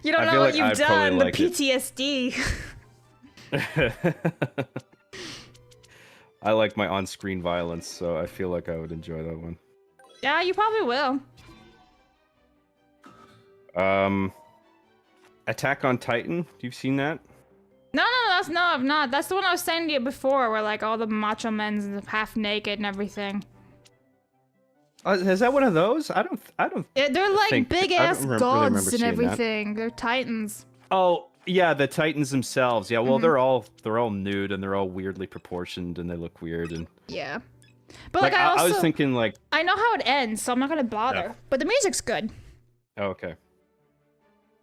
You don't know what you've done. The PTSD. I like my on-screen violence, so I feel like I would enjoy that one. Yeah, you probably will. Attack on Titan. You've seen that? No, I've not. That's the one I was saying to you before, where like all the macho men's half naked and everything. Is that one of those? I don't. Yeah, they're like big ass gods and everything. That. They're titans. Oh yeah, the Titans themselves. Yeah, well they're all nude and they're all weirdly proportioned and they look weird and. Yeah. But like I was thinking like I know how it ends, so I'm not gonna bother. Yeah. But the music's good. Oh, okay.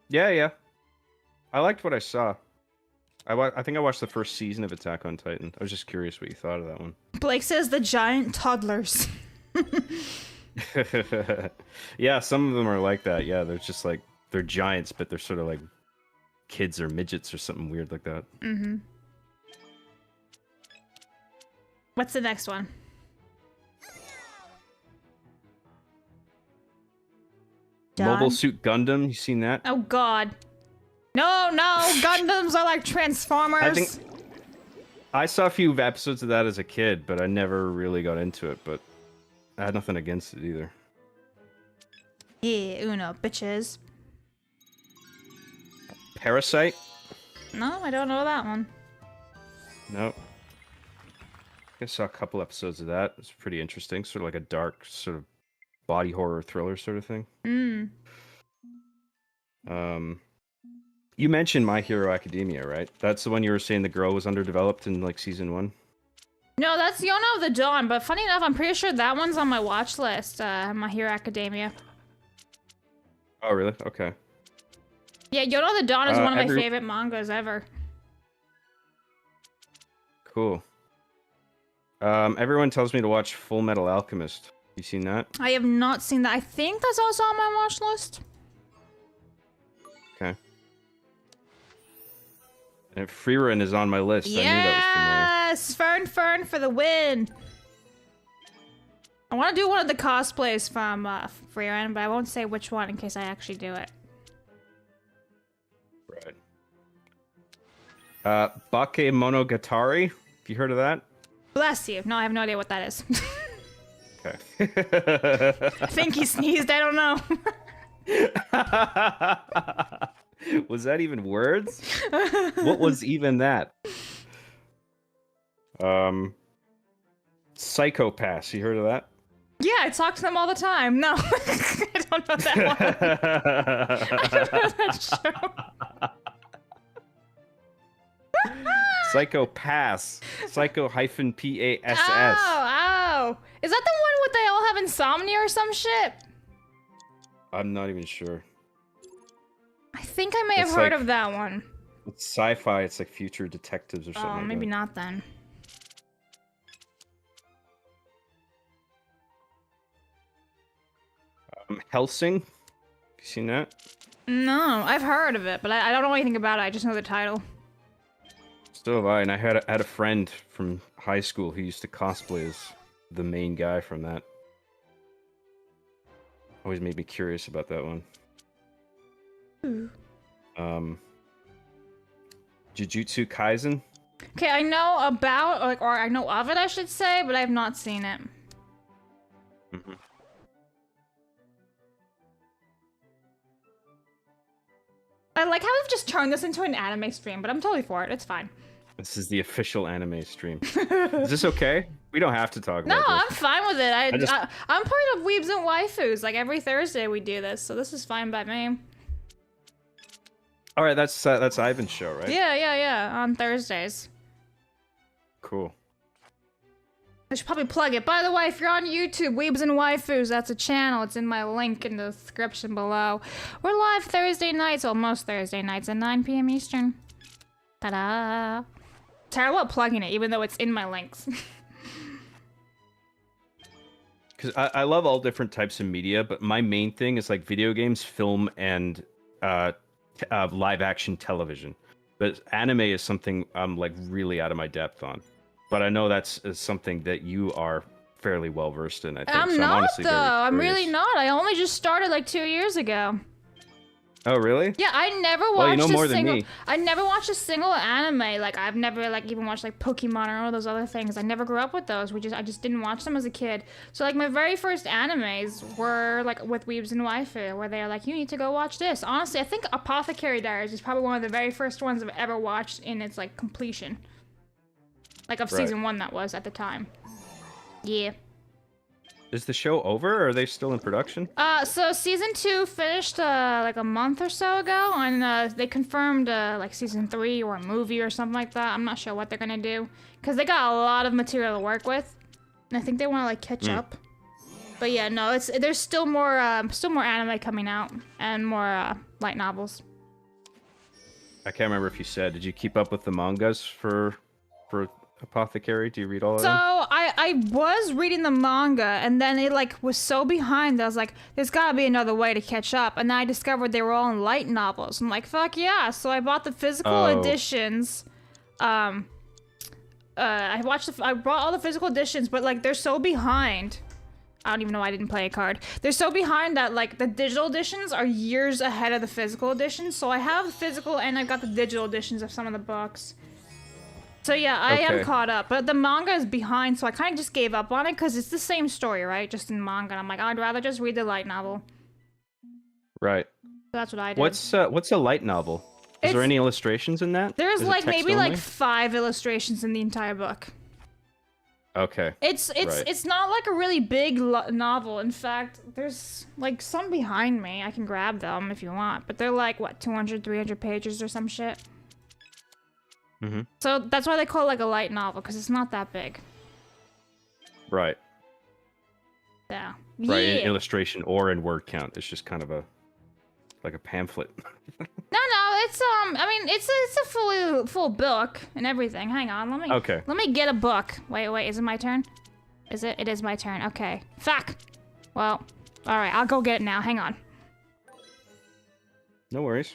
Yeah. I liked what I saw. I think I watched the first season of Attack on Titan. I was just curious what you thought of that one. Blake says the giant toddlers. Yeah, some of them are like that. Yeah, they're just like they're giants, but they're sort of like kids or midgets or something weird like that. Mm-hmm. What's the next one? Mobile Suit Gundam, you seen that? Oh god. No, Gundams are like Transformers. I saw a few episodes of that as a kid, but I never really got into it, but I had nothing against it either. Yeah, Uno, bitches. Parasite? No, I don't know that one. No. I saw a couple episodes of that. It's pretty interesting. Sort of like a dark, sort of body horror thriller sort of thing. You mentioned My Hero Academia, right? That's the one you were saying the girl was underdeveloped in like season 1? No, that's Yona of the Dawn, but funny enough, I'm pretty sure that one's on my watch list, My Hero Academia. Oh, really? Okay. Yeah, Yona of the Dawn is one of my favorite mangas ever. Cool. Everyone tells me to watch Full Metal Alchemist. You seen that? I have not seen that. I think that's also on my watch list. Okay. And Freerun is on my list. Yes! I knew that was familiar. Fern for the win! I want to do one of the cosplays from Freerun, but I won't say which one in case I actually do it. Right. Bakemonogatari. Have you heard of that? Bless you. No, I have no idea what that is. Okay. I think he sneezed. I don't know. Was that even words? What was even that? Psychopaths. You heard of that? Yeah, I talk to them all the time. No, I don't know that one. I don't know that show. Psycho Pass. Psycho hyphen PASS. Oh. Is that the one where they all have insomnia or some shit? I'm not even sure. I think I may have It's heard like- of that one. It's sci-fi. It's like future detectives or something. Oh, like maybe that. not then. Helsing. Have you seen that? No, I've heard of it, but I don't know anything about it. I just know the title. Still have I, and I had a friend from high school who used to cosplay as the main guy from that. Always made me curious about that one. Jujutsu Kaisen. Okay, I know about, or I know of it, I should say, but I have not seen it. Mhm. I like how we've just turned this into an anime stream, but I'm totally for it. It's fine. This is the official anime stream. Is this okay? We don't have to talk No, about I'm this. fine with it. just- I'm part of Weebs and Waifus. Like every Thursday we do this, so this is fine by me. All right, that's Ivan's show, right? Yeah. On Thursdays. Cool. I should probably plug it. By the way, if you're on YouTube, Weebs and Waifus, that's a channel. It's in my link in the description below. We're live Thursday nights, well, most Thursday nights at 9 p.m. Eastern. Ta-da! Terrible at plugging it, even though it's in my links. Because I love all different types of media, but my main thing is like video games, film, and live action television. But anime is something I'm like really out of my depth on. But I know that's something that you are fairly well versed in. I think. I'm so not, honestly though. very I'm really curious. not. I only just started like 2 years ago. Oh really? Yeah, I never watched Well, you know a more than single. me. I never watched a single anime. Like I've never like even watched like Pokemon or all those other things. I never grew up with those. I just didn't watch them as a kid. So like my very first animes were like with Weebs and Waifu, where they're like, you need to go watch this. Honestly, I think Apothecary Diaries is probably one of the very first ones I've ever watched in its like completion. Like of Right. season 1 that was at the time. Yeah. Is the show over, or are they still in production? So season 2 finished like a month or so ago, and they confirmed like season 3 or a movie or something like that. I'm not sure what they're gonna do, cause they got a lot of material to work with, and I think they want to like catch up. But yeah, no, there's still more anime coming out and more light novels. I can't remember if you said. Did you keep up with the mangas for Apothecary? Do you read all of So them? I was reading the manga, and then it like was so behind that I was like, there's gotta be another way to catch up. And then I discovered they were all in light novels. I'm like, fuck yeah! So I bought the physical editions. I bought all the physical editions, but like they're so behind. I don't even know why I didn't play a card. They're so behind that like the digital editions are years ahead of the physical editions. So I have the physical and I've got the digital editions of some of the books. So yeah, I am Okay. caught up, but the manga is behind, so I kind of just gave up on it because it's the same story, right? Just in manga. I'm like, I'd rather just read the light novel. Right. So that's what I did. What's a light novel? Is there It's- any illustrations in that? There's Is it like text maybe like only? 5 illustrations in the entire book. Okay. It's Right. not like a really big novel. In fact, there's like some behind me. I can grab them if you want, but they're like what 200, 300 pages or some shit. Mhm. So that's why they call it like a light novel, because it's not that big. Right. Yeah. Right. Yeah. In illustration or in word count. It's just kind of like a pamphlet. No, it's I mean, it's a full book and everything. Hang on, Okay. Let me get a book. Wait, is it my turn? Is it? It is my turn. Okay. Fuck. Well, all right, I'll go get it now. Hang on. No worries.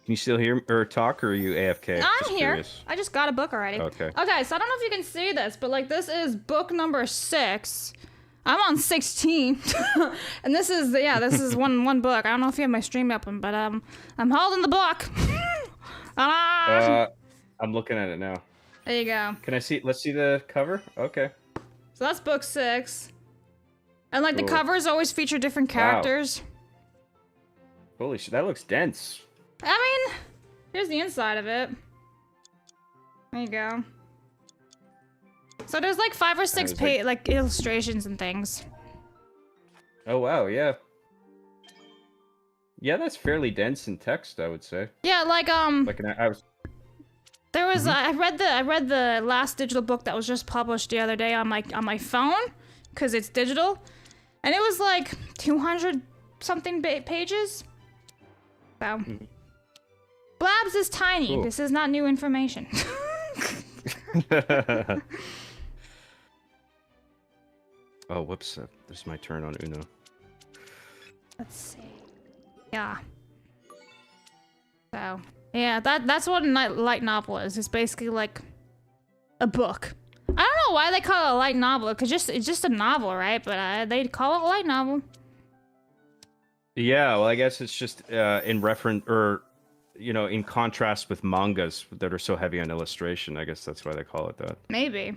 Can you still hear or talk, or are you AFK? I'm Just here. curious. I just got a book already. Okay. Okay, so I don't know if you can see this, but like this is book number 6. I'm on 16, and this is one book. I don't know if you have my stream open, but I'm holding the book. Ah! I'm looking at it now. There you go. Can I see? Let's see the cover. Okay. So that's book 6. And like the Cool. covers always feature different characters. Holy shit, that looks dense. I mean, here's the inside of it. There you go. So there's like 5 or 6 like illustrations and things. Oh wow, yeah. Yeah, that's fairly dense in text, I would say. Yeah, like I was. there was I read the last digital book that was just published the other day on my phone, cause it's digital, and it was like 200 something pages. So, Blabs is tiny. Cool. This is not new information. Oh, whoops! This is my turn on Uno. Let's see. Yeah. So, yeah, that's what a light novel is. It's basically like a book. I don't know why they call it a light novel, cause it's just a novel, right? But they call it a light novel. Yeah, well, I guess it's just in reference, or in contrast with mangas that are so heavy on illustration. I guess that's why they call it that. Maybe.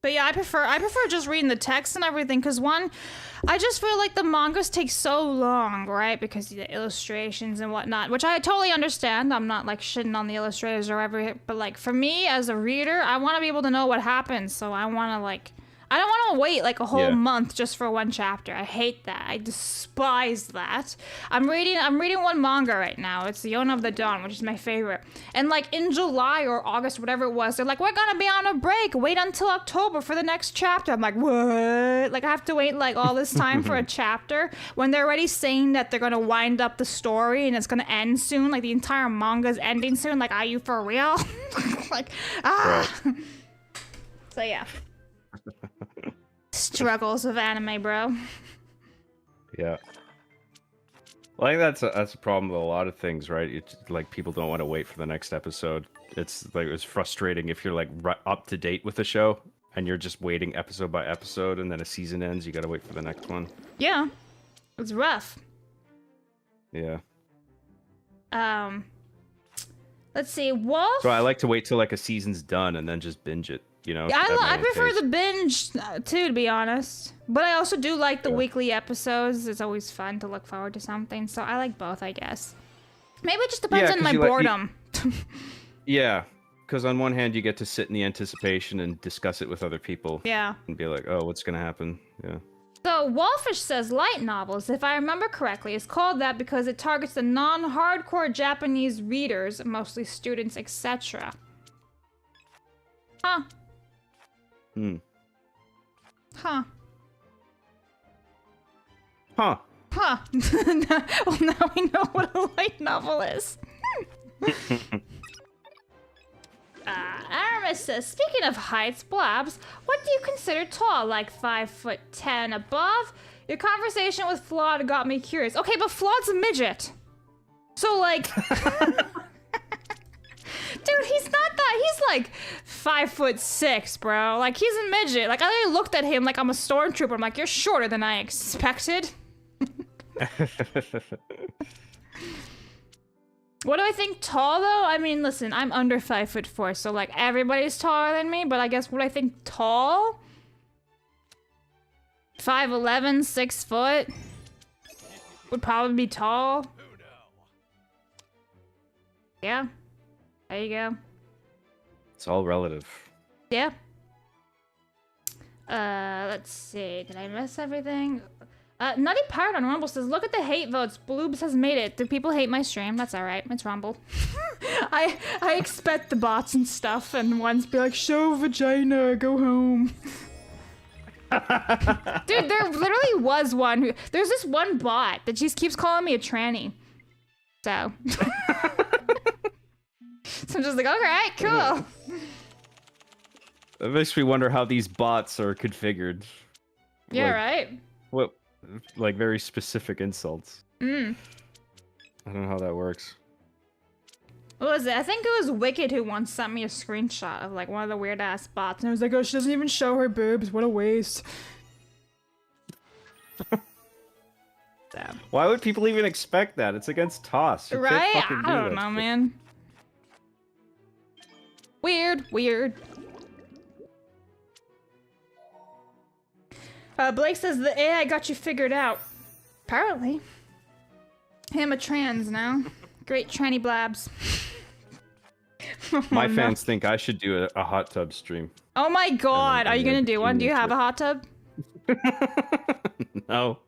But yeah, I prefer just reading the text and everything, because one, I just feel like the mangas take so long, right? Because the illustrations and whatnot, which I totally understand. I'm not like shitting on the illustrators or whatever, but like for me as a reader, I want to be able to know what happens. So I want to I don't want to wait like a whole month just for one chapter. I hate that. I despise that. I'm reading one manga right now. It's The Owner of the Dawn, which is my favorite. And like in July or August, whatever it was, they're like, we're gonna be on a break. Wait until October for the next chapter. I'm like, what? Like I have to wait like all this time for a chapter when they're already saying that they're gonna wind up the story and it's gonna end soon. Like the entire manga's ending soon. Like, are you for real? Like, ah. Right. So yeah. Struggles of anime, bro. Yeah. Well, I think that's a problem with a lot of things, right? It's like people don't want to wait for the next episode. It's frustrating if you're like up to date with the show and you're just waiting episode by episode, and then a season ends, you gotta wait for the next one. Yeah, it's rough. Yeah. Let's see, Wolf. So I like to wait till like a season's done and then just binge it. Yeah, I prefer the binge too, to be honest. But I also do like the weekly episodes. It's always fun to look forward to something. So I like both, I guess. Maybe it just depends on my boredom. Yeah, because on one hand you get to sit in the anticipation and discuss it with other people. Yeah. And be like, oh, what's gonna happen? Yeah. So Wolfish says light novels, if I remember correctly, is called that because it targets the non-hardcore Japanese readers, mostly students, etc. Huh. Hmm. Huh. Huh. Huh. Well, now we know what a light novel is. Aramis says, speaking of heights, Blabs, what do you consider tall? Like 5'10" above? Your conversation with Flawed got me curious. Okay, but Flawed's a midget. So, like... Dude, he's not that. He's like 5'6", bro. Like, he's a midget. Like, I looked at him like I'm a stormtrooper. I'm like, you're shorter than I expected. What do I think tall, though? I mean, listen, I'm under 5'4", so like everybody's taller than me. But I guess what I think tall? 5'11", 6 foot would probably be tall. Yeah. There you go. It's all relative. Yeah. Let's see. Did I miss everything? Nutty Pirate on Rumble says, look at the hate votes. Bloobs has made it. Do people hate my stream? That's alright. It's Rumble. I expect the bots and stuff, and ones be like, show vagina, go home. Dude, there literally was one who... There's this one bot that just keeps calling me a tranny. So... So I'm just like, alright, cool. It makes me wonder how these bots are configured. Yeah, like, right? What, like very specific insults. I don't know how that works. What was it? I think it was Wicked who once sent me a screenshot of like one of the weird ass bots, and it was like, oh, she doesn't even show her boobs. What a waste. Why would people even expect that? It's against TOS. You right? can't fucking do I don't know, man. Weird. Blake says the AI got you figured out. Apparently. I'm a trans now. Great tranny Blabs. My no. fans think I should do a hot tub stream. Oh my god, are you gonna do one? Do you have a hot tub? No,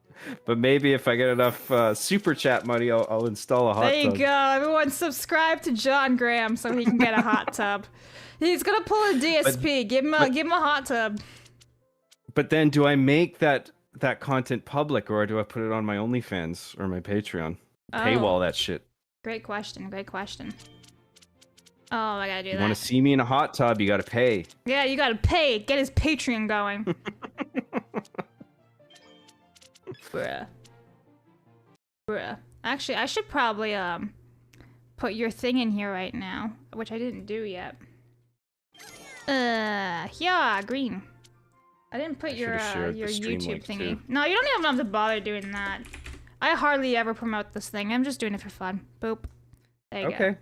but maybe if I get enough super chat money, I'll install a hot tub. There you go. Everyone subscribe to John Graham so he can get a hot tub. He's gonna pull a DSP. Give him a hot tub. But then, do I make that content public, or do I put it on my OnlyFans or my Patreon? Paywall that shit. Great question. Great question. Oh, I gotta do You that. want to see me in a hot tub? You gotta pay. Yeah, you gotta pay. Get his Patreon going. Bruh. Actually, I should probably put your thing in here right now, which I didn't do yet. Yeah, green. I didn't put your YouTube thingy. Too. No, you don't even have to bother doing that. I hardly ever promote this thing. I'm just doing it for fun. Boop. There you go.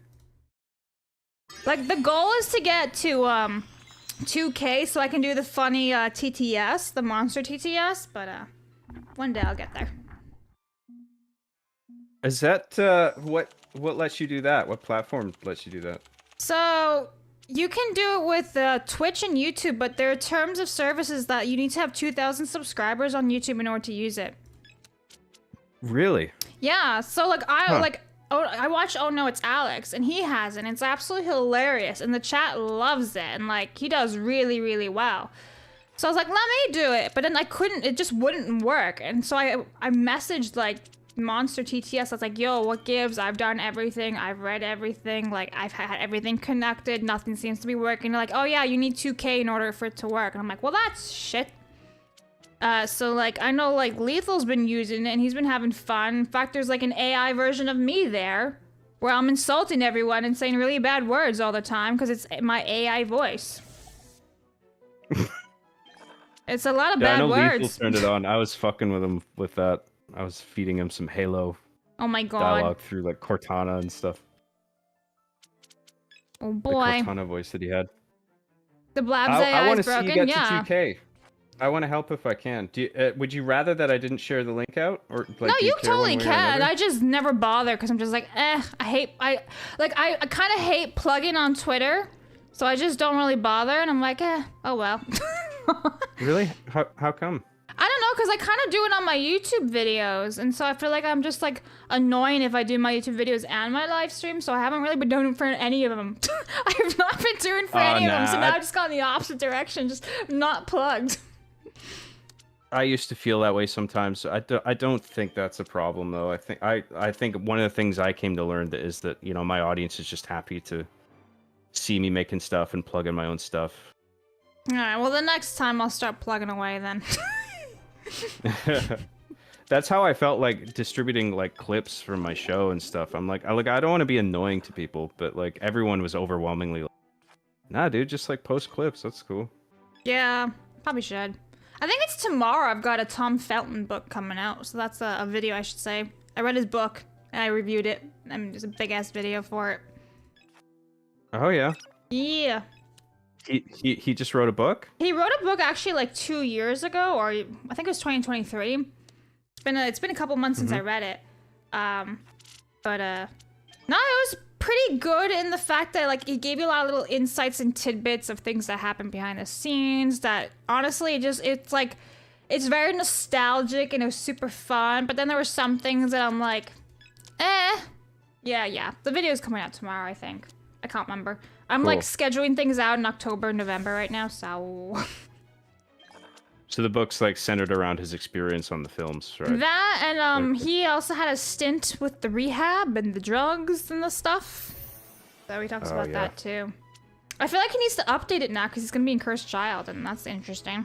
Like, the goal is to get to 2K so I can do the funny TTS, the monster TTS, but one day I'll get there. Is that what lets you do that? What platform lets you do that? So you can do it with Twitch and YouTube, but there are terms of services that you need to have 2,000 subscribers on YouTube in order to use it. Really? Yeah. So like I watch Oh No It's Alex, and he has it, and it's absolutely hilarious, and the chat loves it, and like he does really, really well. So I was like, let me do it, but then I couldn't. It just wouldn't work, and so I messaged like Monster TTS. I was like, yo, what gives? I've done everything. I've read everything. Like, I've had everything connected. Nothing seems to be working. They're like, oh yeah, you need 2K in order for it to work. And I'm like, well, that's shit. So like, I know like Lethal's been using it and he's been having fun. In fact, there's like an AI version of me there where I'm insulting everyone and saying really bad words all the time because it's my AI voice. It's a lot of bad words. I know Lethal turned it on. I was fucking with him with that. I was feeding him some Halo oh my god dialogue through like Cortana and stuff. Oh boy. The Cortana voice that he had. The Blabs I AI want is to see broken, you get yeah. to 2K. I want to help if I can. Do you, would you rather that I didn't share the link out, or like? No, do you care one totally way or can. another? I just never bother because I'm just like, I kind of hate plugging on Twitter, so I just don't really bother, and I'm like, oh well. Really? How come? I don't know, because I kind of do it on my YouTube videos, and so I feel like I'm just like annoying if I do my YouTube videos and my live stream, so I haven't really been doing it for any of them. I have not been doing for any of them, so now I've just gone the opposite direction, just not plugged. I used to feel that way sometimes. I don't think that's a problem though. I think one of the things I came to learn that is that, you know, my audience is just happy to see me making stuff and plug in my own stuff. All right, well the next time I'll start plugging away then. That's how I felt like distributing like clips from my show and stuff. I'm like I don't want to be annoying to people, but like everyone was overwhelmingly like, nah, dude, just like post clips. That's cool. Yeah, probably should. I think it's tomorrow. I've got a Tom Felton book coming out, so that's a video I should say. I read his book and I reviewed it. I mean, there's a big ass video for it. Oh yeah. Yeah. He just wrote a book? He wrote a book actually like 2 years ago, or I think it was 2023. It's been a couple months since I read it. No, it was pretty good in the fact that like it gave you a lot of little insights and tidbits of things that happen behind the scenes that honestly it's very nostalgic and it was super fun, but then there were some things that I'm like, yeah. The video's coming out tomorrow, I think. I can't remember. I'm Cool. like scheduling things out in October, November right now, so. So the book's like centered around his experience on the films, right? That and he also had a stint with the rehab and the drugs and the stuff. So he talks about that too. I feel like he needs to update it now because he's gonna be in Cursed Child, and that's interesting.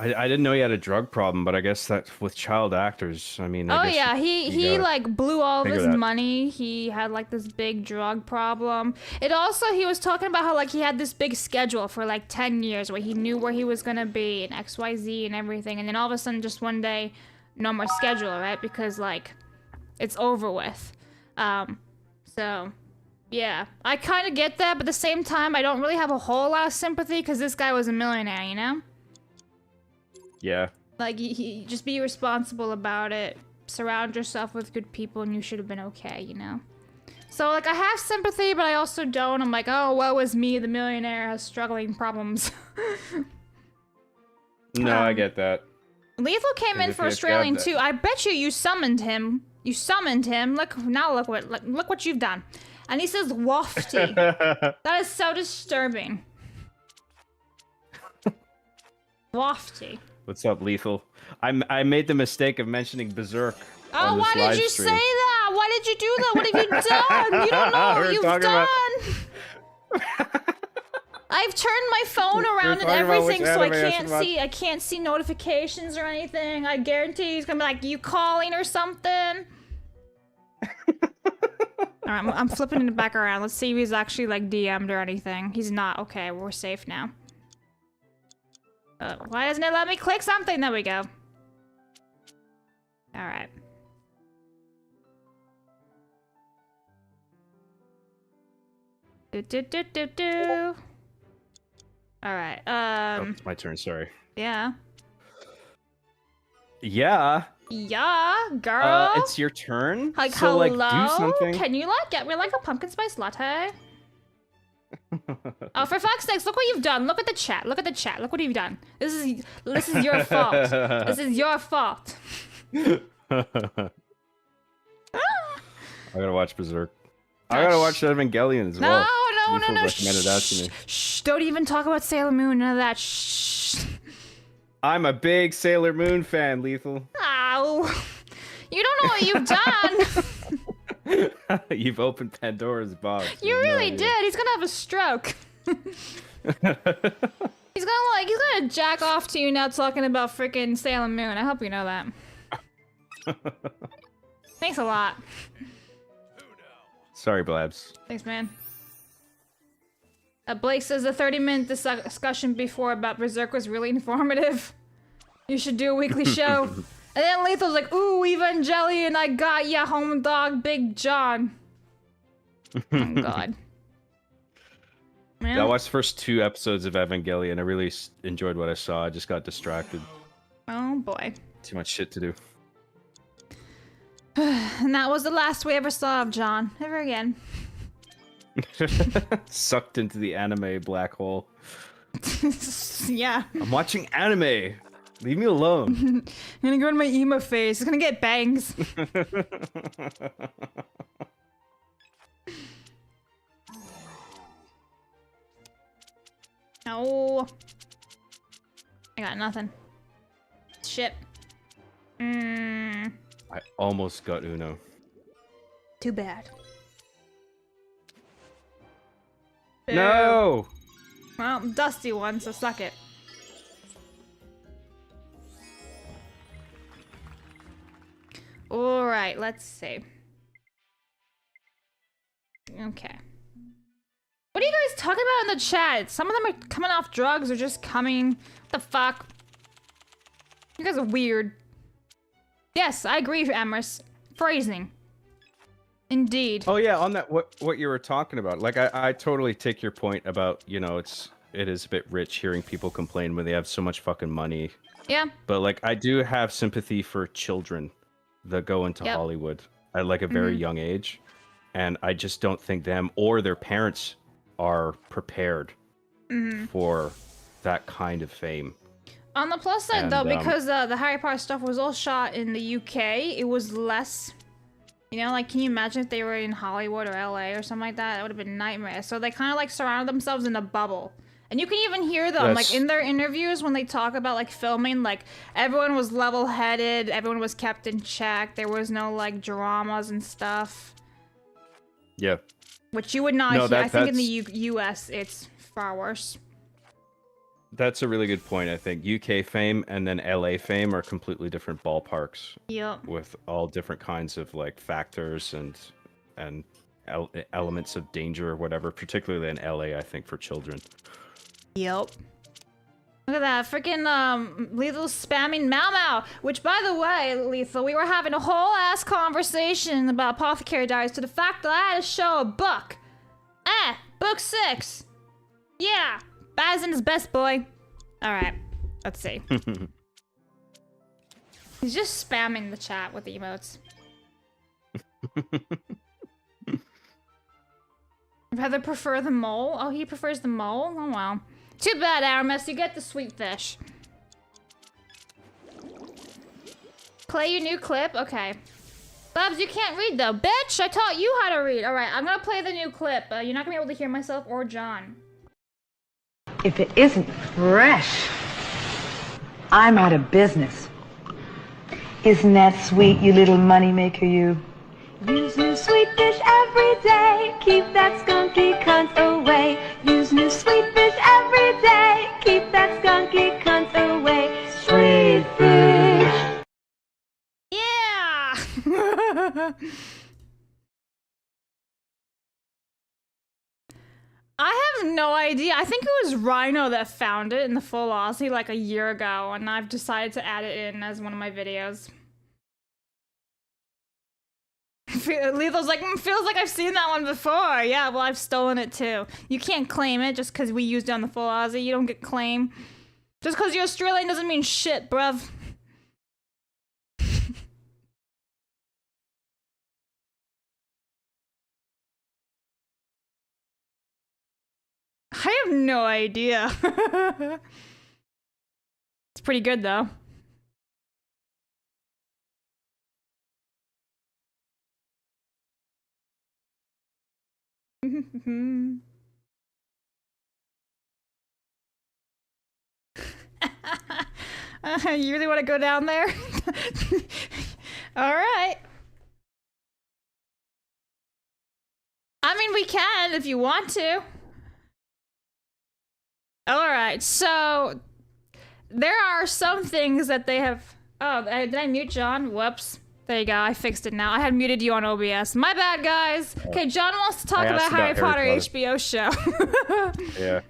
I didn't know he had a drug problem, but I guess that with child actors, I mean. Oh I guess yeah, he like blew all of figure his that. money. He had like this big drug problem. It also, he was talking about how like he had this big schedule for like 10 years where he knew where he was gonna be and XYZ and everything, and then all of a sudden just one day, no more schedule, right? Because like it's over with. So yeah, I kind of get that, but at the same time, I don't really have a whole lot of sympathy because this guy was a millionaire, you know? Yeah. Like, he just be responsible about it. Surround yourself with good people, and you should have been okay, you know? So, like, I have sympathy, but I also don't. I'm like, oh, woe is me, the millionaire has struggling problems. No, I get that. Lethal came 'Cause in if for you have Australian that- too. I bet you summoned him. You summoned him. Look what you've done. And he says wafty. That is so disturbing. Wafty. What's up, Lethal? I made the mistake of mentioning Berserk. Oh, on this why did live you stream. say that? Why did you do that? What have you done? You don't know what We're you've talking done. about- I've turned my phone around and talking about which everything, so I anime I can't should watch. see. I can't see notifications or anything. I guarantee he's gonna be like, "You calling or something?" All right, I'm flipping it back around. Let's see if he's actually like DM'd or anything. He's not. Okay, we're safe now. Why doesn't it let me click something? There we go. All right. Do. All right. Oh, it's my turn. Sorry. Yeah. Yeah. Yeah, girl. It's your turn. Like, so, hello? like, do something. Can you, like, get me, like, a pumpkin spice latte? Oh, for fuck's sakes, look what you've done. Look at the chat. Look at the chat. Look what you've done. This is your fault. This is your fault. I gotta watch Berserk. I gotta watch Evangelion as well. No, Lethal no. recommended that to me. Shh. Don't even talk about Sailor Moon. None of that. Shh. I'm a big Sailor Moon fan, Lethal. Ow. You don't know what you've done. You've opened Pandora's box. You There's no really idea. did. He's gonna have a stroke. He's gonna jack off to you now talking about freaking Sailor Moon. I hope you know that. Thanks a lot. Sorry, Blabs. Thanks, man. Blake says the 30-minute discussion before about Berserk was really informative. You should do a weekly show. And then Lethal's like, ooh, Evangelion, I got ya, home dog, Big John. Oh, God. Man. Yeah, I watched the first 2 episodes of Evangelion. I really enjoyed what I saw. I just got distracted. Oh, boy. Too much shit to do. And that was the last we ever saw of John. Ever again. Sucked into the anime black hole. Yeah. I'm watching anime. Leave me alone. I'm gonna go to my emo phase. It's gonna get bangs. No. I got nothing. Shit. I almost got Uno. Too bad. No! Well, dusty one, so suck it. Alright, let's see. Okay. What are you guys talking about in the chat? Some of them are coming off drugs or just coming. What the fuck? You guys are weird. Yes, I agree, Amherst. Phrasing. Indeed. Oh yeah, on that what you were talking about. Like I totally take your point about, you know, it is a bit rich hearing people complain when they have so much fucking money. Yeah. But like I do have sympathy for children that go into Yep. Hollywood at like a very young age. And I just don't think them or their parents are prepared for that kind of fame. On the plus side, And, though, because the Harry Potter stuff was all shot in the UK, it was less. You know, like, can you imagine if they were in Hollywood or LA or something like that? That would have been a nightmare. So they kind of like surrounded themselves in a bubble. And you can even hear them, like, in their interviews when they talk about, like, filming, like, everyone was level-headed, everyone was kept in check, there was no, like, dramas and stuff. Yeah. Which you would not No, hear. that- I think in the that's- US, it's far worse. That's a really good point, I think. UK fame and then LA fame are completely different ballparks Yep. with all different kinds of like factors and elements of danger or whatever, particularly in LA, I think, for children. Yep. Look at that, freaking Lethal spamming Mau Mau. Which, by the way, Lethal, we were having a whole ass conversation about Apothecary Diaries to the fact that I had to show a book. Book 6. Yeah, Bazin is best boy. All right, let's see. He's just spamming the chat with emotes. rather prefer the mole. Oh, he prefers the mole? Oh, wow. Too bad, Aramis. You get the sweet fish. Play your new clip? Okay. Babs, you can't read, though. Bitch, I taught you how to read. All right, I'm gonna play the new clip. You're not gonna be able to hear myself or John. If it isn't fresh, I'm out of business. Isn't that sweet, you little moneymaker, you? Use new sweet fish every day. Keep that skunky cunt away. Use new sweet fish every day. Keep that skunky cunt away. Sweet fish. Yeah! I have no idea. I think it was Rhino that found it in the full Aussie like a year ago, and I've decided to add it in as one of my videos. Lethal's like, feels like I've seen that one before. Yeah, well, I've stolen it too. You can't claim it just because we used it on the full Aussie. You don't get claim. Just because you're Australian doesn't mean shit, bruv. I have no idea. It's pretty good though. You really want to go down there? All right. I mean, we can if you want to. All right, so there are some things that they have. Oh, did I mute John? Whoops. There you go. I fixed it now. I had muted you on OBS. My bad, guys. Okay, John wants to talk about Harry Potter HBO show. Yeah.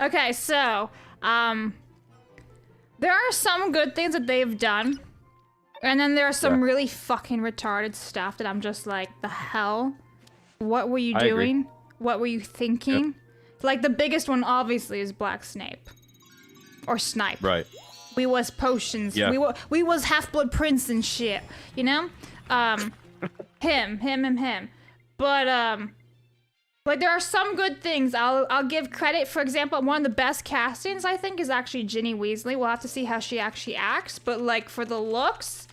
Okay, so there are some good things that they've done, and then there are some really fucking retarded stuff that I'm just like, the hell? What were you doing? What were you thinking? Yep. Like, the biggest one, obviously, is Black Snape. Or Snipe. Right. We was potions. Yeah. We was Half-Blood Prince and shit. You know? Him. But, like, there are some good things. I'll give credit. For example, one of the best castings, I think, is actually Ginny Weasley. We'll have to see how she actually acts. But, like, for the looks,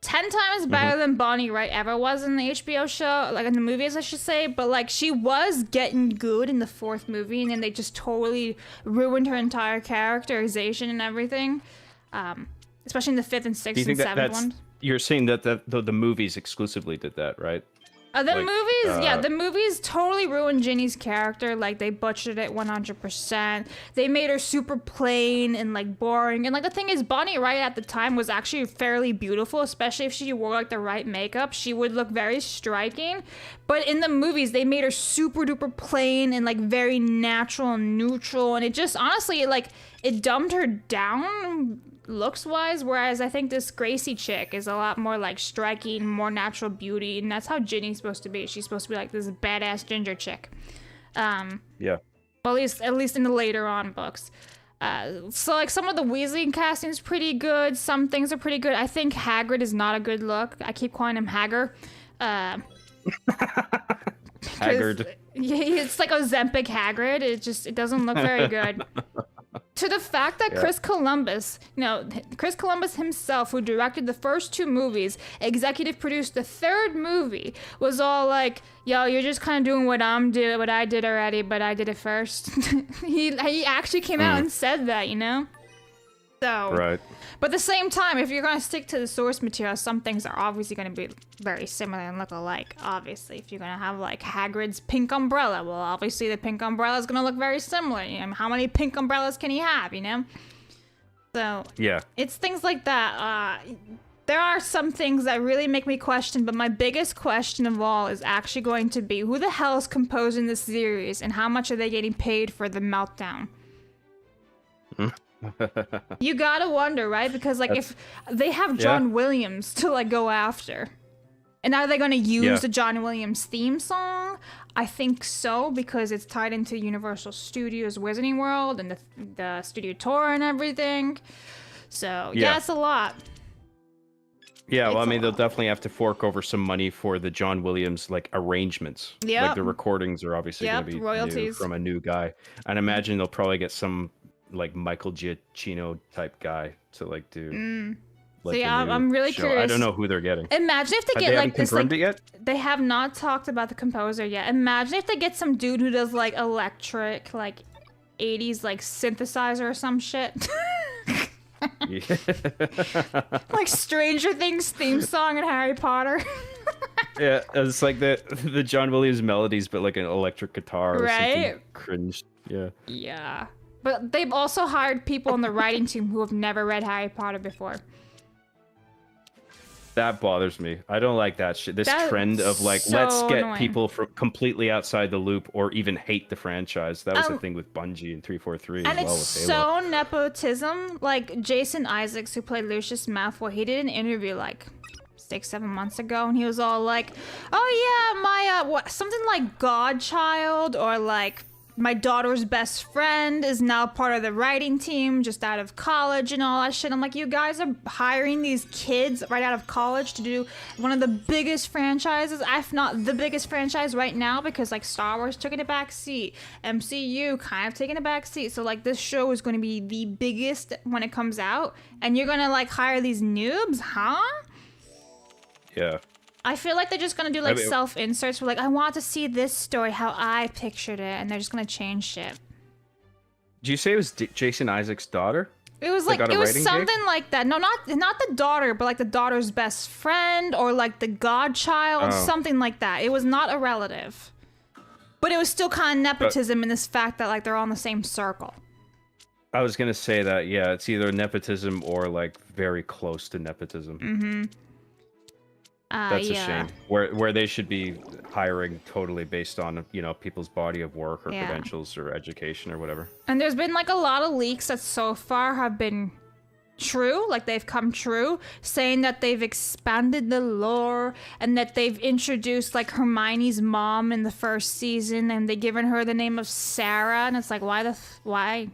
10 times better than Bonnie Wright ever was in the HBO show, like in the movies, I should say. But like, she was getting good in the 4th movie, and then they just totally ruined her entire characterization and everything. Especially in the 5th and 6th and 7th one. You're saying that the movies exclusively did that, right? The movies totally ruined Ginny's character. Like, they butchered it 100%. They made her super plain and, like, boring. And, like, the thing is, Bonnie Wright at the time was actually fairly beautiful, especially if she wore, like, the right makeup. She would look very striking. But in the movies, they made her super duper plain and, like, very natural and neutral. And it just, honestly, like, it dumbed her down looks-wise, whereas I think this Gracie chick is a lot more, like, striking, more natural beauty, and that's how Ginny's supposed to be. She's supposed to be, like, this badass ginger chick. Yeah. Well, at least in the later on books. So, like, some of the Weasley casting is pretty good. Some things are pretty good. I think Hagrid is not a good look. I keep calling him Hagger. Haggard. Yeah, it's like Ozempic Hagrid. It doesn't look very good. To the fact that Chris Columbus himself, who directed the first 2 movies, executive produced the 3rd movie, was all like, yo, you're just kind of doing what I did already, but I did it first. he actually came out and said that, you know? So, right. But at the same time, if you're going to stick to the source material, some things are obviously going to be very similar and look alike. Obviously, if you're going to have, like, Hagrid's pink umbrella, well, obviously the pink umbrella is going to look very similar. You know, how many pink umbrellas can he have, you know? So, yeah. It's things like that. There are some things that really make me question, but my biggest question of all is actually going to be, who the hell is composing this series, and how much are they getting paid for the meltdown? You gotta wonder, right? Because, like, if they have John Williams to, like, go after, and are they gonna use the John Williams theme song? I think so, because it's tied into Universal Studios Wizarding World and the studio tour and everything. So yeah, it's a lot. Yeah, well, I It's a mean, they'll lot. definitely have to fork over some money for the John Williams like arrangements. Like Yep. the recordings are obviously going Yep, to be new royalties. from a new guy, and I imagine they'll probably get some like Michael Giacchino type guy to like do like So the yeah, new I'm really show. I curious. don't know who they're getting. Imagine if they They get haven't like this confirmed like it yet. they have not talked about the composer yet. Imagine if they get some dude who does like electric like 80s like synthesizer or some shit. Yeah. Like Stranger Things theme song in Harry Potter. Yeah, it's like the John Williams melodies, but like an electric guitar or something Right? cringe. Yeah. Yeah. But they've also hired people on the writing team who have never read Harry Potter before. That bothers me. I don't like that shit. This That's trend of like, so let's get annoying. people from completely outside the loop or even hate the franchise. That was the Um, thing with Bungie and 343 And as well it's with Halo. so nepotism. Like Jason Isaacs, who played Lucius Malfoy, he did an interview like 6-7 months ago, and he was all like, "Oh yeah, my what something like godchild or like my daughter's best friend is now part of the writing team, just out of college and all that shit." I'm like, you guys are hiring these kids right out of college to do one of the biggest franchises, if not the biggest franchise right now, because like Star Wars took it a back seat, MCU kind of taking a back seat. So like this show is going to be the biggest when it comes out, and you're gonna like hire these noobs, huh? Yeah. I feel like they're just gonna do like mean- self-inserts where like I want to see this story how I pictured it, and they're just gonna change shit. Did you say it was Jason Isaac's daughter? It was They like got a it was writing something gig? like that. No, not the daughter, but like the daughter's best friend or like the godchild, Oh. something like that. It was not a relative, but it was still kind of nepotism in this fact that like they're all in the same circle. I was gonna say that. Yeah, it's either nepotism or like very close to nepotism. That's a yeah. shame. Where they should be hiring totally based on people's body of work or Yeah. credentials or education or whatever. And there's been like a lot of leaks that so far have been true, like they've come true, saying that they've expanded the lore and that they've introduced like Hermione's mom in the first season, and they've given her the name of Sarah, and it's like, why?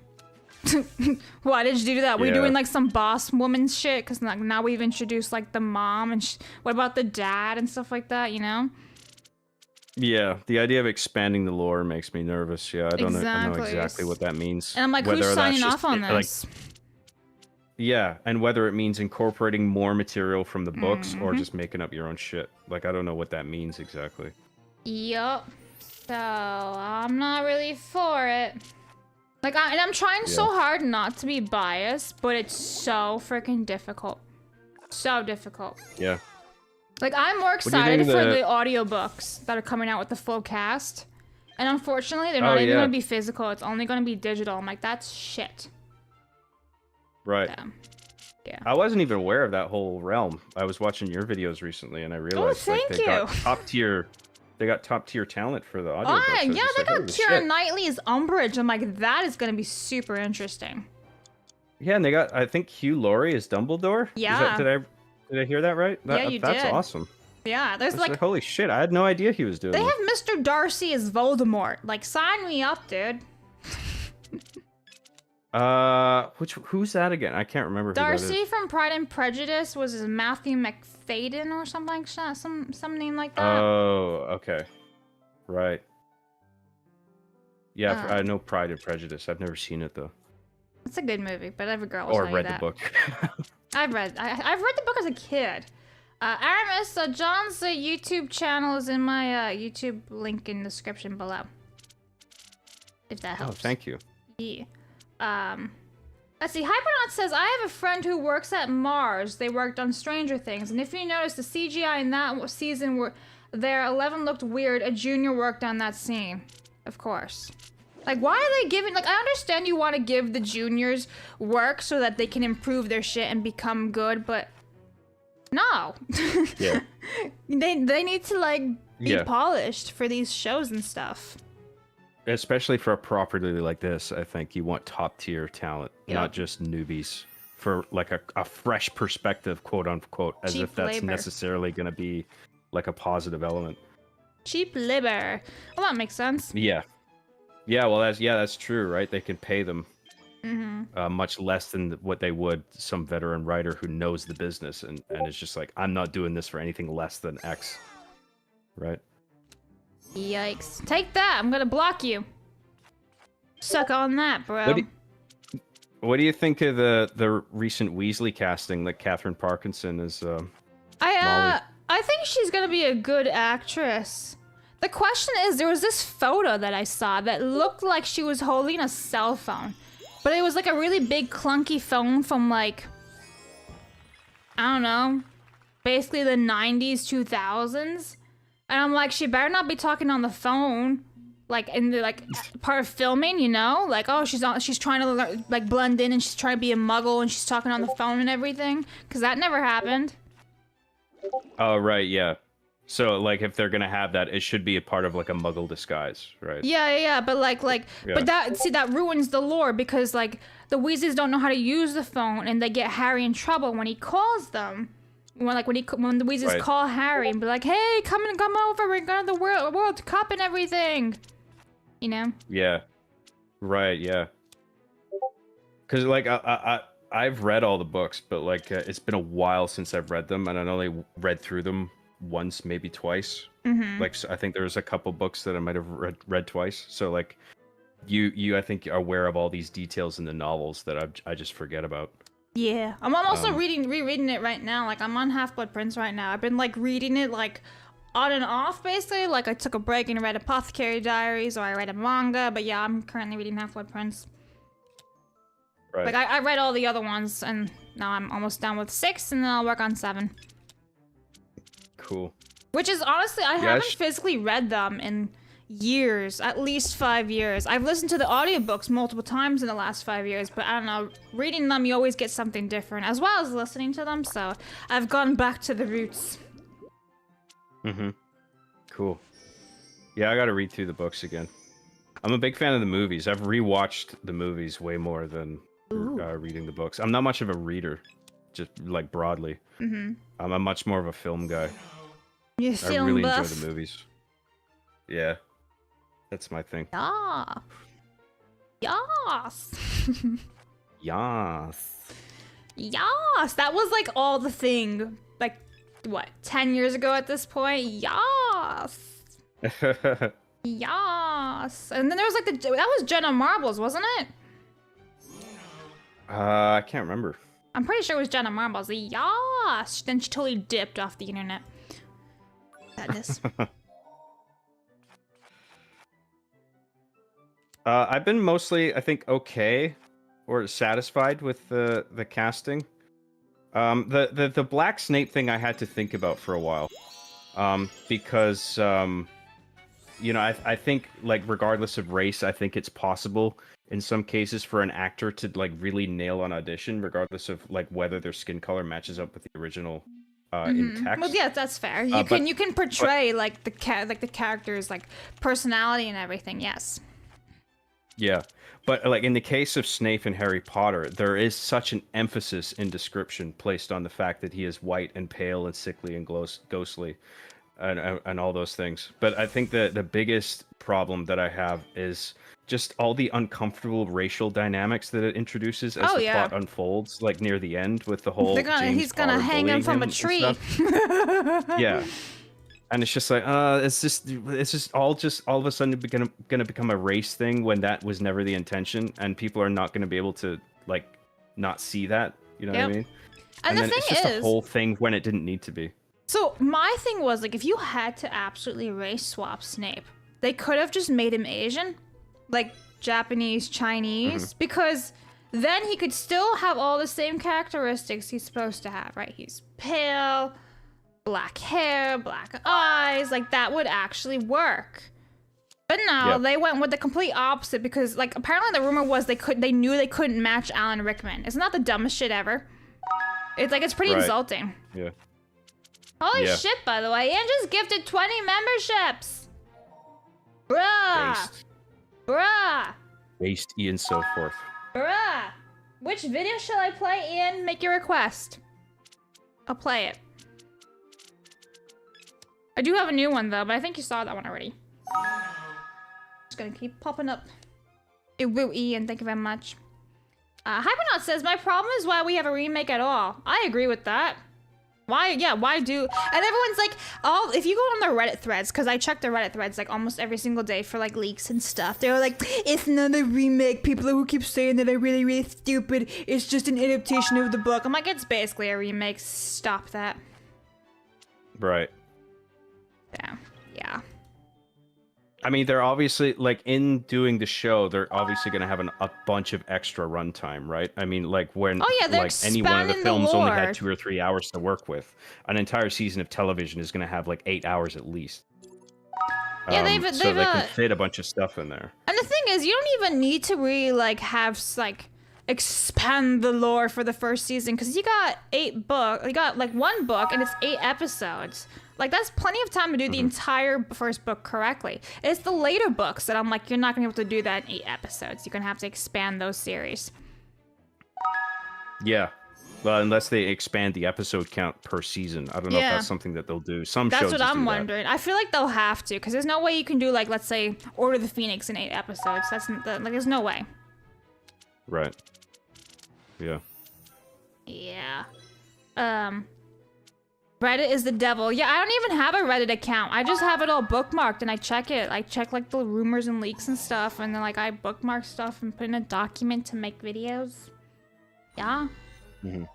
Why did you do that? We're Yeah. doing like some boss woman shit because like now we've introduced like the mom, and what about the dad and stuff like that, you know? Yeah, the idea of expanding the lore makes me nervous. Yeah, I don't know Exactly. exactly what that means. And I'm like, Whether who's that's signing just, off on like, this? yeah, and whether it means incorporating more material from the books or Mm-hmm. just making up your own shit. Like, I don't know what that means exactly. Yup. So I'm not really for it. Like, I'm trying so hard not to be biased, but it's so freaking difficult. So difficult. Yeah. Like, I'm more do you excited think for the- the audiobooks that are coming out with the full cast. And unfortunately, they're Oh, not even yeah. going to be physical. It's only going to be digital. I'm like, that's shit. Right. Yeah. I wasn't even aware of that whole realm. I was watching your videos recently and I realized like, thank they got you. top tier talent for the audio. Oh, yeah, they got Keira Knightley's Umbridge. I'm like, that is going to be super interesting. Yeah, and they got, I think Hugh Laurie is Dumbledore. Yeah. Did I hear that right? Yeah, you That's did. awesome. Yeah, there's like, Holy shit, I had no idea he was doing they that. have Mr. Darcy as Voldemort. Like, sign me up, dude. Who's that again? I can't remember who that Darcy is. from Pride and Prejudice was Matthew McFadden or something like that. Some name like that. Oh, okay. Right. Yeah, Uh, I know Pride and Prejudice. I've never seen it though. It's a good movie, but every girl will Or tell you read the that. book. I've read the book as a kid. Aramis, John's YouTube channel is in my YouTube link in the description below. If that Oh, helps. thank you. Yeah. Let's see. Hypernaut says, I have a friend who works at Mars. They worked on Stranger Things. And if you notice, the CGI in that season were there, 11 looked weird. A junior worked on that scene. Of course. Like, why are they giving... Like, I understand you want to give the juniors work so that they can improve their shit and become good, but... No. Yeah. They need to, like, be Yeah. polished for these shows and stuff. Especially for a property like this, I think you want top tier talent, Yep. not just newbies. For like a fresh perspective, quote unquote, as Cheap if that's labor. necessarily going to be like a positive element. Cheap labor. Well, that makes sense. Yeah. Yeah, well, that's true, right? They can pay them much less than what they would some veteran writer who knows the business and is just like, I'm not doing this for anything less than X, right? Yikes. Take that. I'm gonna block you. Suck on that, bro. What do you think of the recent Weasley casting, like Catherine Parkinson is Molly? I think she's gonna be a good actress. The question is, there was this photo that I saw that looked like she was holding a cell phone. But it was like a really big clunky phone from like, I don't know, basically the 90s, 2000s. And I'm like, she better not be talking on the phone, like in the like part of filming, you know? Like, oh, she's trying to like blend in and she's trying to be a muggle and she's talking on the phone and everything. Because that never happened. Oh, right, yeah. So, like, if they're gonna have that, it should be a part of, like, a muggle disguise, right? Yeah, but but that ruins the lore because, like, the Weasleys don't know how to use the phone and they get Harry in trouble when he calls them. When the Weasleys call Harry and be like, hey, come over, we're going to the World Cup and everything. You know? Yeah. Right, yeah. Because, like, I've read all the books, but, like, it's been a while since I've read them, and I only read through them once, maybe twice. Like, so I think there's a couple books that I might have read twice. So, like, you I think are aware of all these details in the novels that I just forget about. Yeah, I'm also rereading it right now. Like, I'm on Half-Blood Prince right now. I've been like reading it like on and off basically. Like, I took a break and read Apothecary Diaries, or I read a manga. But yeah, I'm currently reading Half-Blood Prince. Right. Like, I read all the other ones, and now I'm almost done with 6, and then I'll work on 7. Cool. Which is honestly, I haven't physically read them in years, at least 5 years. I've listened to the audiobooks multiple times in the last 5 years, but I don't know, reading them, you always get something different, as well as listening to them, so I've gone back to the roots. Cool. Yeah, I gotta read through the books again. I'm a big fan of the movies. I've rewatched the movies way more than reading the books. I'm not much of a reader, just like broadly. I'm a much more of a film guy. You I really enjoy the movies. Yeah, that's my thing. Yeah. Yas. Yas. Yas. That was like all the thing. Like, what, 10 years ago at this point? Yas. Yas. And then there was like that was Jenna Marbles, wasn't it? I can't remember. I'm pretty sure it was Jenna Marbles. Yas. Then she totally dipped off the internet. Sadness. I've been mostly, I think, okay or satisfied with the casting. The Black Snape thing I had to think about for a while, because you know, I think, like, regardless of race, I think it's possible in some cases for an actor to, like, really nail an audition, regardless of, like, whether their skin color matches up with the original in text. Well, yeah, that's fair. You can portray like the character's like personality and everything. Yes. Yeah, but like in the case of Snape and Harry Potter, there is such an emphasis in description placed on the fact that he is white and pale and sickly and ghostly, and all those things. But I think the biggest problem that I have is just all the uncomfortable racial dynamics that it introduces as the plot unfolds, like near the end with the whole he's gonna hang him from a tree. Yeah. And it's just like, it's just all of a sudden gonna become a race thing when that was never the intention, and people are not gonna be able to, like, not see that. You know what I mean? And the then thing it's just is, a whole thing when it didn't need to be. So my thing was, like, if you had to absolutely race swap Snape, they could have just made him Asian, like Japanese, Chinese, because then he could still have all the same characteristics he's supposed to have, right? He's pale, black hair, black eyes, like that would actually work. But no, they went with the complete opposite because, like, apparently the rumor was they knew they couldn't match Alan Rickman. It's not the dumbest shit ever. It's like, it's pretty insulting. Yeah. Holy shit, by the way, Ian just gifted 20 memberships. Bruh. Bruh. Based Ian so forth. Bruh. Which video shall I play, Ian? Make your request. I'll play it. I do have a new one, though, but I think you saw that one already. Just gonna keep popping up. It will, Ian. Thank you very much. Hypernaut says, my problem is why we have a remake at all. I agree with that. Why? Yeah, why do... And everyone's like, oh, if you go on the Reddit threads, because I check the Reddit threads like almost every single day for like leaks and stuff. They're like, it's not a remake. People who keep saying that are really, really stupid. It's just an adaptation of the book. I'm like, it's basically a remake. Stop that. Right. Yeah. I mean, they're obviously, like, in doing the show, they're obviously going to have a bunch of extra runtime, right? I mean, like, when like any one of the films only had 2 or 3 hours to work with, an entire season of television is going to have, like, 8 hours at least. Yeah, so they can fit a bunch of stuff in there. And the thing is, you don't even need to really, like, have, like, expand the lore for the first season, because you got 8 books, you got, like, 1 book, and it's 8 episodes. Like, that's plenty of time to do the entire first book correctly. It's the later books that I'm like, you're not gonna be able to do that in 8 episodes. You're gonna have to expand those series. Yeah. Well, unless they expand the episode count per season. I don't know if that's something that they'll do. Some shows That's what I'm do wondering. I feel like they'll have to, because there's no way you can do, like, let's say, Order of the Phoenix in 8 episodes. Like, there's no way. Right. Yeah. Yeah. Reddit is the devil. Yeah, I don't even have a Reddit account. I just have it all bookmarked and I check it. I check like the rumors and leaks and stuff, and then like I bookmark stuff and put in a document to make videos. Yeah. For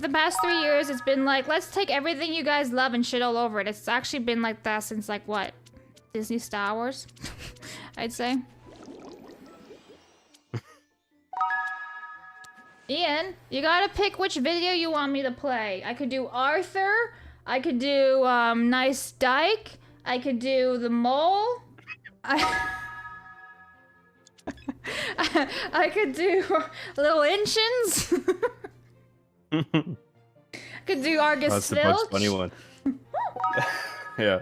the past 3 years, it's been like, let's take everything you guys love and shit all over it. It's actually been like that since like what? Disney Star Wars? I'd say. Ian, you gotta pick which video you want me to play. I could do Arthur, I could do Nice Dyke, I could do the Mole, I could do Little Inchins, I could do Argus That's the Filch. Bugs Bunny one. Yeah.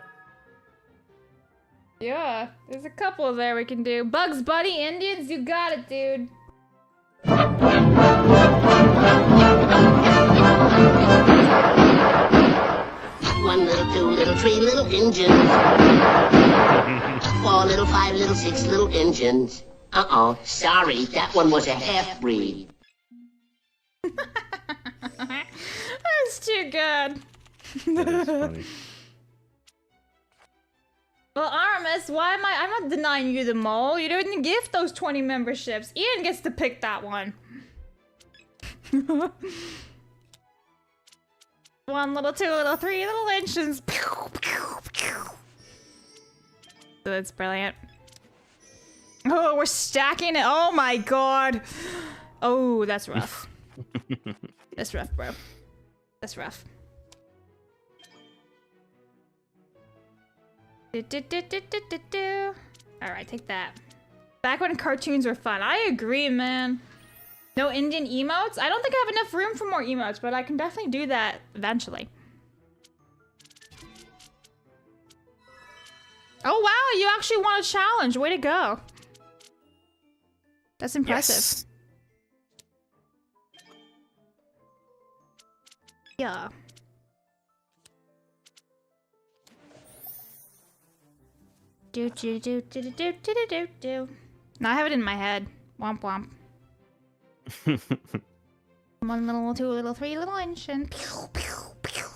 Yeah, there's a couple there we can do. Bugs Bunny, Indians, you got it, dude. One little, 2 little, 3 little engines. 4 little, 5 little, 6 little engines. Uh-oh, sorry, that one was a half-breed. That's too good. That is funny. Well, Aramis, why am I'm not denying you the Mole. You didn't give those 20 memberships. Ian gets to pick that one. 1 little, 2 little, 3 little inches. That's brilliant. Oh, we're stacking it. Oh my god. Oh, that's rough. That's rough, bro. That's rough. Alright, take that. Back when cartoons were fun. I agree, man. No Indian emotes? I don't think I have enough room for more emotes, but I can definitely do that eventually. Oh wow, you actually won a challenge. Way to go. That's impressive. Yes. Yeah. Do do do do do do do do do. Now I have it in my head. Womp womp. 1 little, 2 little, 3 little inch and pew, pew, pew.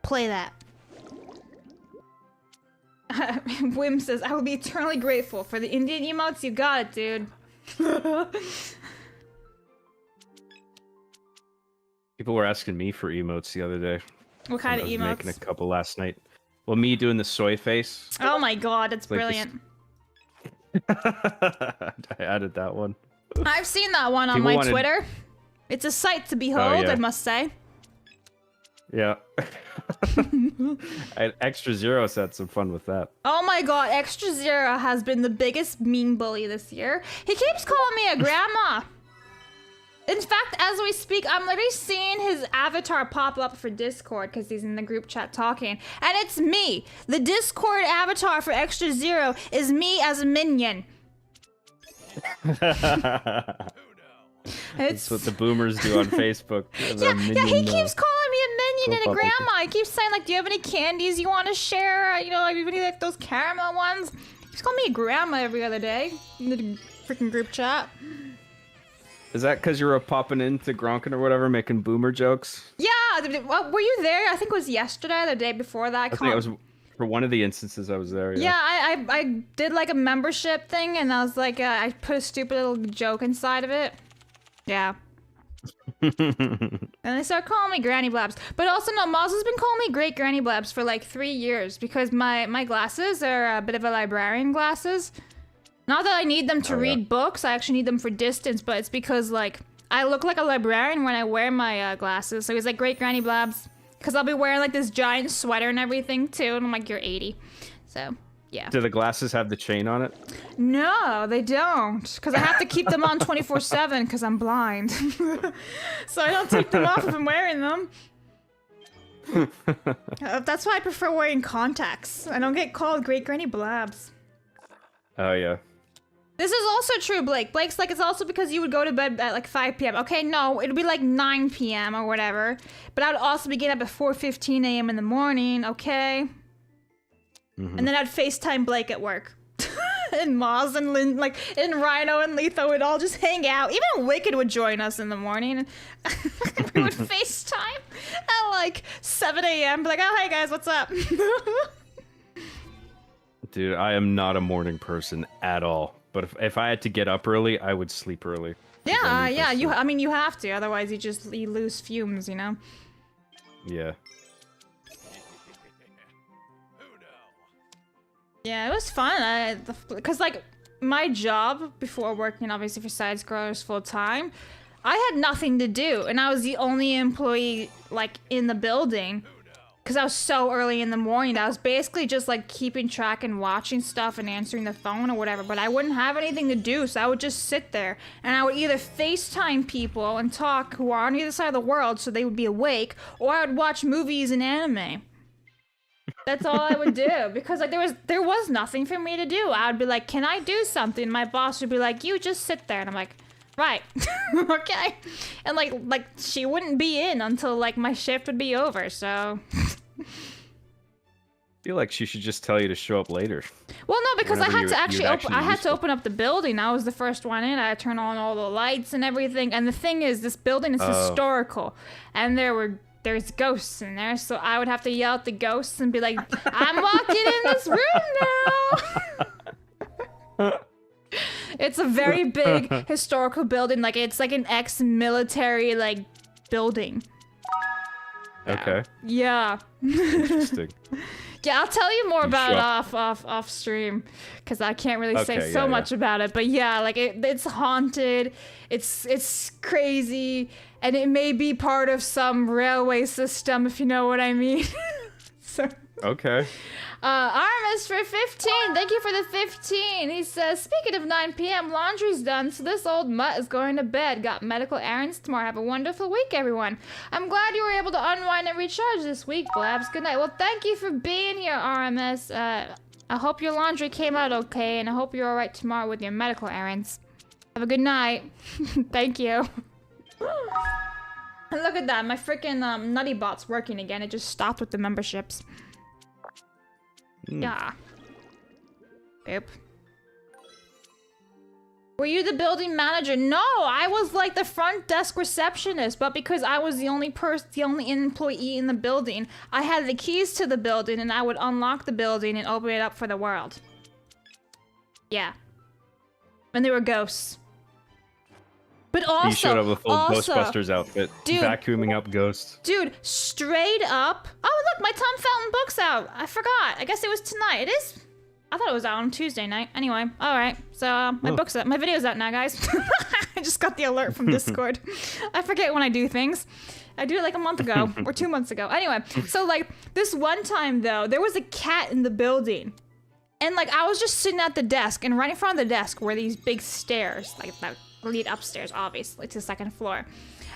Play that. Wim says, I will be eternally grateful for the Indian emotes. You got it, dude. People were asking me for emotes the other day. What kind of I was emotes? making a couple last night. Well, me doing the soy face. Oh my god, that's Like brilliant. I added that one. I've seen that one on People my wanted- Twitter. It's a sight to behold, yeah. I must say. Yeah. Extra Zeros had some fun with that. Oh my god, Extra Zero has been the biggest mean bully this year. He keeps calling me a grandma. In fact, as we speak, I'm literally seeing his avatar pop up for Discord because he's in the group chat talking. And it's me. The Discord avatar for Extra Zero is me as a minion. That's what the boomers do on Facebook. Yeah, he keeps calling me a minion and a grandma. He keeps saying, like, do you have any candies you want to share? You know, like, any like those caramel ones? He She's calling me grandma every other day in the freaking group chat. Is that because you were popping into Gronkin or whatever, making boomer jokes? Yeah, were you there? I think it was yesterday or the day before that. I think it was for one of the instances I was there. Yeah, I did like a membership thing, and I was like, I put a stupid little joke inside of it. Yeah. And they started calling me Granny Blabs. But also, no, Moz has been calling me Great Granny Blabs for like 3 years because my glasses are a bit of a librarian glasses. Not that I need them to read books, I actually need them for distance, but it's because, like, I look like a librarian when I wear my glasses. So he's like, Great Granny Blabs. Because I'll be wearing, like, this giant sweater and everything, too. And I'm like, you're 80. So, yeah. Do the glasses have the chain on it? No, they don't. Because I have to keep them on 24/7 because I'm blind. So I don't take them off if I'm wearing them. That's why I prefer wearing contacts. I don't get called Great Granny Blabs. Oh, yeah. This is also true, Blake. Blake's like, it's also because you would go to bed at like 5 p.m. Okay, no, it'd be like 9 p.m. or whatever. But I'd also be getting up at 4:15 a.m. in the morning, okay? And then I'd FaceTime Blake at work. And Moz and Lynn, like, and Rhino and Letho would all just hang out. Even Wicked would join us in the morning. And we would FaceTime at like 7 a.m. Be like, oh, hey guys, what's up? Dude, I am not a morning person at all. But if I had to get up early, I would sleep early. Yeah, I mean, you have to. Otherwise, you lose fumes, you know? Yeah. Yeah, it was fun. Because, like, my job before working, obviously, for Side Scrollers full time, I had nothing to do. And I was the only employee, like, in the building. Because I was so early in the morning. I was basically just, like, keeping track and watching stuff and answering the phone or whatever. But I wouldn't have anything to do, so I would just sit there. And I would either FaceTime people and talk who are on either side of the world so they would be awake, or I would watch movies and anime. That's all I would do, because like there was nothing for me to do. I would be like, can I do something? My boss would be like, you just sit there. And I'm like, right. Okay. And like she wouldn't be in until like my shift would be over, so. I feel like she should just tell you to show up later. Well, no, because I Whenever had to actually I had to useful. open up the building. I was the first one in. I had to turn on all the lights and everything. And the thing is, this building is historical, and there's ghosts in there, so I would have to yell at the ghosts and be like, I'm walking in this room now. It's a very big historical building. Like, it's like an ex-military, like, building. Okay. Yeah. Interesting. Yeah, I'll tell you more about shocked? it off stream, because I can't really say Okay, so yeah, much about it. But yeah, like it's haunted, it's crazy, and it may be part of some railway system, if you know what I mean. So. Okay. Armis for 15. Thank you for the 15. He says, speaking of 9 p.m., laundry's done, so this old mutt is going to bed. Got medical errands tomorrow. Have a wonderful week, everyone. I'm glad you were able to unwind and recharge this week, Blabs. Good night. Well, thank you for being here, RMS. I hope your laundry came out okay, and I hope you're all right tomorrow with your medical errands. Have a good night. Thank you. And look at that. My freaking Nutty Bot's working again. It just stopped with the memberships. Yeah. Yep. Were you the building manager? No, I was like the front desk receptionist, but because I was the only employee in the building, I had the keys to the building and I would unlock the building and open it up for the world. Yeah. And there were ghosts. But also, You showed up with full Ghostbusters outfit, dude, vacuuming up ghosts. Dude, straight up. Oh, look, my Tom Felton book's out. I forgot. I guess it was tonight. It is? I thought it was out on Tuesday night. Anyway, all right. So my book's out. My video's out now, guys. I just got the alert from Discord. I forget when I do things. I did it like a month ago or 2 months ago. Anyway, so like this one time though, there was a cat in the building. And like I was just sitting at the desk, and right in front of the desk were these big stairs, like that lead upstairs, obviously, to the second floor.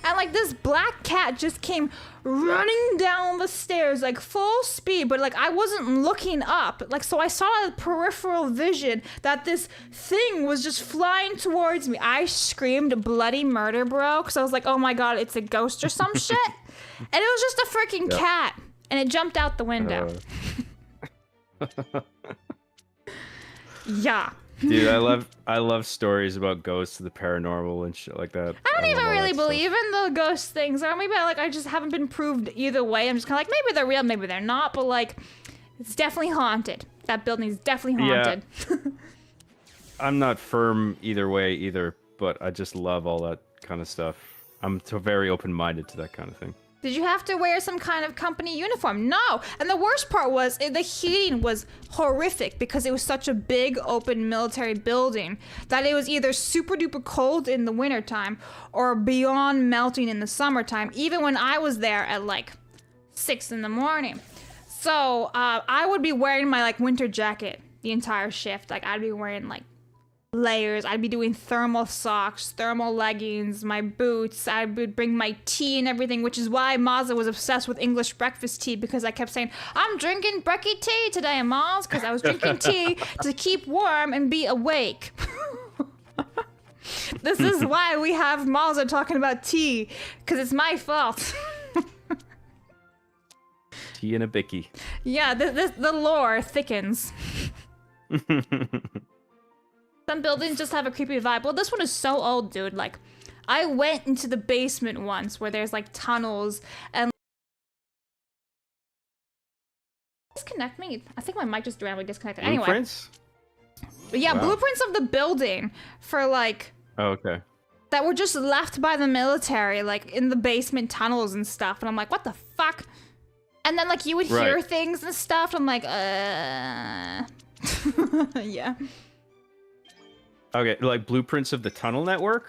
And like this black cat just came running down the stairs like full speed, but like I wasn't looking up. Like, so I saw a peripheral vision that this thing was just flying towards me. I screamed bloody murder, bro, because I was like, oh my god, it's a ghost or some shit. And it was just a freaking cat, and it jumped out the window. Yeah. Dude, I love stories about ghosts, the paranormal, and shit like that. I don't love even all really that stuff. believe in the ghost things. Or maybe like I just haven't been proved either way. I'm just kind of like, maybe they're real, maybe they're not. But like, it's definitely haunted. That building is definitely haunted. I'm not firm either way either, but I just love all that kind of stuff. I'm so very open-minded to that kind of thing. Did you have to wear some kind of company uniform? No. And the worst part was the heating was horrific because it was such a big open military building that it was either super duper cold in the wintertime or beyond melting in the summertime, even when I was there at like 6 in the morning. So I would be wearing my like winter jacket the entire shift. Like I'd be wearing like layers. I'd be doing thermal socks, thermal leggings, my boots. I would bring my tea and everything, which is why Mazza was obsessed with English breakfast tea, because I kept saying, I'm drinking brekkie tea today, Maz, because I was drinking tea to keep warm and be awake. This is why we have Mazza talking about tea, because it's my fault. Tea and a bicky. Yeah, the lore thickens. Some buildings just have a creepy vibe. Well, this one is so old, dude. Like, I went into the basement once where there's like tunnels and disconnect me. I think my mic just randomly disconnected. Anyway, Blueprints? but yeah, Wow. blueprints of the building for like Oh, okay. that were just left by the military, like in the basement tunnels and stuff. And I'm like, what the fuck? And then like you would hear Right. things and stuff. I'm like, yeah. Okay, like blueprints of the tunnel network?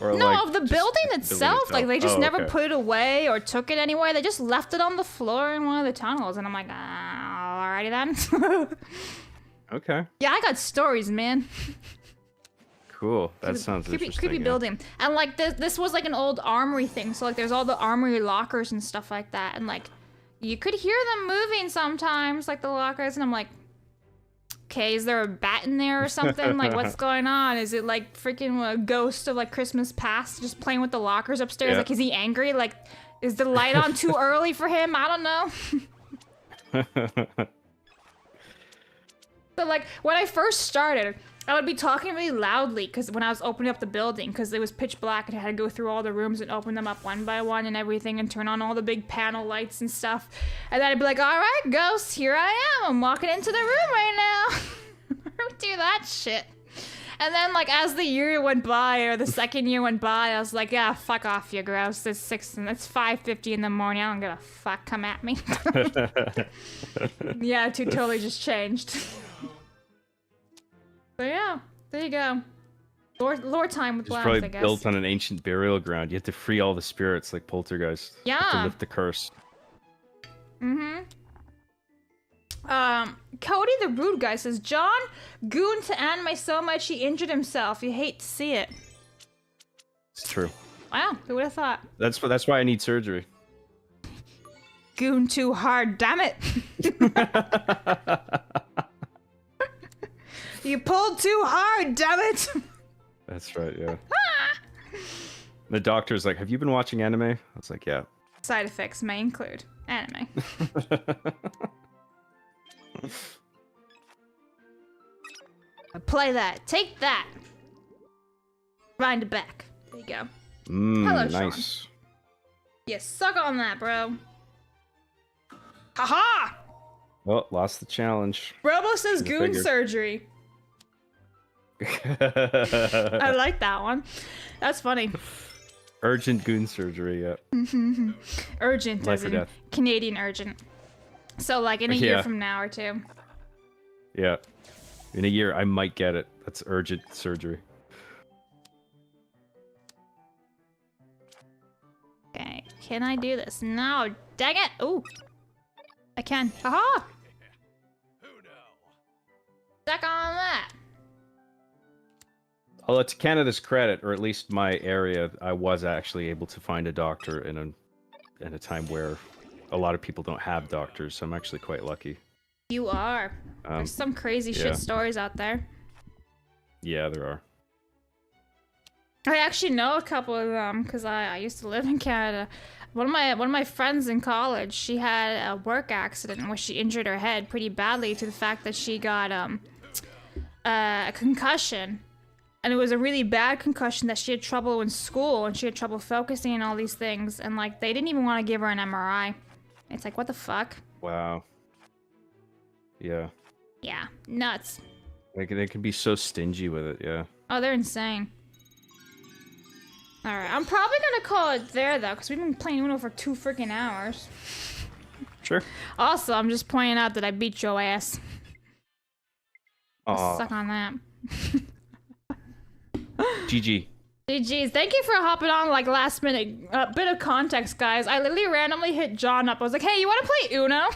Or No, like of the just building the itself. Like they just Oh, never okay. put it away or took it anywhere. They just left it on the floor in one of the tunnels, and I'm like, alrighty then. Okay, Yeah, I got stories, man. cool. That sounds creepy, interesting. creepy yeah. building. And like this was like an old armory thing, so like there's all the armory lockers and stuff like that, and like you could hear them moving sometimes, like the lockers, and I'm like, okay, is there a bat in there or something? Like, what's going on? Is it like freaking a ghost of like Christmas past just playing with the lockers upstairs? Yeah. Like, is he angry? Like, is the light on too early for him? I don't know. But like, when I first started, I would be talking really loudly because when I was opening up the building, because it was pitch black and I had to go through all the rooms and open them up one by one and everything and turn on all the big panel lights and stuff. And then I'd be like, all right, ghosts, here I am. I'm walking into the room right now. Do that shit. And then like as the year went by or the second year went by, I was like, yeah, fuck off, you gross. It's 5:50 in the morning. I don't give a fuck. Come at me. Yeah, attitude totally just changed. But yeah, there you go. Lore time with It's Blabs, probably I guess. built on an ancient burial ground. You have to free all the spirits like poltergeist. You have Yeah. to lift the curse. Cody the rude guy says, John gooned to anime so much he injured himself. You hate to see it. It's true. Wow, who would have thought? That's why I need surgery. Goon too hard, damn it. You pulled too hard, damn it. That's right, yeah. The doctor's like, have you been watching anime? I was like, yeah. Side effects may include anime. Play that. Take that. Wind it back. There you go. Hello, Sean. Nice. Yeah, suck on that, bro. Haha! Well, lost the challenge. Robo says Could've goon figured. surgery. I like that one. That's funny. Urgent goon surgery, yeah. Urgent, Life as or in death. Canadian urgent. So, like, in a year Yeah. from now or two. Yeah. In a year, I might get it. That's urgent surgery. Okay, can I do this? No, dang it! Ooh, I can. Haha! Stuck on that. Although to Canada's credit, or at least my area, I was actually able to find a doctor in a time where a lot of people don't have doctors, so I'm actually quite lucky. You are. There's some crazy yeah. shit stories out there. Yeah, there are. I actually know a couple of them because I used to live in Canada. One of my friends in college, she had a work accident where she injured her head pretty badly to the fact that she got a concussion. And it was a really bad concussion that she had trouble in school and she had trouble focusing and all these things. And like, they didn't even want to give her an MRI. It's like, what the fuck? Wow. Yeah. Yeah, nuts. They can be so stingy with it, yeah. Oh, they're insane. Alright, I'm probably gonna call it there though, because we've been playing Uno for 2 freaking hours. Sure. Also, I'm just pointing out that I beat your ass. Aw. Suck on that. GG. GG's. Thank you for hopping on like last minute. Bit of context, guys. I literally randomly hit John up. I was like, hey, you want to play Uno?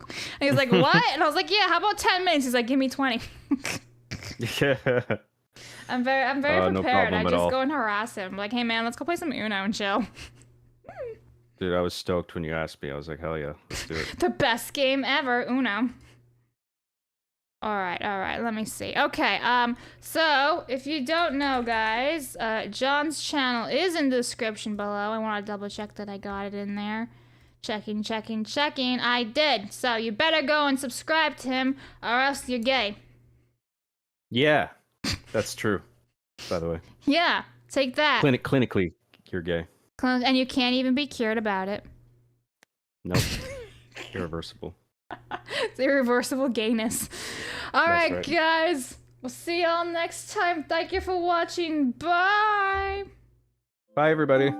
And he was like, what? And I was like, yeah, how about 10 minutes? He's like, give me 20. Yeah. I'm very No prepared. problem I at just all. go and harass him. Like, hey man, let's go play some Uno and chill. Dude, I was stoked when you asked me. I was like, hell yeah, let's do it. The best game ever, Uno. All right, let me see. Okay, so if you don't know, guys, John's channel is in the description below. I want to double check that I got it in there. Checking. I did. So you better go and subscribe to him or else you're gay. Yeah, that's true, by the way. Yeah, take that. Clinically, you're gay. And you can't even be cured about it. Nope. Irreversible. It's irreversible gayness. All That's right, right. guys. We'll see y'all next time. Thank you for watching. Bye. Bye, everybody.